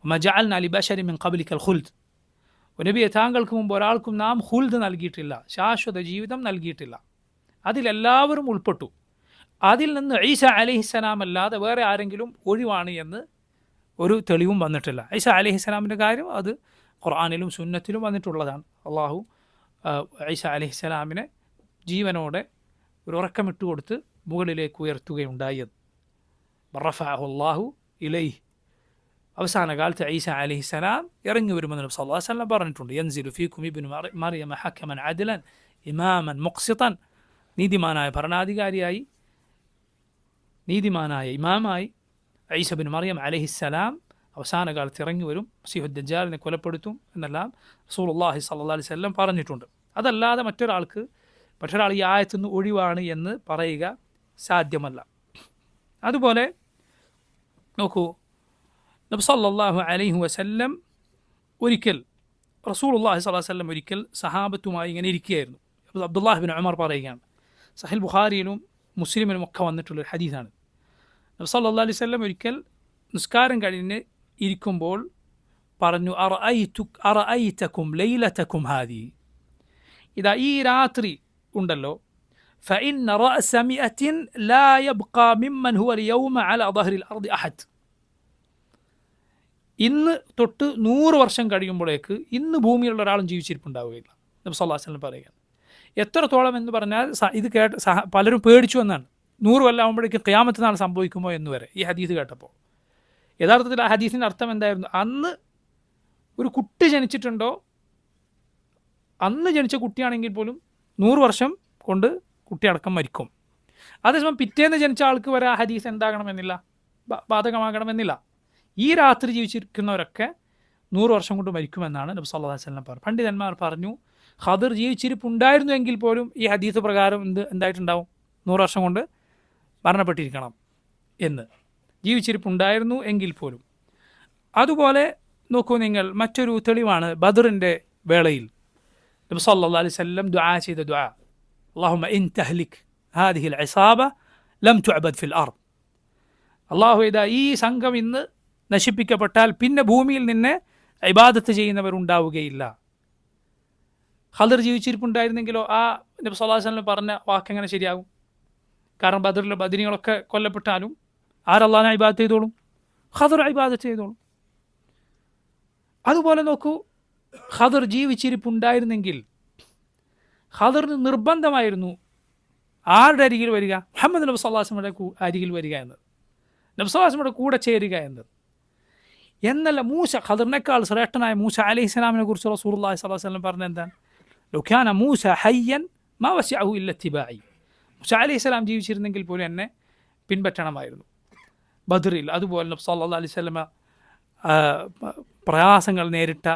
Speaker 1: വമാ ജഅൽനാ ലിബശരിൻ മിൻ ഖബ്ലികൽ ഖുൽദ്. നബിയെ, താങ്കൾക്ക് മുമ്പ് ഒരാൾക്കും നാം ഖുൽദ് നൽകിയിട്ടില്ല, ശാശ്വത ജീവിതം നൽകിയിട്ടില്ല. അതിലെല്ലാവരും ഉൾപ്പെട്ടു. അതിൽ നിന്ന് ഈസ അലൈഹിസ്സലാം അല്ലാതെ വേറെ ആരെങ്കിലും ഒഴിവാണ് എന്ന് ഒരു തെളിവും വന്നിട്ടില്ല. ഈസ അലൈഹിസ്സലാമിൻ്റെ കാര്യം അത് ഖുർആനിലും സുന്നത്തിലും വന്നിട്ടുള്ളതാണ്. അള്ളാഹു ഈസ അലൈഹിസ്സലാമിനെ ജീവനോടെ ഒരു ഉറക്കമിട്ട് കൊടുത്ത് മുകളിലേക്ക് ഉയർത്തുകയുണ്ടായത്. റഫഅഹു അല്ലാഹു ഇലൈഹി. അവസാന കാലത്ത് ഈസ അലൈഹിസ്സലാം ഇറങ്ങി വരുമെന്ന് നബി സല്ലല്ലാഹു അലൈഹി വസല്ലം പറഞ്ഞിട്ടുണ്ട്. യൻസിലു ഫീകും ഇബ്നു മറിയമ ഹക്കമൻ അദ്ലൻ ഇമാമൻ മുഖ്സിതൻ. നീതിമാനായ ഭരണാധികാരിയായി, നീതിമാനായ ഇമാമായി ഈസ ഇബ്നു മറിയം അലൈഹിസ്സലാം അവസാന കാലത്ത് ഇറങ്ങി വരും, മസീഹു ദജ്ജാലിനെ കൊലപ്പെടുത്തും എന്നെല്ലാം റസൂലുള്ളാഹി സ്വല്ലല്ലാഹു അലൈഹി വസല്ലം പറഞ്ഞിട്ടുണ്ട്. അതല്ലാതെ മറ്റൊരാൾ ഈ ആയത്തിൽ നിന്ന് ഒഴിവാണ് എന്ന് പറയുക സാധ്യമല്ല. അതുപോലെ നോക്കൂ, നബി സല്ലല്ലാഹു അലൈഹി വസല്ലം ഒരിക്കൽ, റസൂലുള്ളാഹി സ്വല്ലല്ലാഹു അലൈഹി വസല്ലം ഒരിക്കൽ സഹാബത്തുമായി ഇങ്ങനെ ഇരിക്കുകയായിരുന്നു. അബ്ദുല്ലാഹ് ഇബ്നു ഉമർ പറയുകയാണ്, സഹീഹ് ബുഖാരിയിലും മുസ്ലിമിലും ഒക്കെ വന്നിട്ടുള്ളൊരു ഹദീസാണ്. നബി സല്ലല്ലാഹു അലൈഹി വസല്ലം ഒരിക്കൽ നിസ്കാരം കഴിഞ്ഞ് ഇരിക്കുമ്പോൾ പറഞ്ഞു, അറഅയ്തകും ലൈലതകും ഹാദി. ഇതാ ഈ രാത്രി ഉണ്ടല്ലോ, ഫഇന്ന റഅസ മിഅത്തിൻ ലാ യബ്ഖാ മിമ്മൻ ഹുവ അൽയൗമ അലാ ദഹ്രിൽ അർദി അഹദ്. ഇന്ന് തൊട്ട് 100 വർഷം കഴിയുമ്പോഴേക്ക് ഇന്ന് ഭൂമിയിലുള്ള ഒരാളും ജീവിച്ചിരിപ്പുണ്ടാവുകയില്ല. നബി സല്ലല്ലാഹു അലൈഹി വസല്ലം പറയുകയാണ്. എത്രത്തോളം എന്ന് പറഞ്ഞാൽ ഇത് കേട്ട് പലരും പേടിച്ചു എന്നാണ്. 100 കൊല്ലമാകുമ്പോഴേക്ക് ഖിയാമത്ത് നാൾ സംഭവിക്കുമോ എന്ന് വരെ ഈ ഹദീസ് കേട്ടപ്പോൾ. യഥാർത്ഥത്തിൽ ആ ഹദീസിൻ്റെ അർത്ഥം എന്തായിരുന്നു? അന്ന് ഒരു കുട്ടി ജനിച്ചിട്ടുണ്ടോ, അന്ന് ജനിച്ച കുട്ടിയാണെങ്കിൽ പോലും 100 വർഷം കൊണ്ട് കുട്ടി അടക്കം മരിക്കും. അതേസമയം പിറ്റേന്ന് ജനിച്ച ആൾക്ക് വരെ ആ ഹദീസ് എന്താകണമെന്നില്ല, ബാധകമാകണമെന്നില്ല. ഈ രാത്രി ജീവിച്ചിരിക്കുന്നവരൊക്കെ 100 വർഷം കൊണ്ട് മരിക്കുമെന്നാണ് നബി സല്ലല്ലാഹു അലൈഹി വസല്ലം പറഞ്ഞു. പണ്ഡിതന്മാർ പറഞ്ഞു ഖദർ ജീവിച്ചിരിപ്പുണ്ടായിരുന്നു എങ്കിൽ പോലും ഈ ഹദീസ് പ്രകാരം എന്തായിട്ടുണ്ടാവും, 100 വർഷം കൊണ്ട് മരണപ്പെട്ടിരിക്കണം എന്ന്. ജീവിച്ചിരിപ്പുണ്ടായിരുന്നു എങ്കിൽ പോലും. അതുപോലെ നോക്കൂ നിങ്ങൾ, മറ്റൊരു തെളിവാണ് ബദറിൻ്റെ വേളയിൽ നബി സല്ലല്ലാഹു അലൈഹി വസല്ലം ദുആ ചെയ്ത ദുആ, അല്ലാഹുമ്മ ഇൻ തഹ്ലിക് ഹാദിഹിൽ ഇസാബ ലം തുഅബദ് ഫിൽ അർദ്. അല്ലാഹു ഇതാ ഈ സംഘം ഇന്ന് നശിപ്പിക്കപ്പെട്ടാൽ പിന്നെ ഭൂമിയിൽ നിന്നെ ഇബാദത്ത് ചെയ്യുന്നവരുണ്ടാവുകയില്ല. ഖദർ ജീവിച്ചിരിപ്പുണ്ടായിരുന്നെങ്കിലോ ആ നബി സല്ലല്ലാഹു അലൈഹി വസല്ലം പറഞ്ഞ വാക്കെങ്ങനെ ശരിയാകും? കാരണം ബദറിലെ ബദരീങ്ങളൊക്കെ കൊല്ലപ്പെട്ടാലും ആരല്ലാഹുവിനെ ഇബാദത്ത് ചെയ്തോളും? ഖദർ ഇബാദത്ത് ചെയ്തോളും. അതുപോലെ നോക്കൂ, ഖദർ ജീവിച്ചിരിപ്പുണ്ടായിരുന്നെങ്കിൽ ഖദറിന് നിർബന്ധമായിരുന്നു ആരുടെ അരികിൽ വരിക? മുഹമ്മദ് നബി സല്ലല്ലാഹു അലൈഹി വസല്ലമയുടെ അരികിൽ വരിക എന്നത്, നബി സല്ലല്ലാഹു അലൈഹി വസല്ലമയുടെ കൂടെ ചേരുക എന്നത്. എന്നല്ല, മൂസ, ഖദറിനേക്കാൾ ശ്രേഷ്ഠനായ മൂസ അലൈഹിസ്സലാമിനെ കുറിച്ച് റസൂലുള്ളാഹി സ്വല്ലല്ലാഹു അലൈഹി വസല്ലം പറഞ്ഞ എന്താണ്? ലൗ കാന മൂസ ഹയ്യൻ മാ വസിഅഹു ഇല്ല ഇത്തിബാഇ. മൂസ അലൈഹിസ്സലാം ജീവിച്ചിരുന്നെങ്കിൽ പോലും എന്നെ പിൻപറ്റണമായിരുന്നു. ബദറിൽ അതുപോലെ നബി സല്ലല്ലാഹു അലൈഹി വസല്ലമ പ്രയാസങ്ങൾ നേരിട്ട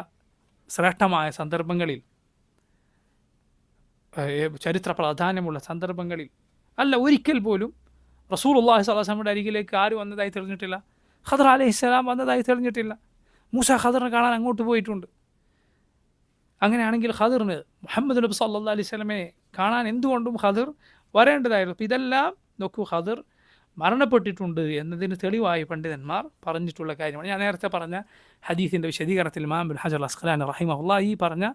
Speaker 1: ശ്രേഷ്ഠമായ സന്ദർഭങ്ങളിൽ, ചരിത്ര പ്രാധാന്യമുള്ള സന്ദർഭങ്ങളിൽ അല്ല ഒരിക്കൽ പോലും റസൂലുള്ളാഹി സ്വല്ലല്ലാഹു അലൈഹി വസല്ലമയുടെ അരികിലേക്ക് ആര് വന്നതായി തെളിഞ്ഞിട്ടില്ല? ഖദർ അലൈഹിസ്സലാം വന്നതായി തെളിഞ്ഞിട്ടില്ല. മൂസ ഖദറിനെ കാണാൻ അങ്ങോട്ട് പോയിട്ടുണ്ട്. അങ്ങനെയാണെങ്കിൽ ഖദറിന് മുഹമ്മദ് നബി സല്ലല്ലാഹു അലൈഹി വസല്ലമയെ കാണാൻ എന്തുകൊണ്ടും ഖദർ വരേണ്ടതായിരുന്നു. അപ്പോൾ ഇതെല്ലാം നോക്കൂ, ഖദർ മരണപ്പെട്ടിട്ടുണ്ട് എന്നതിന് തെളിവായി പണ്ഡിതന്മാർ പറഞ്ഞിട്ടുള്ള കാര്യമാണ്. ഞാൻ നേരത്തെ പറഞ്ഞ ഹദീസിൻ്റെ വിശദീകരണത്തിൽ ഇമാം ഇബ്നു ഹജർ അസ്ഖലാനി റഹിമഹുല്ലാഹ് ഈ പറഞ്ഞ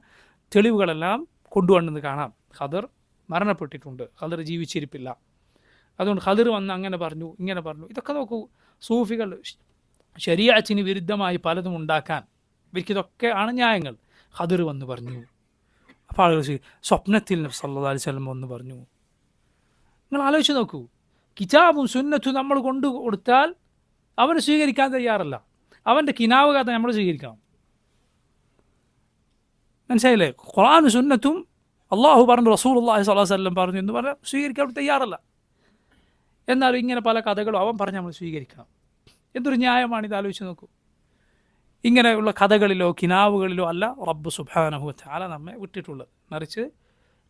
Speaker 1: തെളിവുകളെല്ലാം കൊണ്ടുവന്നെന്ന് കാണാം. ഖദർ മരണപ്പെട്ടിട്ടുണ്ട്, ഖദർ ജീവിച്ചിരിപ്പില്ല. അതുകൊണ്ട് ഖദർ വന്ന് അങ്ങനെ പറഞ്ഞു, ഇങ്ങനെ പറഞ്ഞു. ഇതൊക്കെ നോക്കൂ, സൂഫികൾ ശരീഅത്തിന് വിരുദ്ധമായി പലതും ഉണ്ടാക്കാൻ ഇവർക്കിതൊക്കെ ആണ് ന്യായങ്ങൾ. ഖദർ വന്ന് പറഞ്ഞു, അപ്പോൾ ആളുകൾ സ്വപ്നത്തിൽ നബി സല്ലല്ലാഹു അലൈഹി വസല്ലം വന്ന് പറഞ്ഞു. നിങ്ങൾ ആലോചിച്ച് നോക്കൂ, കിതാബും സുന്നത്തും നമ്മൾ കൊണ്ടു കൊടുത്താൽ അവന് സ്വീകരിക്കാൻ തയ്യാറല്ല. അവൻ്റെ കിനാവ് കഥ നമ്മൾ സ്വീകരിക്കണം. മനസ്സിലായില്ലേ? ഖുർആനും സുന്നത്തും അള്ളാഹു പറഞ്ഞു, റസൂലുള്ളാഹി സ്വല്ലല്ലാഹു അലൈഹി വസല്ലം പറഞ്ഞു എന്ന് പറഞ്ഞാൽ സ്വീകരിക്കാൻ അവർ തയ്യാറല്ല. എന്നാലും ഇങ്ങനെ പല കഥകളും അവൻ പറഞ്ഞ് നമ്മൾ സ്വീകരിക്കണം. എന്തൊരു ന്യായമാണിത്, ആലോചിച്ച് നോക്കൂ. ഇങ്ങനെയുള്ള കഥകളിലോ കിനാവുകളിലോ അല്ല റബ്ബ് സുബ്ഹാനഹു വ തആല നമ്മെ വിട്ടിട്ടുള്ളത്. മറിച്ച്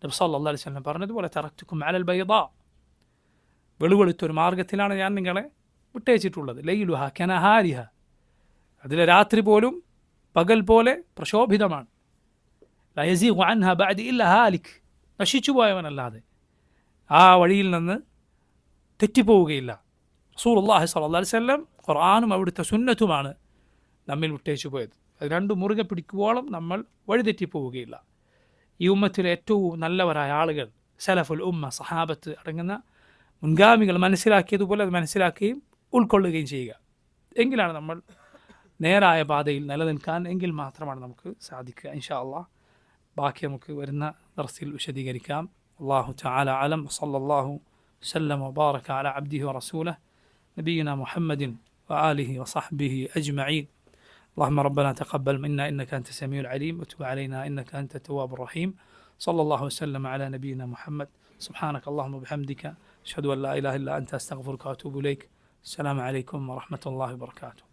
Speaker 1: നബി സല്ലല്ലാഹു അലൈഹി വസല്ലം പറഞ്ഞതുപോലെ തറക്തുക്കും അലൽ ബൈദാ, വെളുവെളുത്തൊരു മാർഗത്തിലാണ് ഞാൻ നിങ്ങളെ വിട്ടയച്ചിട്ടുള്ളത്. ലൈലുഹ കനഹാരിഹ, അതിലെ രാത്രി പോലും പകൽ പോലെ പ്രശോഭിതമാണ്. ലാ യസീഗു അൻഹ ബഅദി ഇല്ല ഹാലിക്, നശിച്ചു പോയവനല്ലാതെ ആ വഴിയിൽ നിന്ന് തെറ്റിപ്പോവുകയില്ല. റസൂലുള്ളാഹി സ്വല്ലല്ലാഹു അലൈഹി വസല്ലം ഖുർആനും അവിടുത്തെ സുന്നത്തുമാണ് നമ്മിൽ വിട്ടയച്ചു പോയത്. അത് രണ്ടും മുറുകെ പിടിക്കുവോളം നമ്മൾ വഴിതെറ്റിപ്പോവുകയില്ല. ഈ ഉമ്മത്തിലെ ഏറ്റവും നല്ലവരായ ആളുകൾ സലഫുൽ ഉമ്മ, സഹാബത്ത് അടങ്ങുന്ന മുൻഗാമികൾ മനസ്സിലാക്കിയതുപോലെ അത് മനസ്സിലാക്കുകയും ഉൾക്കൊള്ളുകയും ചെയ്യുക. എങ്കിലാണ് നമ്മൾ നേരായ പാതയിൽ നിലനിൽക്കാൻ, എങ്കിൽ മാത്രമാണ് നമുക്ക് സാധിക്കുക. ഇൻഷാ അല്ലാഹ് ബാക്കി നമുക്ക് വരുന്ന ദർസിൽ വിശദീകരിക്കാം. അല്ലാഹു തആല അലം. സല്ലല്ലാഹു വസല്ലം വബാറക അലാ അബ്ദിഹി വറസൂലിഹി നബിയിനാ മുഹമ്മദിൻ വആലിഹി വസഹ്ബിഹി അജ്മഈൻ. اللهم ربنا تقبل منا إنك أنت السميع العليم وتب علينا إنك أنت التواب الرحيم. صلى الله وسلم على نبينا محمد. سبحانك اللهم وبحمدك أشهد أن لا إله إلا أنت أستغفرك وأتوب إليك. السلام عليكم ورحمة الله وبركاته.